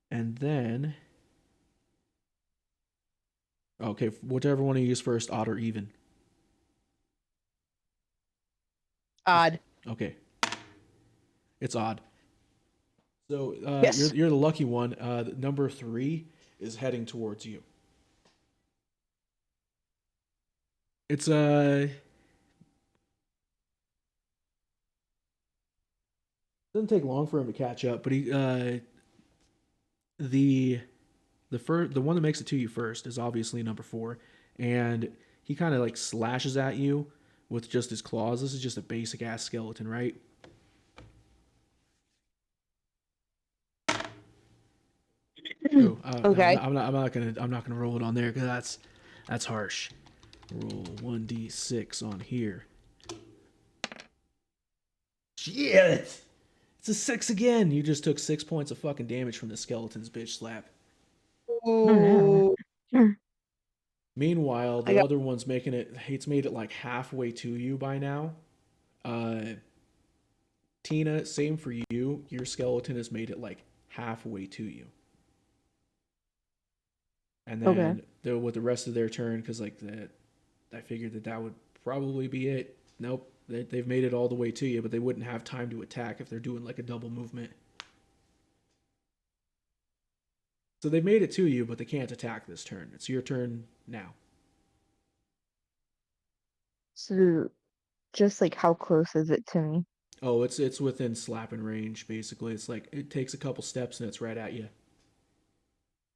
And then... Okay, whichever one you use first, odd or even. Odd. Okay. It's odd. So, Yes. you're the lucky one. Number 3 is heading towards you. It's doesn't take long for him to catch up, but he the one that makes it to you first is obviously number 4, and he kind of like slashes at you with just his claws. This is just a basic ass skeleton, right? Ooh, Okay. I'm not gonna roll it on there because that's harsh. Roll 1d6 on here. Shit! It's a 6 again. You just took 6 points of fucking damage from the skeleton's bitch slap. Ooh. Meanwhile, I the got- other one's making it. It's made it like halfway to you by now. Tina, same for you. Your skeleton has made it like halfway to you. And then with the rest of their turn, because like that, I figured that would probably be it. Nope, they've made it all the way to you, but they wouldn't have time to attack if they're doing like a double movement. So they've made it to you, but they can't attack this turn. It's your turn now. So, just like how close is it to me? Oh, it's within slapping range, basically. It's like it takes a couple steps and it's right at you.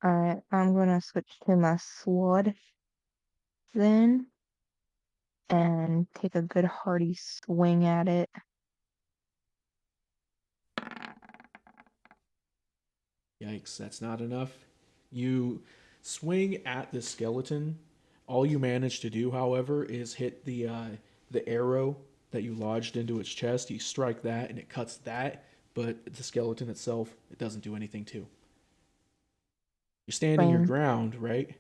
Alright, I'm gonna switch to my sword then and take a good hearty swing at it. Yikes, that's not enough. You swing at the skeleton. All you manage to do, however, is hit the arrow that you lodged into its chest. You strike that and it cuts that, but the skeleton itself, it doesn't do anything to. You're standing your Fine. ground, right?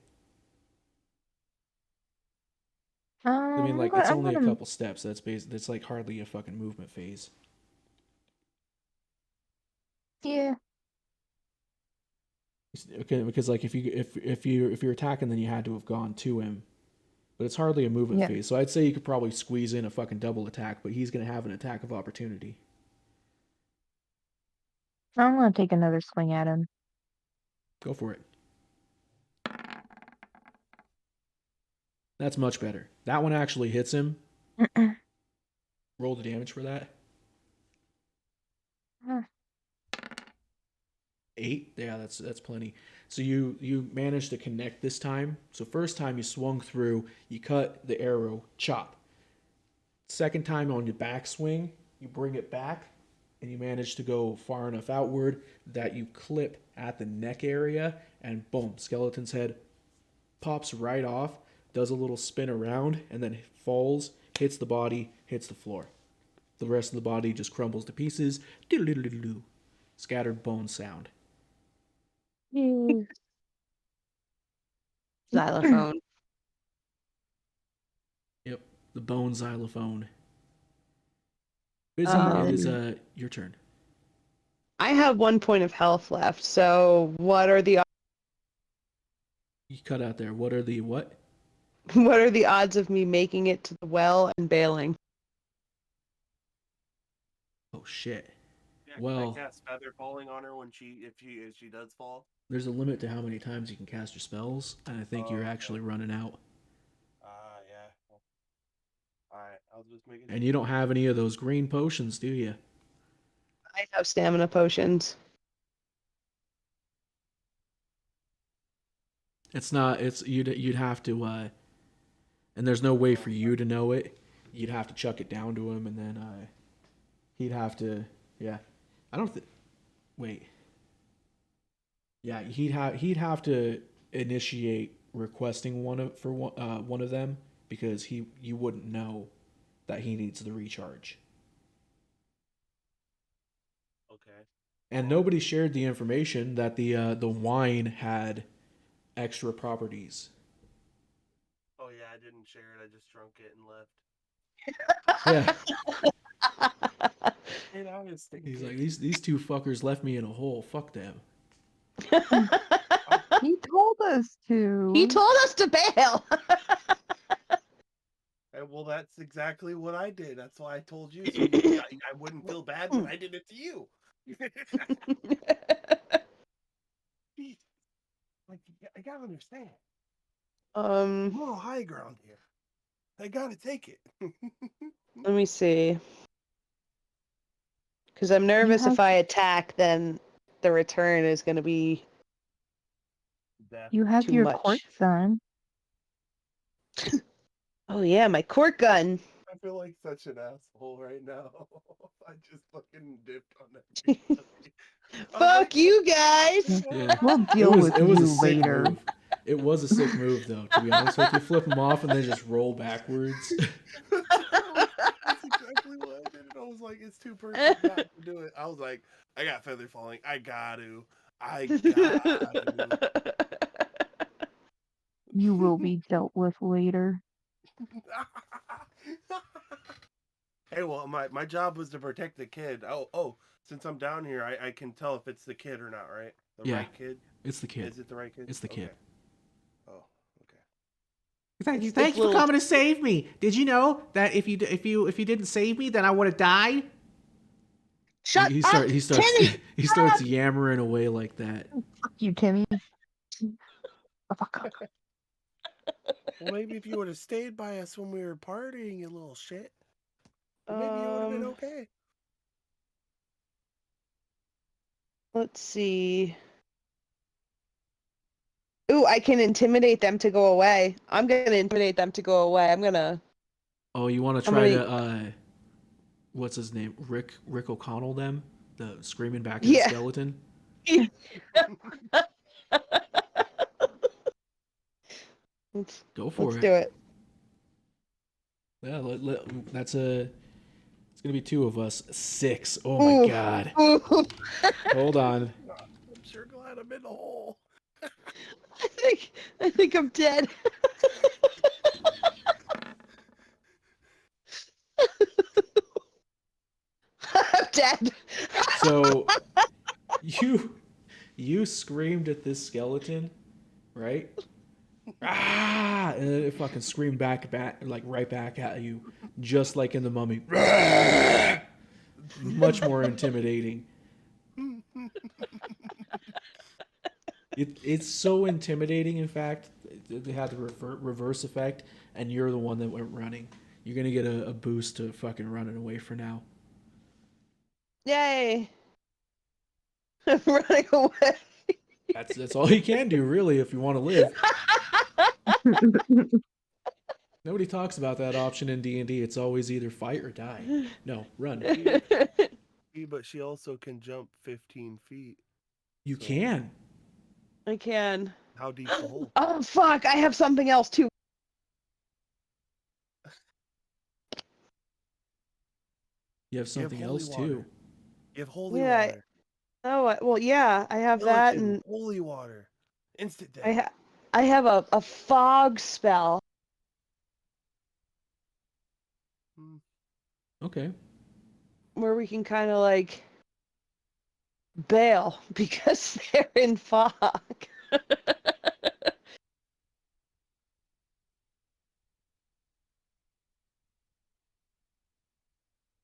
I mean, I'm like, gonna- it's I'm only a gonna- couple steps. That's like hardly a fucking movement phase. Yeah. Okay, because like if you're attacking, then you had to have gone to him, but it's hardly a movement Yeah. phase. So I'd say you could probably squeeze in a fucking double attack, but he's gonna have an attack of opportunity. I'm gonna take another swing at him. Go for it. That's much better. That one actually hits him. Roll the damage for that. 8. Yeah, that's plenty. So you managed to connect this time. So first time you swung through, you cut the arrow, chop. Second time on your backswing, you bring it back, and you manage to go far enough outward that you clip at the neck area, and boom, skeleton's head pops right off, does a little spin around, and then falls, hits the body, hits the floor. The rest of the body just crumbles to pieces. Doodle-doodle-doo. Scattered bone sound. Xylophone. Yep, the bone xylophone. Fizzle, it is your turn. I have 1 point of health left, so what are the You cut out there. What are the what? what are the odds of me making it to the well and bailing? Oh shit. Yeah, Well- can I cast feather falling on her when if she does fall? There's a limit to how many times you can cast your spells, and I think you're Oh, okay. actually running out. Yeah. Well, alright, I was just making And you don't have any of those green potions, do you? I have stamina potions. It's not. It's you'd have to. And there's no way for you to know it. You'd have to chuck it down to him, and then he'd have to. Yeah, I don't think. Wait. Yeah, he'd have to initiate requesting one of them, because you wouldn't know that he needs the recharge. Okay. And nobody shared the information that the wine had extra properties. Oh yeah, I didn't share it. I just drunk it and left. Yeah, And I was thinking, he's like these two fuckers left me in a hole. Fuck them. He told us to. He told us to bail. well, that's exactly what I did. That's why I told you, so I wouldn't feel bad when I did it to you. Jeez. Like, I gotta understand. I'm a little high ground here. I gotta take it. Let me see. Because I'm nervous if I attack, then the return is going to be Death. You have too your much. court son. Oh yeah, my court gun. I feel like such an asshole right now. I just fucking dipped on that. Fuck you guys. Yeah. We'll deal with it was you a sick later. move. It was a sick move, though, to be honest with you. Flip them off and then just roll backwards. That's exactly what I did. And I was like, it's too perfect not to do it. I was like, I got feather falling. I got to. You will be dealt with later. Hey, well, my job was to protect the kid. Oh, since I'm down here, I can tell if it's the kid or not, right? The Yeah. right kid? It's the kid. Is it the right kid? It's the kid. Okay. Oh, okay. Thanks for coming to save me. Did you know that if you didn't save me, then I would have died? Shut He up, starts Timmy! he starts yammering away like that. Fuck you, Timmy. Oh, fuck. Well, maybe if you would have stayed by us when we were partying, you little shit, maybe it would have been okay. Let's see. Ooh, I can intimidate them to go away. I'm gonna intimidate them to go away. I'm gonna. Oh, you want to try to what's his name? Rick O'Connell them? The screaming back at the skeleton? Go for it. Let's do it. Yeah, it's gonna be 2 of us. 6. Oh my god. Ooh. Hold on. I'm sure glad I'm in the hole. I think I'm dead. I'm dead. So you screamed at this skeleton, right? Ah! And then it fucking screamed back like right back at you, just like in the Mummy. Much more intimidating. It's so intimidating. In fact, they had the reverse effect, and you're the one that went running. You're gonna get a boost to fucking running away for now. Yay! I'm running away. That's all you can do, really, if you want to live. Nobody talks about that option in D&D. It's always either fight or die. No, run. But she also can jump 15 feet. You So- can. I can. How deep's the hole? Oh fuck! I have something else too. You have something holy else water. too. You have holy Yeah. water. Oh well, yeah. I have that, Skeleton, and holy water. Instant death. I have a fog spell. Okay. Where we can kind of like bail because they're in fog.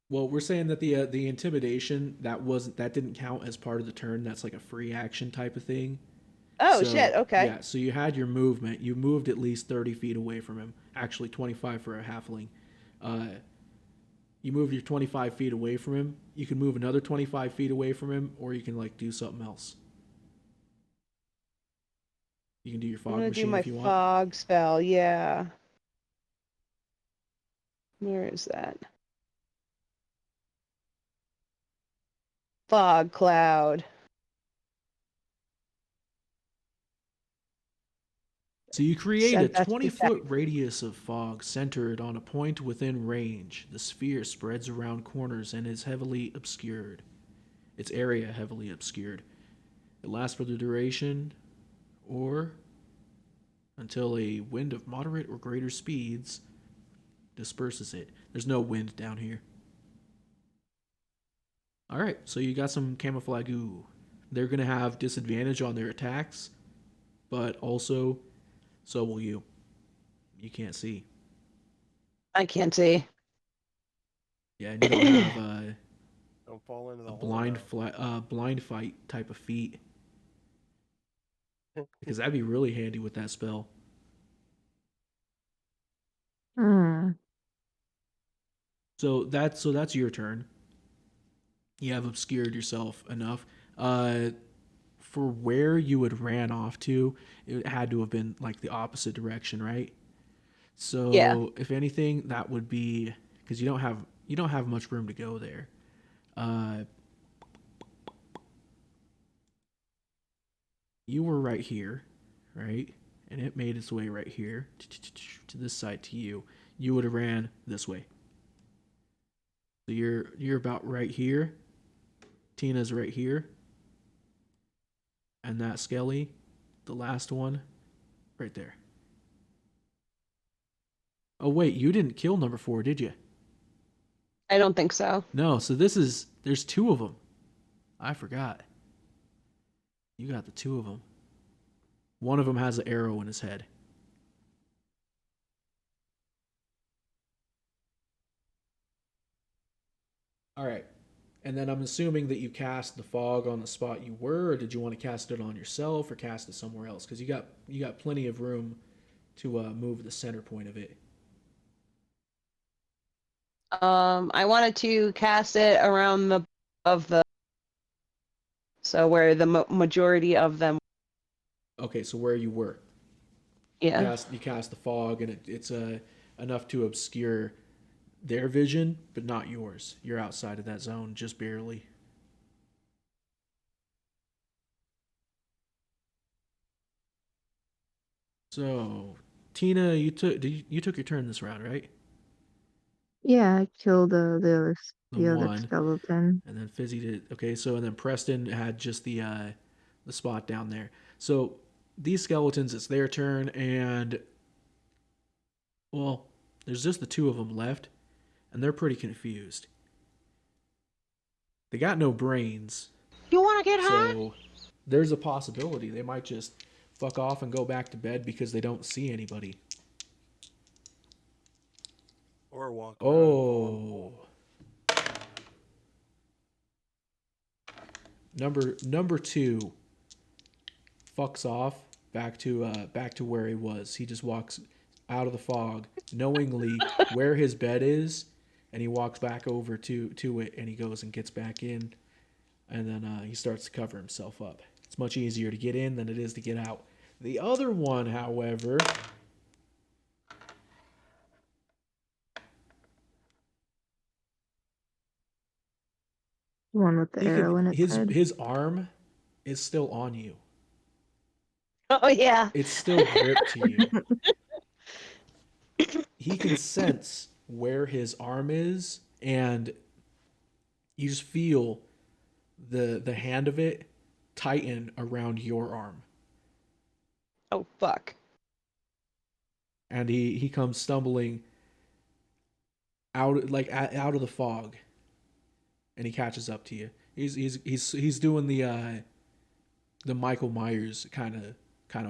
Well, we're saying that the intimidation that didn't count as part of the turn. That's like a free action type of thing. Oh So, shit! Okay. Yeah, so you had your movement. You moved at least 30 feet away from him. Actually, 25 for a halfling. You moved your 25 feet away from him. You can move another 25 feet away from him, or you can like do something else. You can do your I'm fog gonna do machine my if you want. fog spell. Yeah. Where is that? Fog cloud. So you create a Sent that to 20-foot radius of fog centered on a point within range. The sphere spreads around corners and is heavily obscured. Its area heavily obscured. It lasts for the duration or until a wind of moderate or greater speeds disperses it. There's no wind down here. Alright, so you got some camouflage goo. They're going to have disadvantage on their attacks, but also so will you. You can't see. I can't see. Yeah, and you don't have Don't fall into the a hole. blind fight type of feat. Because that'd be really handy with that spell. Hmm. So that's your turn. You have obscured yourself enough. For where you had ran off to, it had to have been like the opposite direction, right? So Yeah. if anything, that would be because you don't have much room to go there. You were right here, right? And it made its way right here to this side to you. You would have ran this way. So you're about right here. Tina's right here. And that Skelly, the last one, right there. Oh wait, you didn't kill number 4, did you? I don't think so. No, so there's 2 of them. I forgot. You got the 2 of them. One of them has an arrow in his head. All right. And then I'm assuming that you cast the fog on the spot you were, or did you want to cast it on yourself or cast it somewhere else? Because you got plenty of room to move the center point of it. I wanted to cast it around so where the majority of them. Okay, so where you were. Yeah. You cast the fog, and it's enough to obscure their vision, but not yours. You're outside of that zone, just barely. So, Tina, you took your turn this round, right? Yeah, I killed the The other one, skeleton. and then Fizzy did. Okay, so and then Preston had just the spot down there. So these skeletons, it's their turn, and well, there's just the 2 of them left, and they're pretty confused. They got no brains. You want to get hot? So there's a possibility they might just fuck off and go back to bed because they don't see anybody. Or walk around. Oh. Number 2 fucks off back to where he was. He just walks out of the fog, knowingly where his bed is, and he walks back over to it, and he goes and gets back in, and then he starts to cover himself up. It's much easier to get in than it is to get out. The other one, however, The one with the arrow in its his head. his arm is still on you. Oh yeah. It's still gripped to you. He can sense where his arm is, and you just feel the hand of it tighten around your arm. Oh fuck. And he comes stumbling out out of the fog, and he catches up to you. He's doing the Michael Myers kind of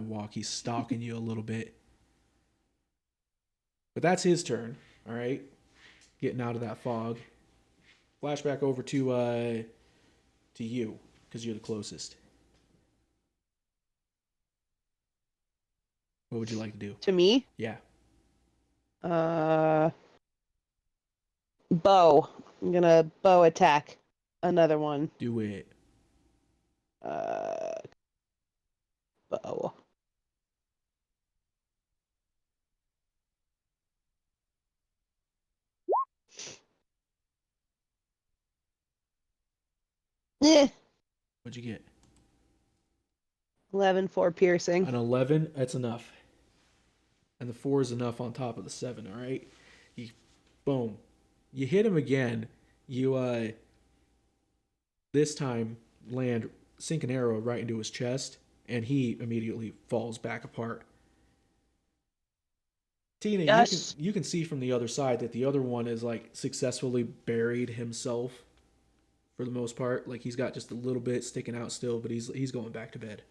walk. He's stalking you a little bit. But that's his turn. All right, getting out of that fog. Flashback over to you, because you're the closest. What would you like to do? To me? Yeah. Bow. I'm gonna bow attack. Another one. Do it. Bow. Eh. What'd you get? 11 for piercing. An 11, that's enough. And the 4 is enough on top of the 7, all right? Boom. You hit him again. You, this time, sink an arrow right into his chest, and he immediately falls back apart. Tina, Yes. you can see from the other side that the other one is, like, successfully buried himself for the most part. Like, he's got just a little bit sticking out still, but he's going back to bed.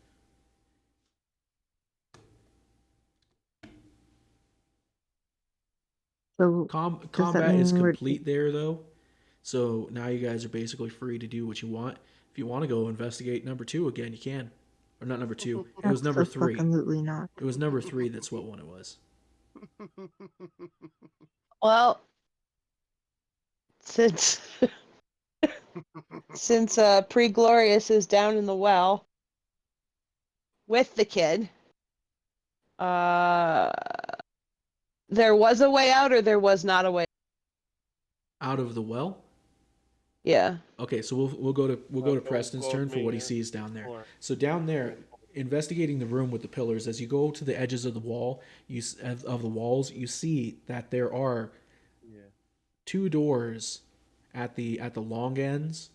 So Combat is mean we're- complete there, though. So now you guys are basically free to do what you want. If you want to go investigate number 2 again, you can. Or not number 2. It was number 3. Absolutely not. It was number 3. That's what one it was. Well, since Pre-Glorious is down in the well with the kid, there was a way out or there was not a way. Out of the well? Yeah. Okay, so we'll go to Preston's turn for what he sees down there. So down there, investigating the room with the pillars, as you go to the edges of the wall, of the walls, you see that there are 2 doors at the long ends,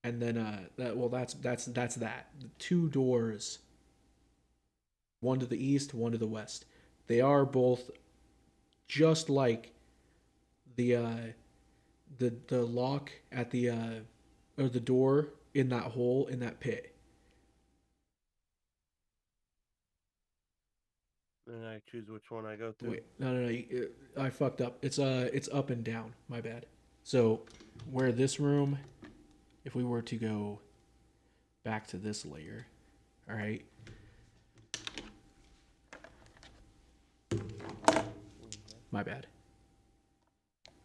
and then that's that. 2 doors, one to the east, one to the west. They are both just like the lock at the or the door in that hole in that pit. And I choose which one I go to. Wait, no, I fucked up. It's up and down. My bad. So where this room, if we were to go back to this layer, all right. My bad.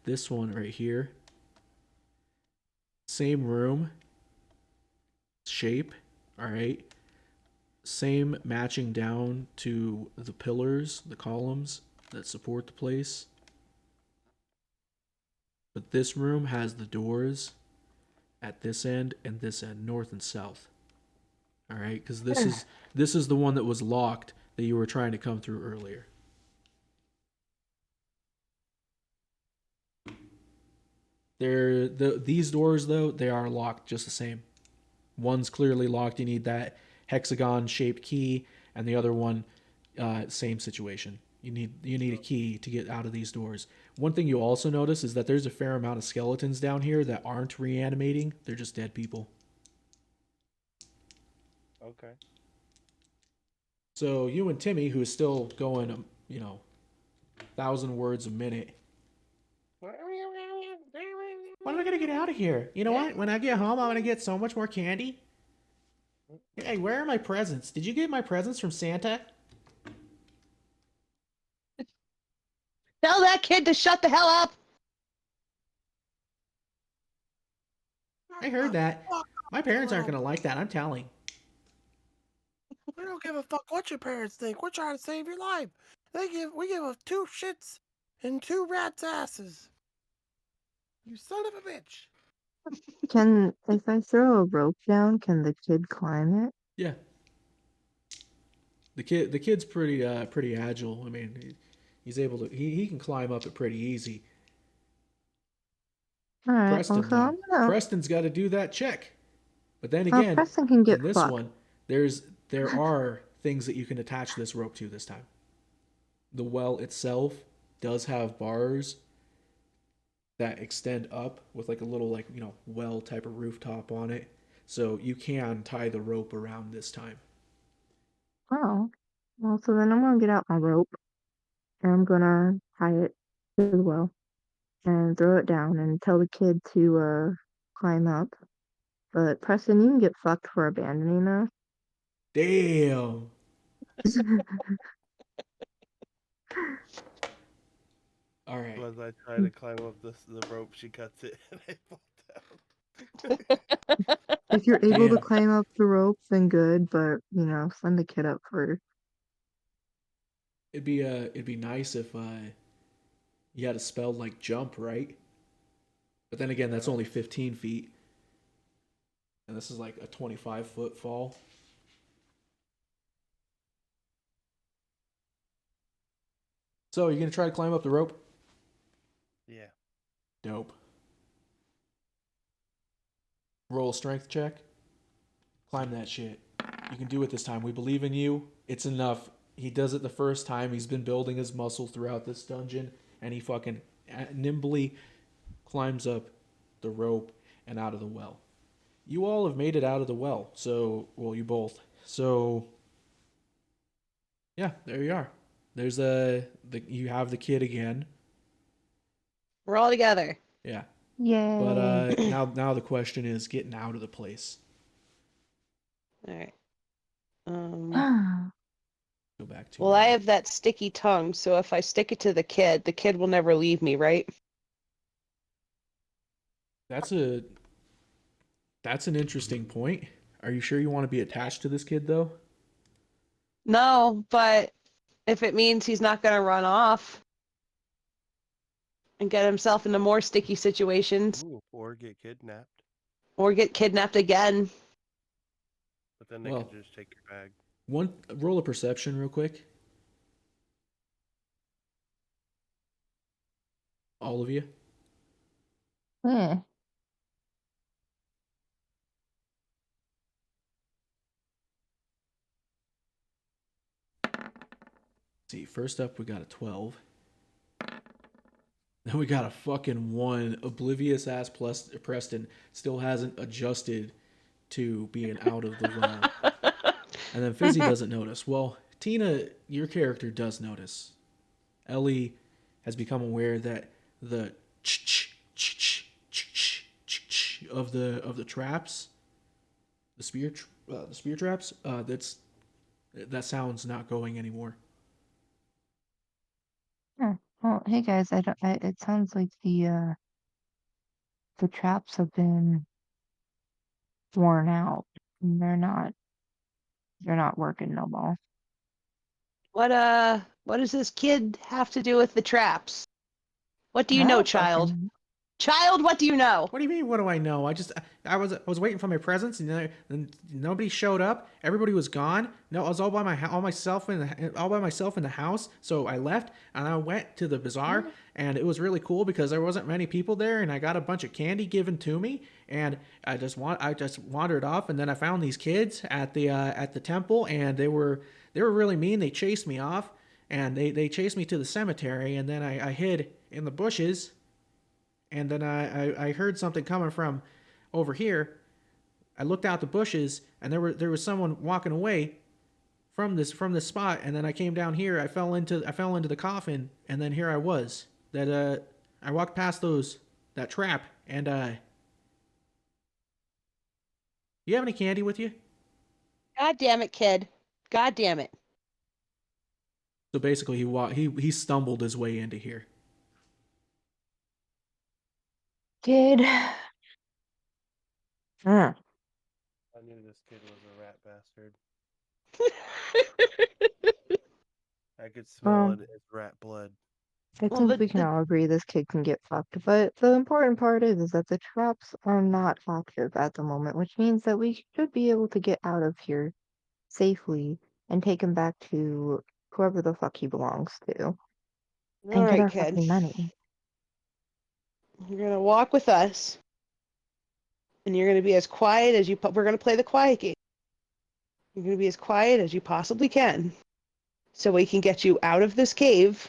This one right here. Same room. Shape. All right. Same matching down to the pillars, the columns that support the place. But this room has the doors at this end and this end, north and south. All right, because this is the one that was locked that you were trying to come through earlier. These doors though, they are locked just the same. One's clearly locked. You need that hexagon shaped key, and the other one, same situation. You need a key to get out of these doors. One thing you also notice is that there's a fair amount of skeletons down here that aren't reanimating. They're just dead people. Okay. So you and Timmy, who is still going, 1,000 words a minute. When am I gonna get out of here? You know what? When I get home, I'm gonna get so much more candy. Hey, where are my presents? Did you get my presents from Santa? Tell that kid to shut the hell up. I heard that. My parents aren't gonna like that. I'm telling. We don't give a fuck what your parents think. We're trying to save your life. We give a two shits and two rats' asses. You son of a bitch. If I throw a rope down, can the kid climb it? Yeah. The kid's pretty agile. I mean, he's able to he can climb up it pretty easy. All right. Well, Preston so though, I'm gonna. Preston's got to do that check. But then Well, again, Preston can get in this fucked. one, there are things that you can attach this rope to this time. The well itself does have bars that extend up with like a little well type of rooftop on it, so you can tie the rope around this time. Oh. Well, so then I'm gonna get out my rope and I'm gonna tie it to the well and throw it down and tell the kid to climb up. But Preston, you can get fucked for abandoning us. Damn. All right. As I try to climb up the rope, she cuts it and I fall down. If you're able to Damn. climb up the rope, then good. But send the kid up first. It'd be nice if you had a spell like jump, right? But then again, that's only 15 feet. And this is like a 25-foot fall. So, you gonna try to climb up the rope? Yeah. Dope. Roll a strength check. Climb that shit. You can do it this time. We believe in you. It's enough. He does it the first time. He's been building his muscle throughout this dungeon. And he fucking nimbly climbs up the rope and out of the well. You all have made it out of the well. So, well, you both. So, yeah, there you are. There's you have the kid again. We're all together. Yeah. Yay. But now the question is getting out of the place. All right. Go back to Well, I have that sticky tongue, so if I stick it to the kid will never leave me, right? That's an interesting point. Are you sure you want to be attached to this kid though? No, but if it means he's not going to run off and get himself into more sticky situations Ooh, or get kidnapped. or get kidnapped again. But then they Well, could just take your bag. One roll of perception real quick. All of you. Yeah. See, first up we got a 12. Then we got a fucking 1. Oblivious ass plus Preston still hasn't adjusted to being out of the well. And then Fizzy doesn't notice. Well, Tina, your character does notice. Ellie has become aware that the of the traps, the spear traps, that sound's not going anymore. Well, hey guys, it sounds like the traps have been worn out. And they're not working no more. What does this kid have to do with the traps? What do you I know, don't child? fucking- Child, what do you know? What do you mean? What do I know? I was waiting for my presents, and then nobody showed up. Everybody was gone. No, I was all by myself in the house. So I left and I went to the bazaar, and it was really cool because there wasn't many people there, and I got a bunch of candy given to me, and I just wandered off, and then I found these kids at the temple, and they were really mean. They chased me off, and they chased me to the cemetery, and then I hid in the bushes. And then I heard something coming from over here. I looked out the bushes, and there was someone walking away from this spot. And then I came down here. I fell into the coffin, and then here I was. I walked past that trap. And you have any candy with you? God damn it, kid. God damn it. So basically, he stumbled his way into here. Kid. I knew this kid was a rat bastard. I could smell it as rat blood. I Well, think we can all agree this kid can get fucked, but the important part is that the traps are not active at the moment, which means that we should be able to get out of here safely and take him back to whoever the fuck he belongs to all and get right, our kid. fucking money. You're gonna walk with us, and you're gonna be as quiet as you. We're gonna play the quiet game. You're gonna be as quiet as you possibly can, so we can get you out of this cave,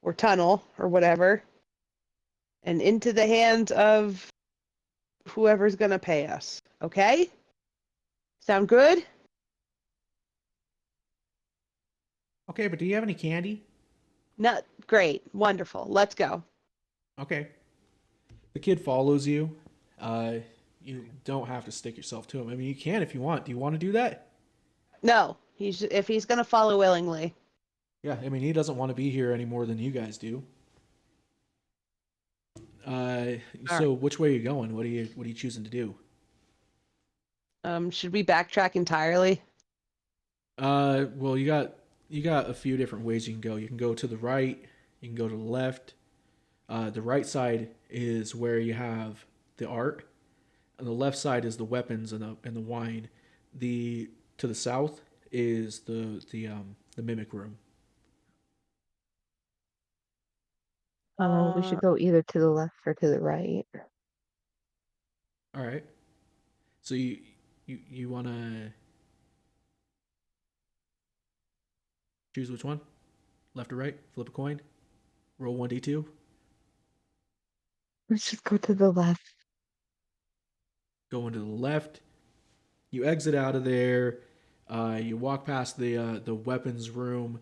or tunnel, or whatever, and into the hands of whoever's gonna pay us. Okay? Sound good? Okay, but do you have any candy? Not great. Wonderful. Let's go. Okay. The kid follows you. You don't have to stick yourself to him. I mean, you can if you want. Do you want to do that? No, if he's gonna follow willingly. Yeah, I mean, he doesn't want to be here any more than you guys do. So which way are you going? What are you choosing to do? Should we backtrack entirely? Well, you got a few different ways you can go. You can go to the right. You can go to the left. The right side is where you have the art, and the left side is the weapons and the wine. To the south is the mimic room. We should go either to the left or to the right. All right. So you wanna choose which one? Left or right? Flip a coin. Roll 1d2. Let's just go to the left. Going to the left. You exit out of there. You walk past the weapons room.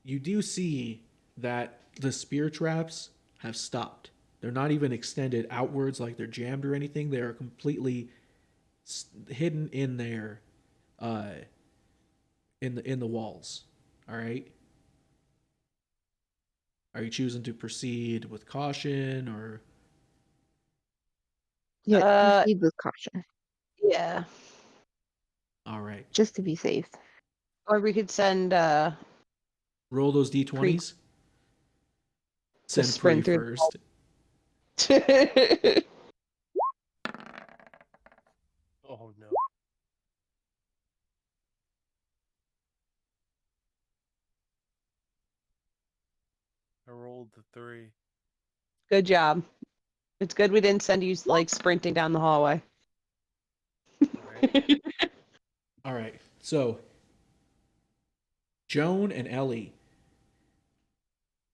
You do see that the spear traps have stopped. They're not even extended outwards like they're jammed or anything. They are completely hidden in there, in the walls. All right. Are you choosing to proceed with caution or? Yeah, proceed with caution, Yeah. All right. just to be safe. Or we could send Roll those d20s. to Send sprint Pre through. first. Oh no. I rolled the 3. Good job. It's good we didn't send you like sprinting down the hallway. Right. All right. So Joan and Ellie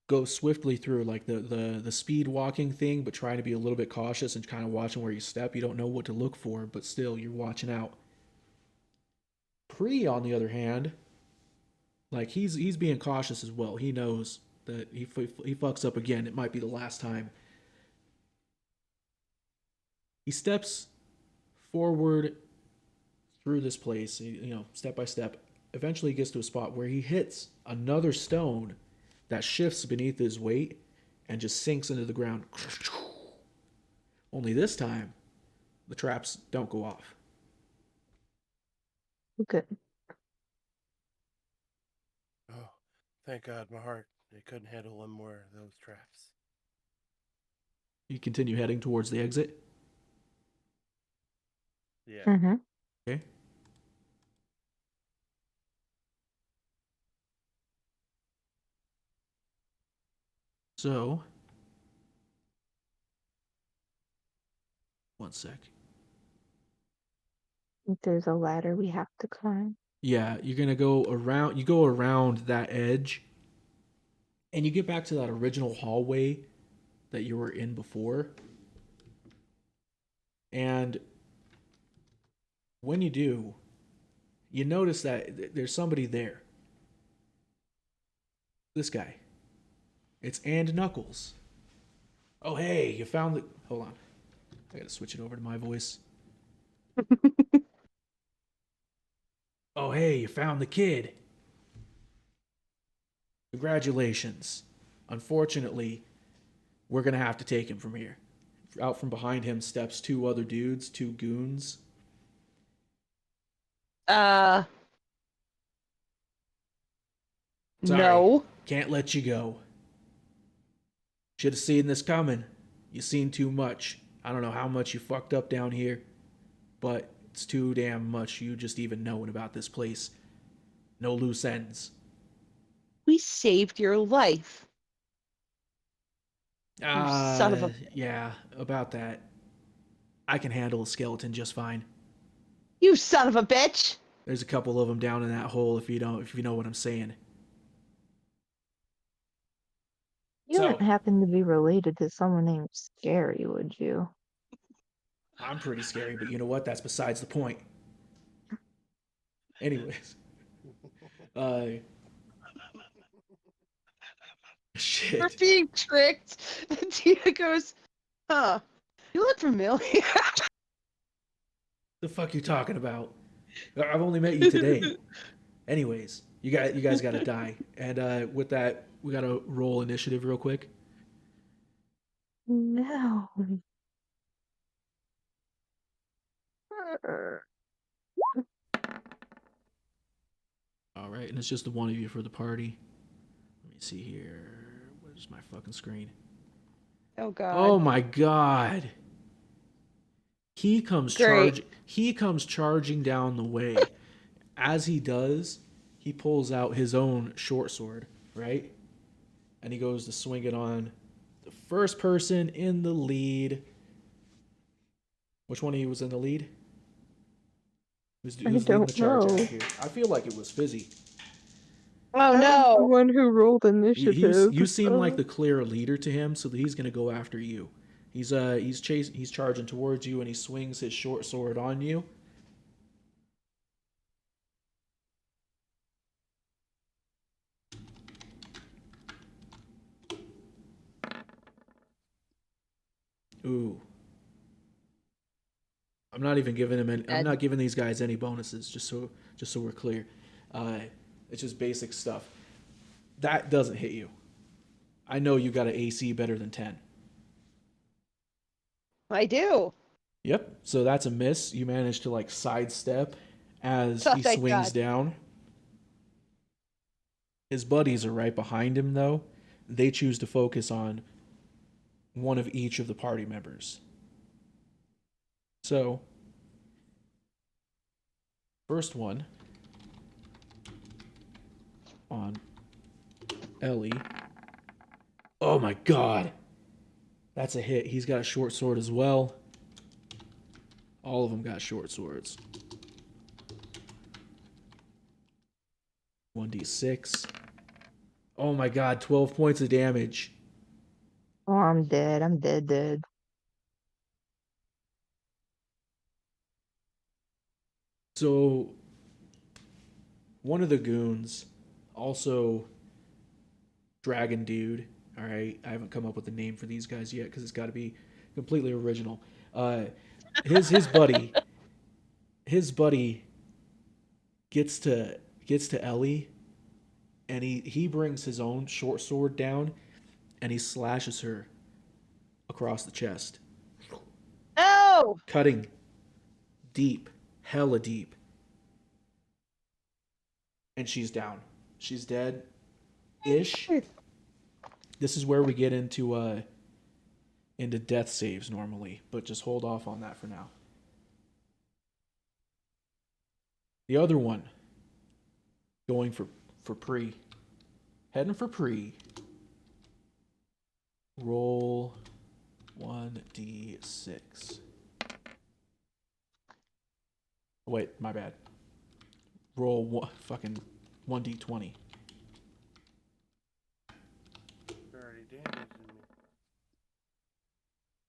go swiftly through like the speed walking thing, but trying to be a little bit cautious and kind of watching where you step. You don't know what to look for, but still you're watching out. Pre, on the other hand, like he's being cautious as well. He knows that he fucks up again, it might be the last time. He steps forward through this place, step by step. Eventually, he gets to a spot where he hits another stone that shifts beneath his weight and just sinks into the ground. Only this time, the traps don't go off. Good. Oh, thank God, my heart. It couldn't handle one more of those traps. You continue heading towards the exit. Yeah. Mm-hmm. Okay. So, one sec. There's a ladder we have to climb. Yeah, you're gonna go around. You go around that edge, and you get back to that original hallway that you were in before. And when you do, you notice that there's somebody there. This guy. It's And Knuckles. Oh, hey, you found the... Hold on. I gotta switch it over to my voice. Oh, hey, you found the kid. Congratulations. Unfortunately, we're going to have to take him from here. Out from behind him steps two other dudes, two goons. Sorry, No. can't let you go. Should have seen this coming. You seen too much. I don't know how much you fucked up down here, but it's too damn much you just even knowing about this place. No loose ends. We saved your life. You son of a... Yeah, about that. I can handle a skeleton just fine. You son of a bitch! There's a couple of them down in that hole if you know what I'm saying. You wouldn't happen to be related to someone named Scary, would you? I'm pretty scary, but you know what? That's besides the point. Anyways. Shit. We're being tricked. And Tia goes, huh, you look familiar. The fuck you talking about? I've only met you today. Anyways, you guys gotta die. And with that, we gotta roll initiative real quick. No. All right, and it's just the one of you for the party. Let me see here. Where's my fucking screen? Oh god. Oh my god. He comes charging down the way. As he does, he pulls out his own short sword, right? And he goes to swing it on the first person in the lead. Which one of you was in the lead? Who's leading the charge out here? I feel like it was Fizzy. Oh no. The one who rolled initiative. You seem like the clear leader to him, so that he's gonna go after you. He's charging towards you, and he swings his short sword on you. Ooh. I'm not even giving him I'm not giving these guys any bonuses, just so we're clear. It's just basic stuff. That doesn't hit you. I know you got an AC better than 10. I do. Yep. So that's a miss. You manage to like sidestep as Oh, he thank swings God. down. His buddies are right behind him though. They choose to focus on one of each of the party members. So, first one on Ellie. Oh my god. That's a hit. He's got a short sword as well. All of them got short swords. 1d6. Oh my god, 12 points of damage. Oh, I'm dead. I'm dead. So, one of the goons, also Dragon Dude, alright, I haven't come up with a name for these guys yet because it's got to be completely original. His buddy gets to Ellie, and he brings his own short sword down, and he slashes her across the chest, No! cutting deep, hella deep, and she's down. She's dead, ish. This is where we get into death saves normally, but just hold off on that for now. The other one, going for pre. Heading for pre. Roll 1d6. Wait, my bad. Roll fucking 1d20. Already damaging me.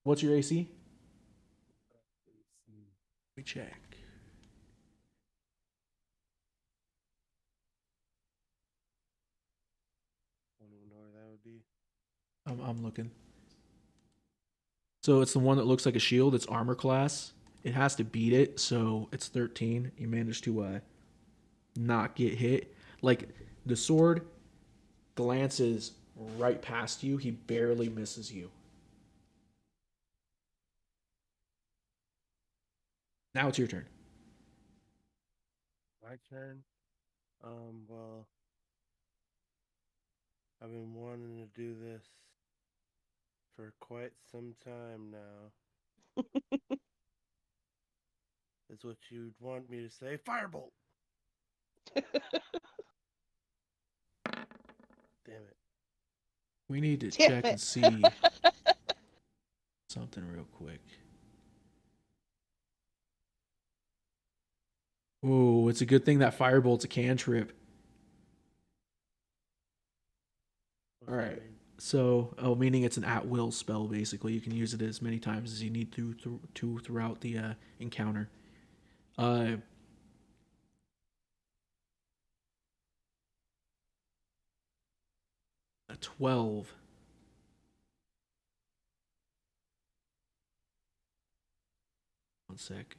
What's your AC? Let me check. I don't know where that would be. I'm looking. So it's the one that looks like a shield. It's armor class. It has to beat it, so it's 13. You managed to not get hit. Like, the sword glances right past you. He barely misses you. Now it's your turn. My turn. Well, I've been wanting to do this for quite some time now. Is what you'd want me to say. Firebolt! Damn it. We need to Damn check it. and see something real quick. Ooh, it's a good thing that Firebolt's a cantrip. What's All that right. mean? So, meaning it's an at-will spell, basically. You can use it as many times as you need to throughout the encounter. A 12. One sec.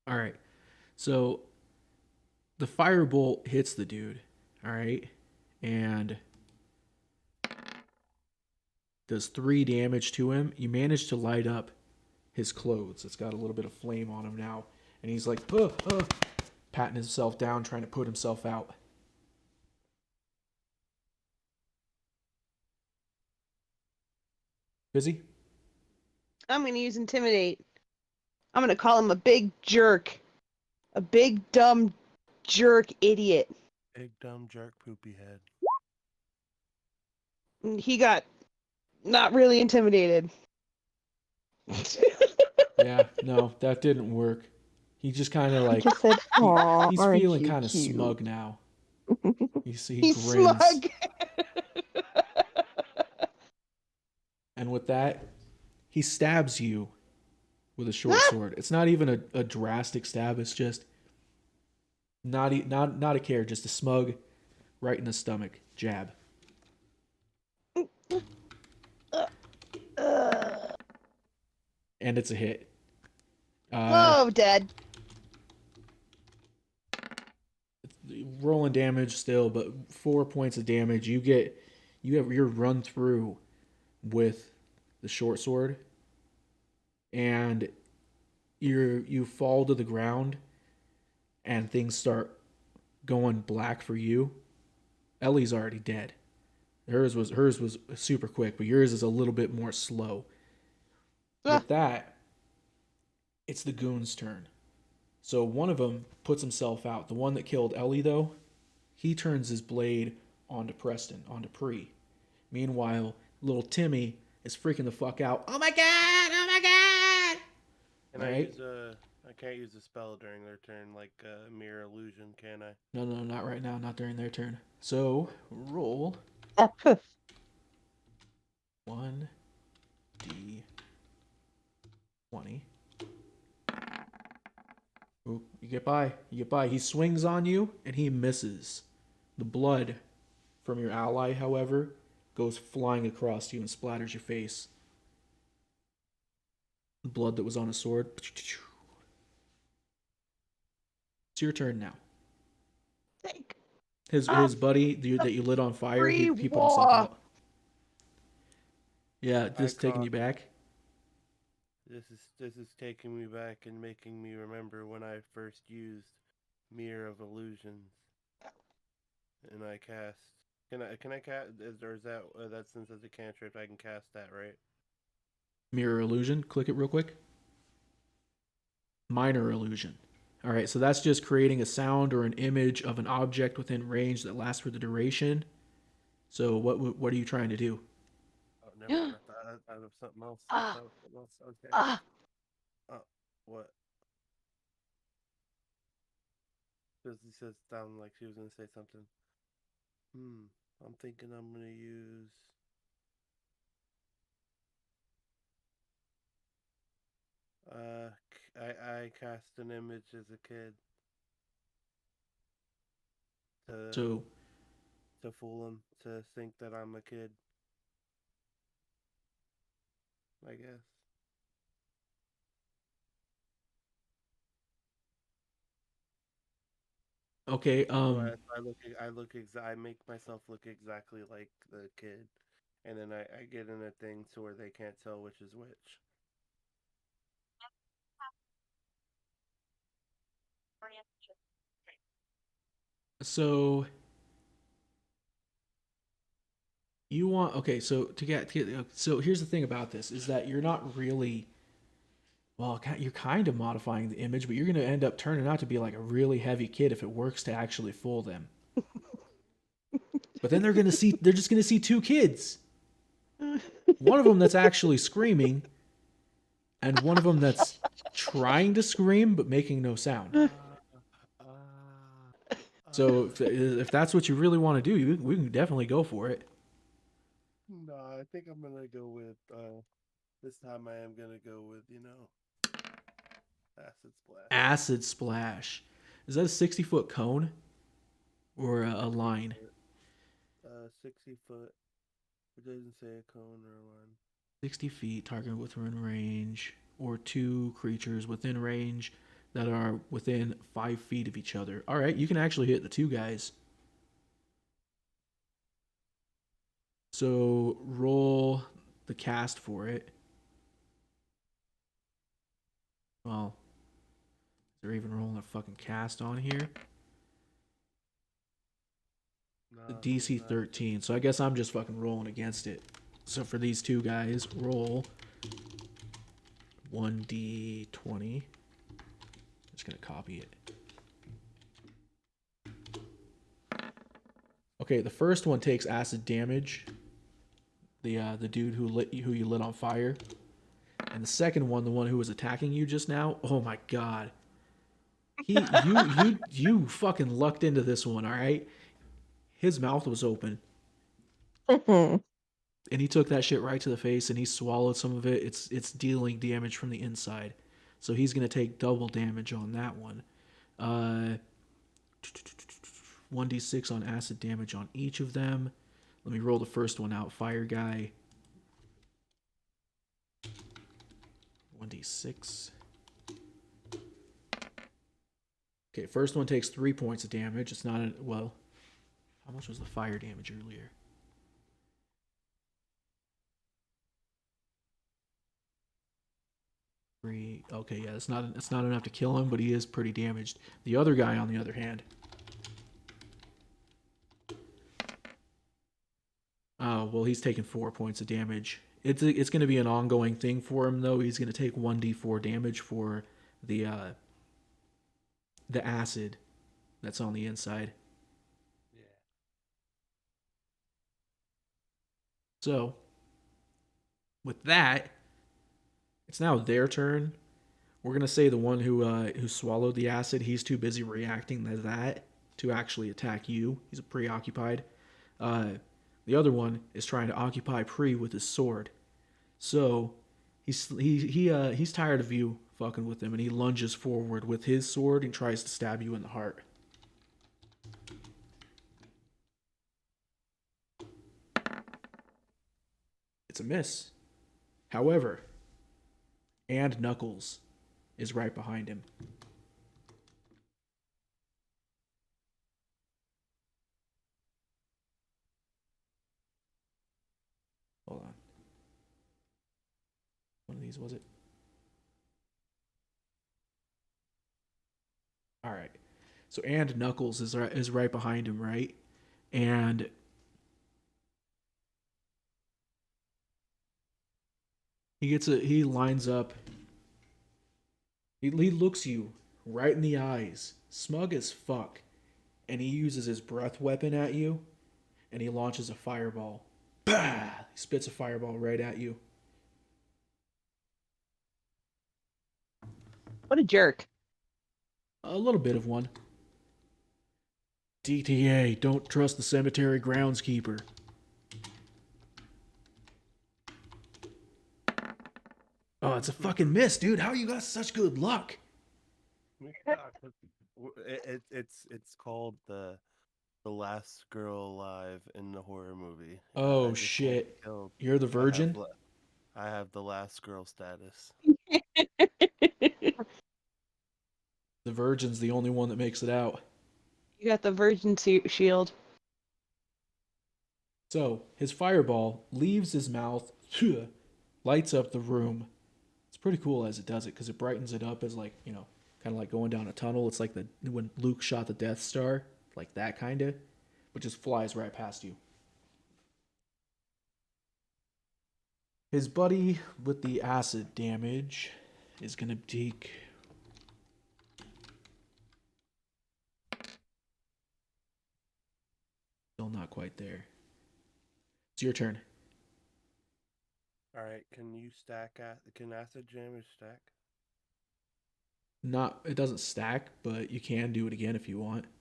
All right. So, the firebolt hits the dude. All right. And does 3 damage to him. You manage to light up his clothes. It's got a little bit of flame on him now. And he's like, patting himself down, trying to put himself out. Busy? I'm gonna use intimidate. I'm gonna call him a big jerk. A big dumb jerk idiot. Big dumb jerk poopy head. And he got not really intimidated. Yeah, no, that didn't work. He just kind of He like, just said, "Aw, he's aren't feeling you kind of cute?" smug now. He He's grins. smug. And with that, he stabs you with a short sword. It's not even a drastic stab. It's just not a care, just a smug right in the stomach jab. And it's a hit. Oh, dead. Rolling damage still, but 4 points of damage. You have your run through with the short sword, and you fall to the ground, and things start going black for you. Ellie's already dead. Hers was super quick, but yours is a little bit more slow. With that, it's the goon's turn. So one of them puts himself out. The one that killed Ellie, though, he turns his blade onto Preston, onto Pre. Meanwhile, little Timmy is freaking the fuck out. Oh my god! Oh my god! Can I use I can't use a spell during their turn, like mirror illusion, can I? No, not right now. Not during their turn. So, roll Poof. 1d20. Ooh, you get by. You get by. He swings on you, and he misses. The blood from your ally, however, goes flying across you and splatters your face. The blood that was on his sword. It's your turn now. His buddy that you lit on fire, he put himself out. Yeah, this taking you back. This is taking me back and making me remember when I first used Mirror of Illusions, and I cast. Can I cast? Or is that since it's a cantrip, I can cast that, right? Mirror illusion. Click it real quick. Minor illusion. All right, so that's just creating a sound or an image of an object within range that lasts for the duration. So what are you trying to do? Oh, never mind. I thought of something else. Okay. What? Because he says sounded like she was gonna say something. I'm thinking I'm gonna use. I cast an image as a kid So to fool him to think that I'm a kid. I guess. Okay. I make myself look exactly like the kid, and then I get in a thing to where they can't tell which is which. So you want okay? So so here's the thing about this is that you're not really well. You're kind of modifying the image, but you're gonna end up turning out to be like a really heavy kid if it works to actually fool them. But then they're just gonna see two kids. One of them that's actually screaming, and one of them that's trying to scream but making no sound. So if that's what you really want to do, we can definitely go for it. No, I think I'm gonna go with this time. I am gonna go with acid splash. Acid splash. Is that a 60-foot cone or a line? 60 foot. It doesn't say a cone or a line. 60 feet, target within range, or two creatures within range that are within 5 feet of each other. All right, you can actually hit the two guys. So roll the cast for it. Well, is there even rolling a fucking cast on here? The No, DC 13, so I guess I'm just fucking rolling against it. So for these two guys, roll 1d20. Just gonna copy it. Okay, the first one takes acid damage. The dude who you lit on fire, and the second one, the one who was attacking you just now. Oh my god, you fucking lucked into this one. All right, his mouth was open. And he took that shit right to the face, and he swallowed some of it. It's dealing damage from the inside, so he's gonna take double damage on that one. 1d6 on acid damage on each of them. Let me roll the first one out. Fire guy. 1d6. Okay, first one takes 3 points of damage. It's not well. How much was the fire damage earlier? Okay, yeah, it's not enough to kill him, but he is pretty damaged. The other guy, on the other hand, oh well, he's taking 4 points of damage. It's going to be an ongoing thing for him though. He's going to take 1d4 damage for the acid that's on the inside. Yeah. So with that, it's now their turn. We're gonna say the one who swallowed the acid, he's too busy reacting to that to actually attack you. He's preoccupied. The other one is trying to occupy Pre with his sword. So he's tired of you fucking with him, and he lunges forward with his sword and tries to stab you in the heart. It's a miss. However, and Knuckles is right behind him. Hold on. One of these, was it? All right. So and Knuckles is right behind him, right? And he lines up. He looks you right in the eyes, smug as fuck, and he uses his breath weapon at you, and he launches a fireball. Bah! He spits a fireball right at you. What a jerk. A little bit of one. DTA, don't trust the cemetery groundskeeper. Oh, it's a fucking miss, dude. How you got such good luck? It's called the last girl alive in the horror movie. Oh shit! You're the virgin. I have the last girl status. The virgin's the only one that makes it out. You got the virgin shield. So his fireball leaves his mouth, lights up the room. It's pretty cool as it does it because it brightens it up as like, you know, kind of like going down a tunnel. It's like when Luke shot the Death Star, like that kind of, but just flies right past you. His buddy with the acid damage is going to take... Still not quite there. It's your turn. All right, can you stack can acid damage stack? Not, it doesn't stack, but you can do it again if you want. Is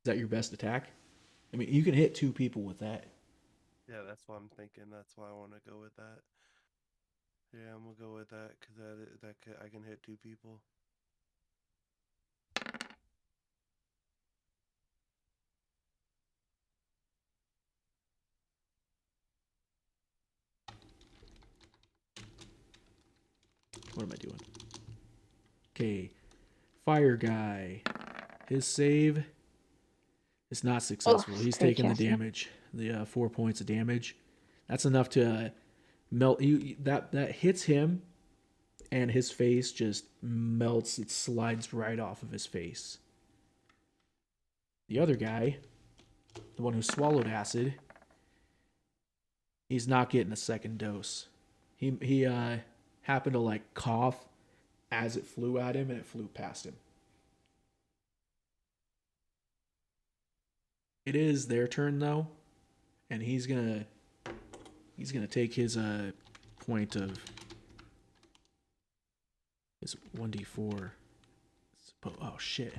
that your best attack? I mean, you can hit 2 people with that. Yeah, that's what I'm thinking. That's why I want to go with that. Yeah, I'm gonna go with that because I can hit 2 people. What am I doing? Okay, fire guy. His save is not successful. He's great taking the chance, yeah. damage, the 4 points of damage. That's enough to melt you. That hits him, and his face just melts. It slides right off of his face. The other guy, the one who swallowed acid, he's not getting a second dose. He happened to like cough as it flew at him, and it flew past him. It is their turn though, and he's gonna take his point of his 1d4. Oh shit.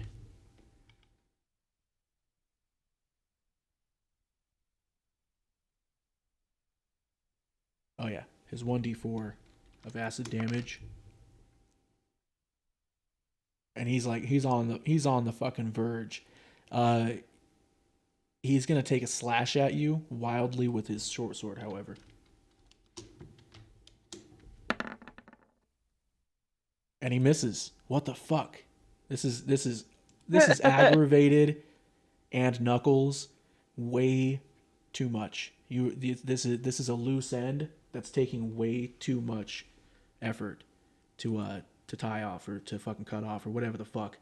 Oh yeah, his 1d4 of acid damage. And he's on the fucking verge. He's gonna take a slash at you wildly with his short sword, however. And he misses. What the fuck? This is aggravated and Knuckles way too much. This is a loose end that's taking way too much effort to tie off or to fucking cut off or whatever the fuck.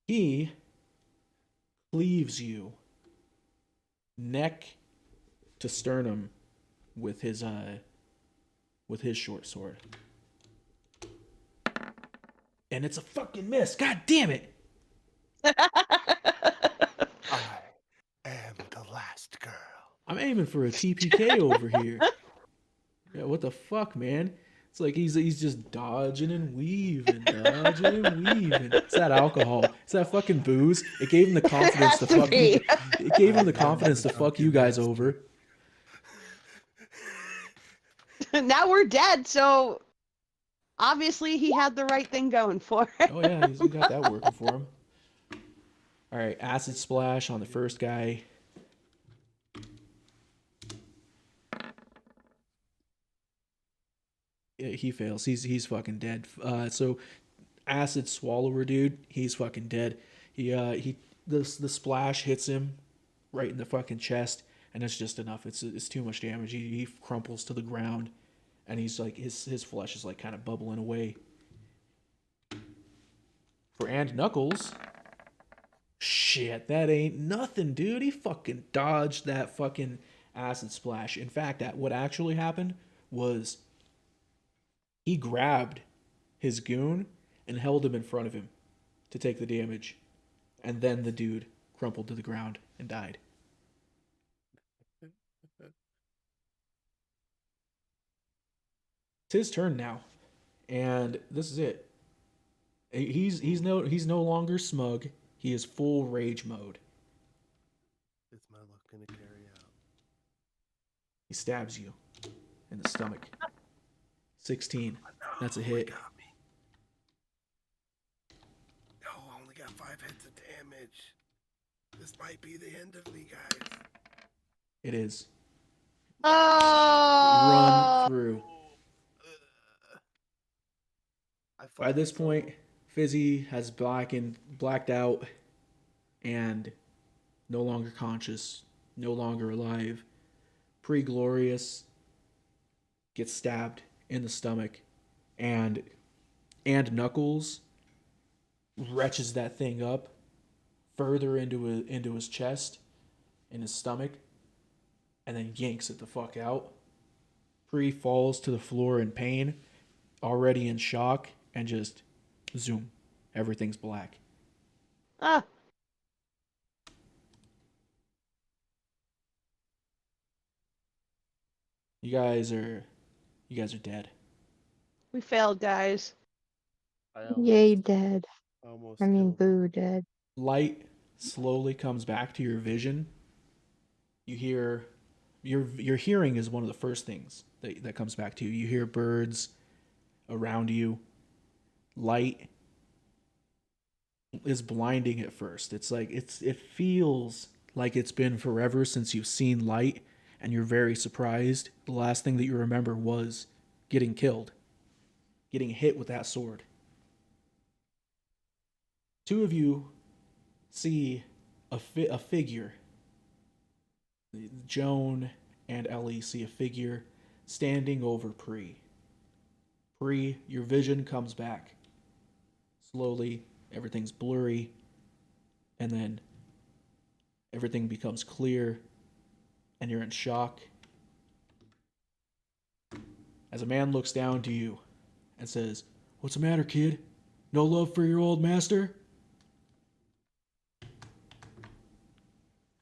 He cleaves you neck to sternum with his short sword. And it's a fucking miss. God damn it. I am the last girl. I'm aiming for a TPK over here. Yeah, what the fuck, man? It's like he's just dodging and weaving, dodging and weaving. It's that alcohol. It's that fucking booze. It gave him the confidence to fuck you. It gave him the confidence to fuck you guys over. Now we're dead, so obviously he had the right thing going for him. Oh yeah, he's got that working for him. All right, acid splash on the first guy. He fails. He's fucking dead. So acid swallower dude, he's fucking dead. The splash hits him right in the fucking chest, and it's just enough. It's too much damage. He crumples to the ground, and he's like his flesh is like kind of bubbling away. For And Knuckles, shit, that ain't nothing, dude. He fucking dodged that fucking acid splash. In fact, what actually happened was he grabbed his goon and held him in front of him to take the damage. And then the dude crumpled to the ground and died. It's his turn now. And this is it. He's no longer smug. He is full rage mode. Is my luck gonna carry out? He stabs you in the stomach. 16. That's a hit. Got me. Oh, I only got 5 hits of damage. This might be the end of me, guys. It is. Oh! Run through. By this point, Fizzy has blacked out, and no longer conscious, no longer alive. Pre-Glorious gets stabbed in the stomach, and Knuckles wrenches that thing up further into his chest and his stomach, and then yanks it the fuck out. Pre falls to the floor in pain, already in shock, and just zoom, everything's black. Ah, You guys are dead. we failed, guys. I Yay, dead. almost I mean, killed him. boo, dead. Light slowly comes back to your vision. You hear your hearing is one of the first things that comes back to you. You hear birds around you. Light is blinding at first. It's like it feels like it's been forever since you've seen light, and you're very surprised. The last thing that you remember was getting killed, getting hit with that sword. Two of you see a figure. Joan and Ellie see a figure standing over Pre. Pre, your vision comes back. Slowly, everything's blurry, and then everything becomes clear, and you're in shock. As a man looks down to you and says, "What's the matter, kid? No love for your old master?"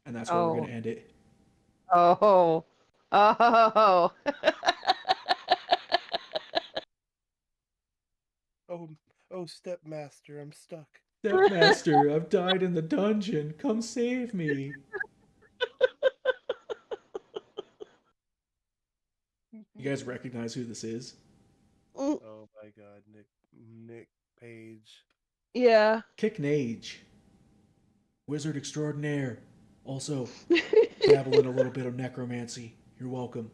And that's where we're going to end it. Oh. Oh. Oh, stepmaster, I'm stuck. Stepmaster, I've died in the dungeon. Come save me. You guys recognize who this is? Oh my God, Nick Page. Yeah. Kicknage. Wizard extraordinaire. Also, dabble in a little bit of necromancy. You're welcome.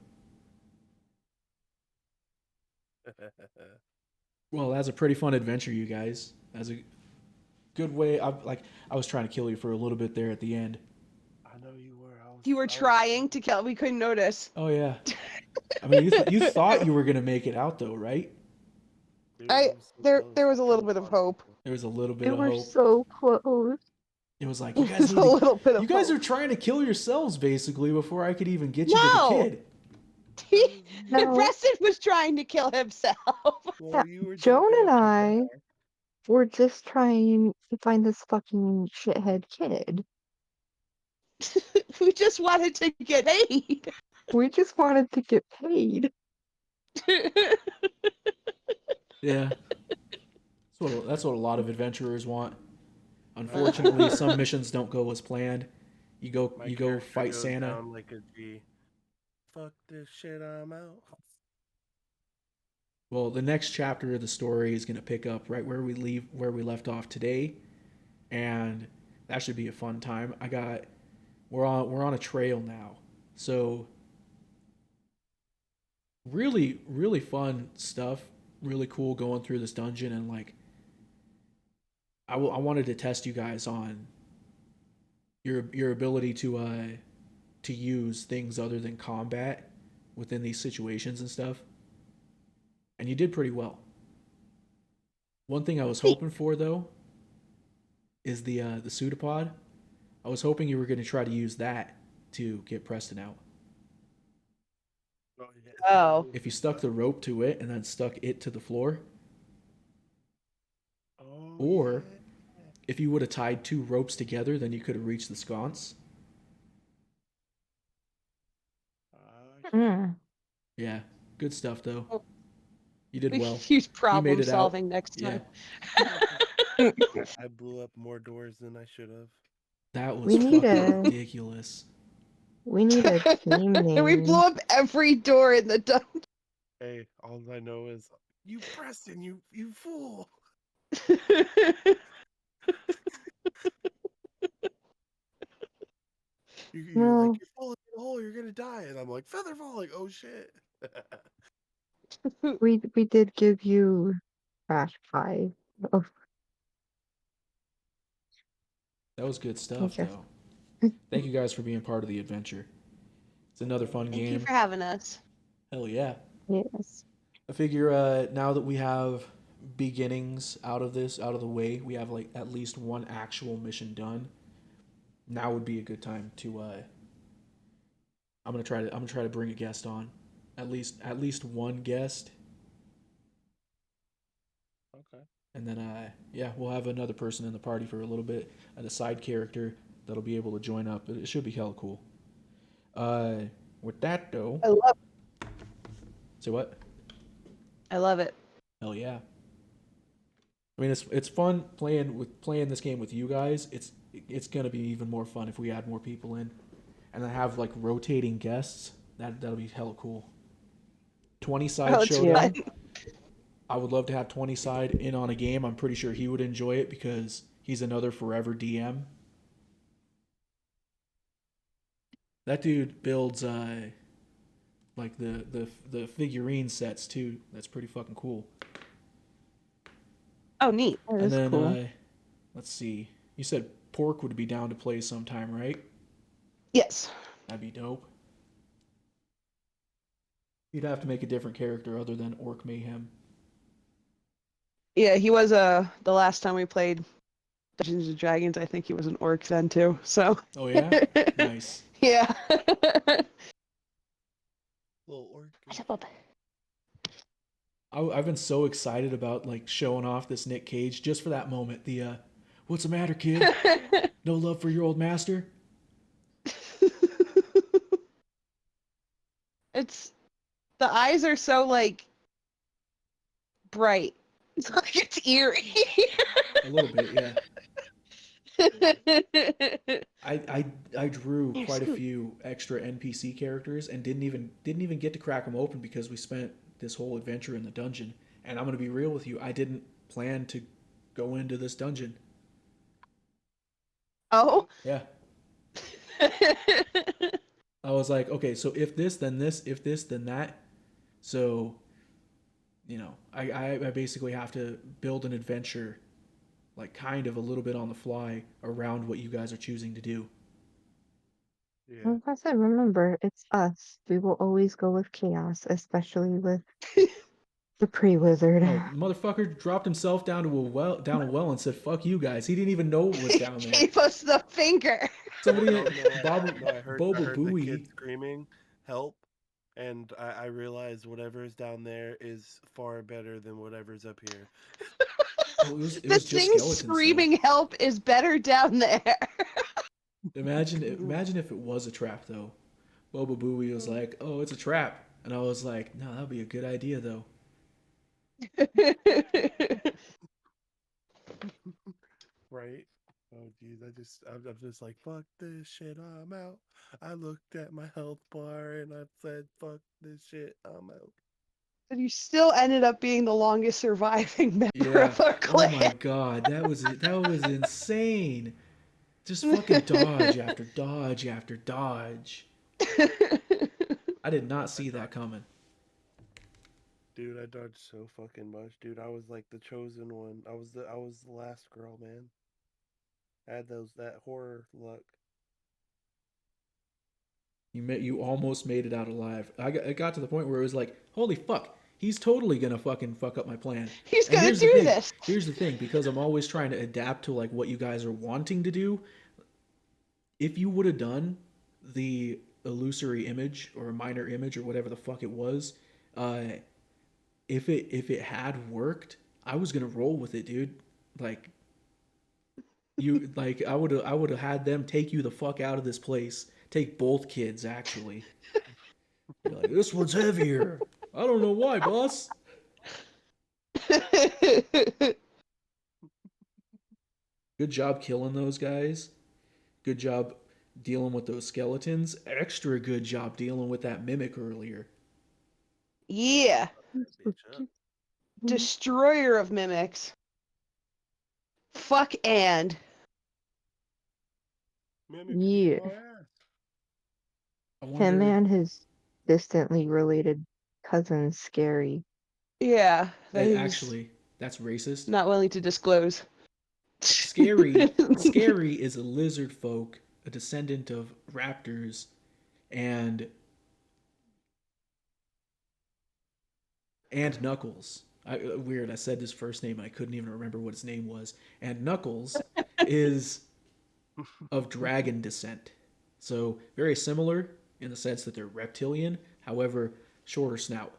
Well, that's a pretty fun adventure, you guys. That's a good way. I was trying to kill you for a little bit there at the end. I know you were. You were trying to kill. We couldn't notice. Oh yeah. I mean, you thought you were gonna make it out though, right? Dude, I'm so There close. was a little bit of hope. There was a little bit They of were hope. so close. It was like you guys There's need a to, little bit of you guys hope. are trying to kill yourselves basically before I could even get you to No! the kid. No. Preston was trying to kill himself. Well, Yeah, you were Joan jumping and up I down. were just trying to find this fucking shithead kid. We just wanted to get aid. We just wanted to get paid. Yeah. That's what a lot of adventurers want. Unfortunately, some missions don't go as planned. You go My character fight goes Santa. down like a G. Fuck this shit, I'm out. Well, the next chapter of the story is going to pick up right where we left off today, and that should be a fun time. We're on a trail now, so really fun stuff. Really cool going through this dungeon, and like I wanted to test you guys on your ability to use things other than combat within these situations and stuff. And you did pretty well. One thing I was hoping for though is the pseudopod. I was hoping you were going to try to use that to get Preston out. Oh. If you stuck the rope to it and then stuck it to the floor, Oh, or if you would have tied two ropes together, then you could have reached the sconce. Mm. Yeah, good stuff though. You did We well. could use You made problem it out. solving next Yeah, time. I blew up more doors than I should have. that was We need fucking a- ridiculous. We need a team name. We blew up every door in the dungeon. Hey, all I know is you, Preston, you fool. You're No. like, you're falling in the hole, you're gonna die, and I'm like, feather falling. Oh shit. We did give you Crash Pie. Oh, That was good stuff, Yes. though. Thank you guys for being part of the adventure. It's another fun Thank you game. for having us. Hell yeah. Yes. I figure now that we have beginnings out of this, out of the way, we have like at least one actual mission done. Now would be a good time to I'm gonna try to bring a guest on. At least one guest. Okay. And then yeah, we'll have another person in the party for a little bit and a side character that'll be able to join up. It should be hella cool. With that though, I love say what? I love it. Hell yeah. I mean, it's fun playing this game with you guys. It's gonna be even more fun if we add more people in, and then have like rotating guests. That'll be hella cool. 20 side Oh, it's showdown. fun. I would love to have 20 side in on a game. I'm pretty sure he would enjoy it because he's another forever DM. That dude builds like the figurine sets too. That's pretty fucking cool. Oh, neat. That And is then cool. let's see. You said Pork would be down to play sometime, right? Yes. That'd be dope. You'd have to make a different character other than Orc Mayhem. Yeah, he was the last time we played Dungeons and Dragons, I think he was an orc then too. So Oh yeah? Nice. yeah. Little orc. I've been so excited about like showing off this Nick Cage just for that moment. The what's the matter, kid? No love for your old master? It's the eyes are so like bright. It's like it's eerie. A little bit, yeah. I drew Here, quite a scoot. few extra NPC characters and didn't even get to crack them open because we spent this whole adventure in the dungeon. And I'm gonna be real with you, I didn't plan to go into this dungeon. Oh. Yeah. I was like, okay, so if this, then this, if this, then that. So, you know, I basically have to build an adventure, like kind of a little bit on the fly around what you guys are choosing to do. Yeah. Well, like I said, remember, it's us. We will always go with chaos, especially with the pre-wizard. Oh, motherfucker dropped himself down a well and said, "Fuck you guys." He didn't even know what was down there. Gave us the finger. Somebody, No, I Boba heard the Booey. kid screaming, "Help!" And I realized whatever's down there is far better than whatever's up here. Oh, it was The just thing skeletons. screaming help is better down there. Though. Imagine if it was a trap though. Boba Booey was like, "Oh, it's a trap," and I was like, "No, that'd be a good idea though." Right? Oh, geez, I'm just like, fuck this shit, I'm out. I looked at my health bar and I said, fuck this shit, I'm out. And you still ended up being the longest surviving member Yeah. of our Oh clan. my god, that was insane. Just fucking dodge after dodge after dodge. I did not see that coming. Dude, I dodged so fucking much, dude. I was like the chosen one. I was the last girl, man. I had that horror luck. You almost made it out alive. It got to the point where it was like, holy fuck, he's totally gonna fucking fuck up my plan. He's And gonna here's the do thing. this. Here's the thing, because I'm always trying to adapt to like what you guys are wanting to do. If you would have done the illusory image or a minor image or whatever the fuck it was, if it had worked, I was gonna roll with it, dude. Like I would have had them take you the fuck out of this place. Take both kids actually. You're like, this one's heavier. I don't know why, boss. Good job killing those guys. Good job dealing with those skeletons. Extra good job dealing with that mimic earlier. Yeah. Bitch up. Destroyer of mimics. Fuck and. Mimic Yeah. my ass. I Him wonder. and his distantly related cousin, Scary. Yeah. That he's Actually, that's racist. not willing to disclose. Scary is a lizard folk, a descendant of raptors, and Knuckles. Weird, I said his first name and I couldn't even remember what his name was. And Knuckles is of dragon descent. So very similar in the sense that they're reptilian, however, shorter snout.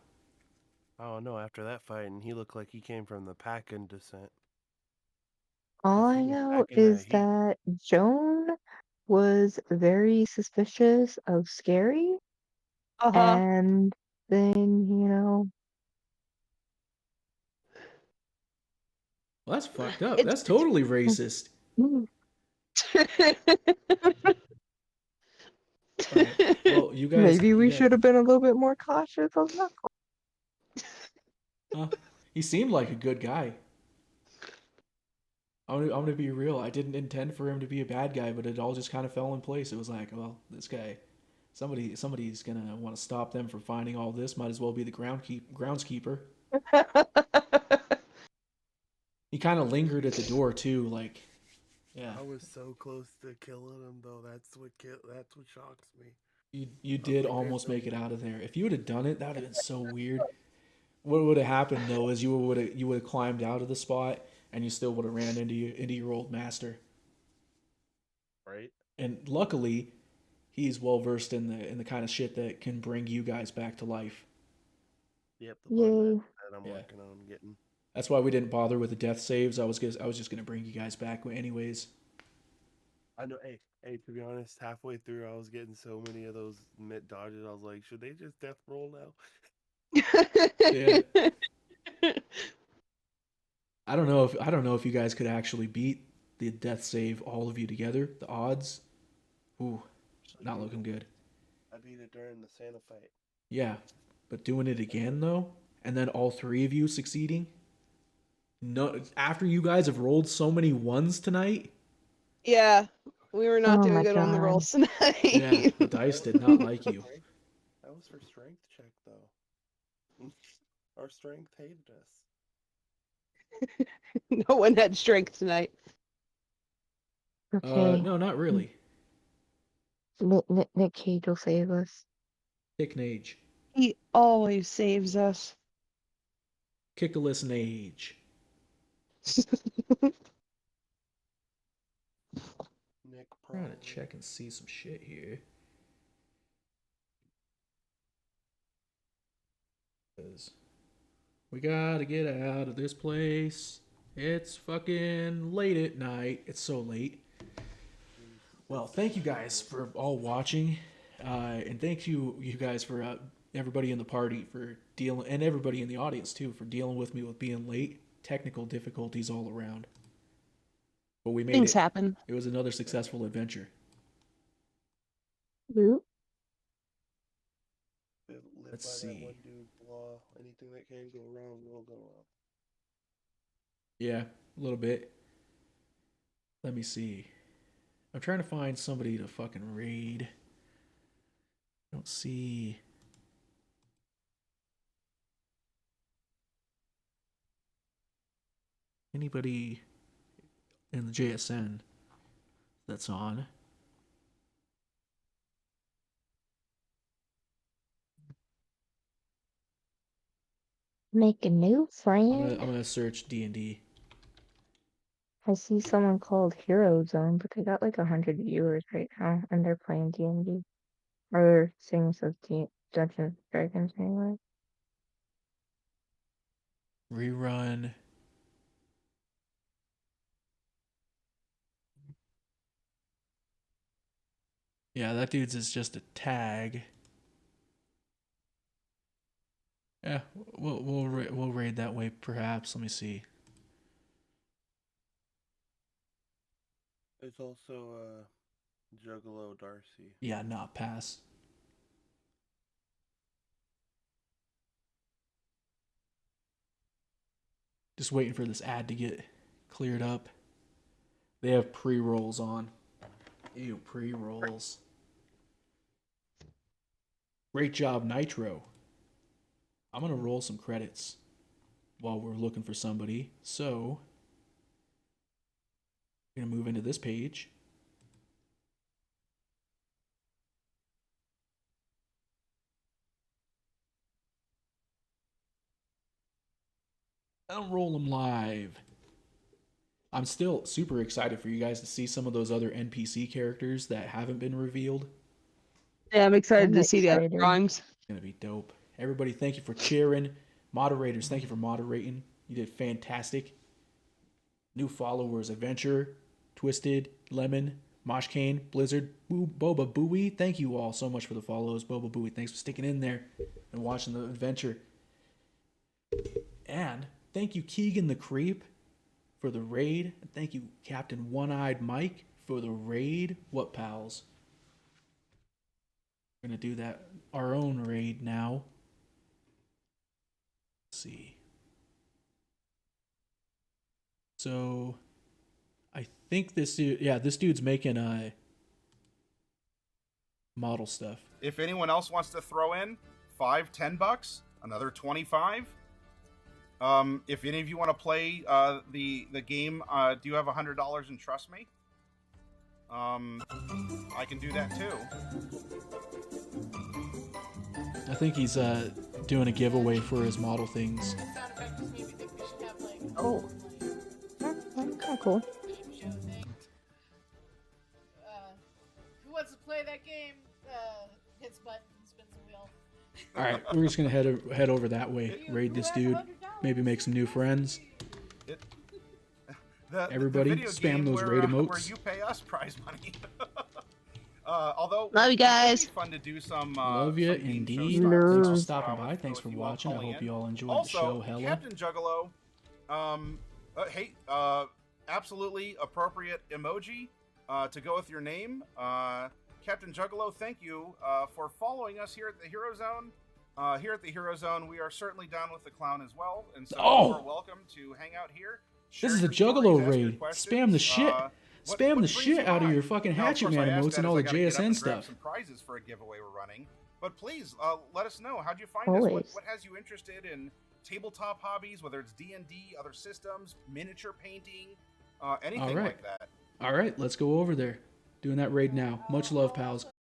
Oh no, after that fight, and he looked like he came from the Packin descent. All I He was know packing that is heat. that Joan was very suspicious of Scary, Uh-huh. and then, Well, that's fucked up. It's That's totally racist. All right. Well, you guys, maybe we you should have been a little bit more cautious of Knuckles. he seemed like a good guy. I'm gonna be real. I didn't intend for him to be a bad guy, but it all just kind of fell in place. It was like, well, this guy, somebody's gonna want to stop them from finding all this. Might as well be the groundskeeper. He kind of lingered at the door too, like, yeah. I was so close to killing him, though. That's what shocks me. You did almost make it out of there. If you would have done it, that would have been so weird. What would have happened though is you would have climbed out of the spot and you still would have ran into your old master. Right? And luckily, he's well versed in the kind of shit that can bring you guys back to life. Yep, the blood Yay. that I'm working on getting. That's why we didn't bother with the death saves. I was just gonna bring you guys back anyways. I know. Hey. To be honest, halfway through, I was getting so many of those mid dodges. I was like, should they just death roll now? Yeah. I don't know if you guys could actually beat the death save all of you together. The odds, ooh, not looking good. I beat it during the Santa fight. Yeah, but doing it again though, and then all three of you succeeding. No, after you guys have rolled so many ones tonight. Yeah, we were not Oh doing my good on the God. rolls tonight. Yeah, the dice did not like you. That was for strength check, though. Our strength hated us. No one had strength tonight. Okay. No, not really. Nick Cage will save us. Kick Nage. He always saves us. Kickalus Nage. Nick, I'm trying to check and see some shit here. Because we gotta get out of this place. It's fucking late at night. It's so late. Well, thank you guys for all watching. And thank you guys for everybody in the party for dealing, and everybody in the audience too, for dealing with me with being late. Technical difficulties all around. But we made Things it. happen. It was another successful adventure. Boop. Let's see. One dude's law. Anything that can go wrong will go wrong. Yeah, a little bit. Let me see. I'm trying to find somebody to fucking raid. I don't see. Anybody in the JSN that's on. Make a new friend. I'm gonna search D&D. I see someone called Hero Zone, but they got like 100 viewers right now, and they're playing D&D. Or Sings of Dungeons and Dragons anyway. Rerun. Yeah, that dude's is just a tag. Yeah, we'll raid that way perhaps. Let me see. It's also Juggalo Darcy. Yeah, not pass. Just waiting for this ad to get cleared up. They have pre-rolls on. Ew, pre-rolls. Great job, Nitro. I'm going to roll some credits while we're looking for somebody. So, We're gonna move into this page. I'll roll them live. I'm still super excited for you guys to see some of those other NPC characters that haven't been revealed. Yeah, I'm excited I'm to see the other excited. drawings. It's gonna be dope. Everybody, thank you for cheering. Moderators, thank you for moderating. You did fantastic. New followers: Adventure, Twisted, Lemon, Moshkane, Blizzard, Boba Booey. Thank you all so much for the follows. Boba Booey, thanks for sticking in there and watching the adventure. And thank you, Keegan the Creep, for the raid. And thank you, Captain One-Eyed Mike, for the raid. What pals? We're gonna do that our own raid now. Let's see. So I think this dude, yeah, this dude's making model stuff. If anyone else wants to throw in $5-10, another 25. If any of you want to play the game, do you have $100 and trust me? I can do that too. I think he's doing a giveaway for his model things. Oh. That's kind of cool. Who wants to play that game? Hits button, spins the wheel. All right, we're just gonna head over that way, raid this dude, maybe make some new friends. Everybody, the video spam game those where, raid emotes. where you pay us prize money. Although Love you guys. it'd be fun to do some. Love you some game indeed. show Love. Thanks for stuff, stopping by. with Thanks for you all watching. I calling hope in. you all enjoyed Also, the show. Hella. Captain Juggalo, hey, absolutely appropriate emoji to go with your name. Captain Juggalo, thank you for following us here at the Hero Zone. Here at the Hero Zone, we are certainly down with the clown as well, and so Oh! you're welcome to hang out here. This is share a your Juggalo stories, ask your raid. questions. Spam the shit. What Spam the brings shit you out of by? your fucking Now, of Hatchet course, Man I asked emotes that and as all I the gotta get up JSN and grab stuff. some prizes for a giveaway we're running. But please, let us know. How'd you find us? Always. What has you interested in tabletop hobbies, whether it's D&D, other systems, miniature painting, anything All right. like that? All right, let's go over there. Doing that raid now. Much love, pals.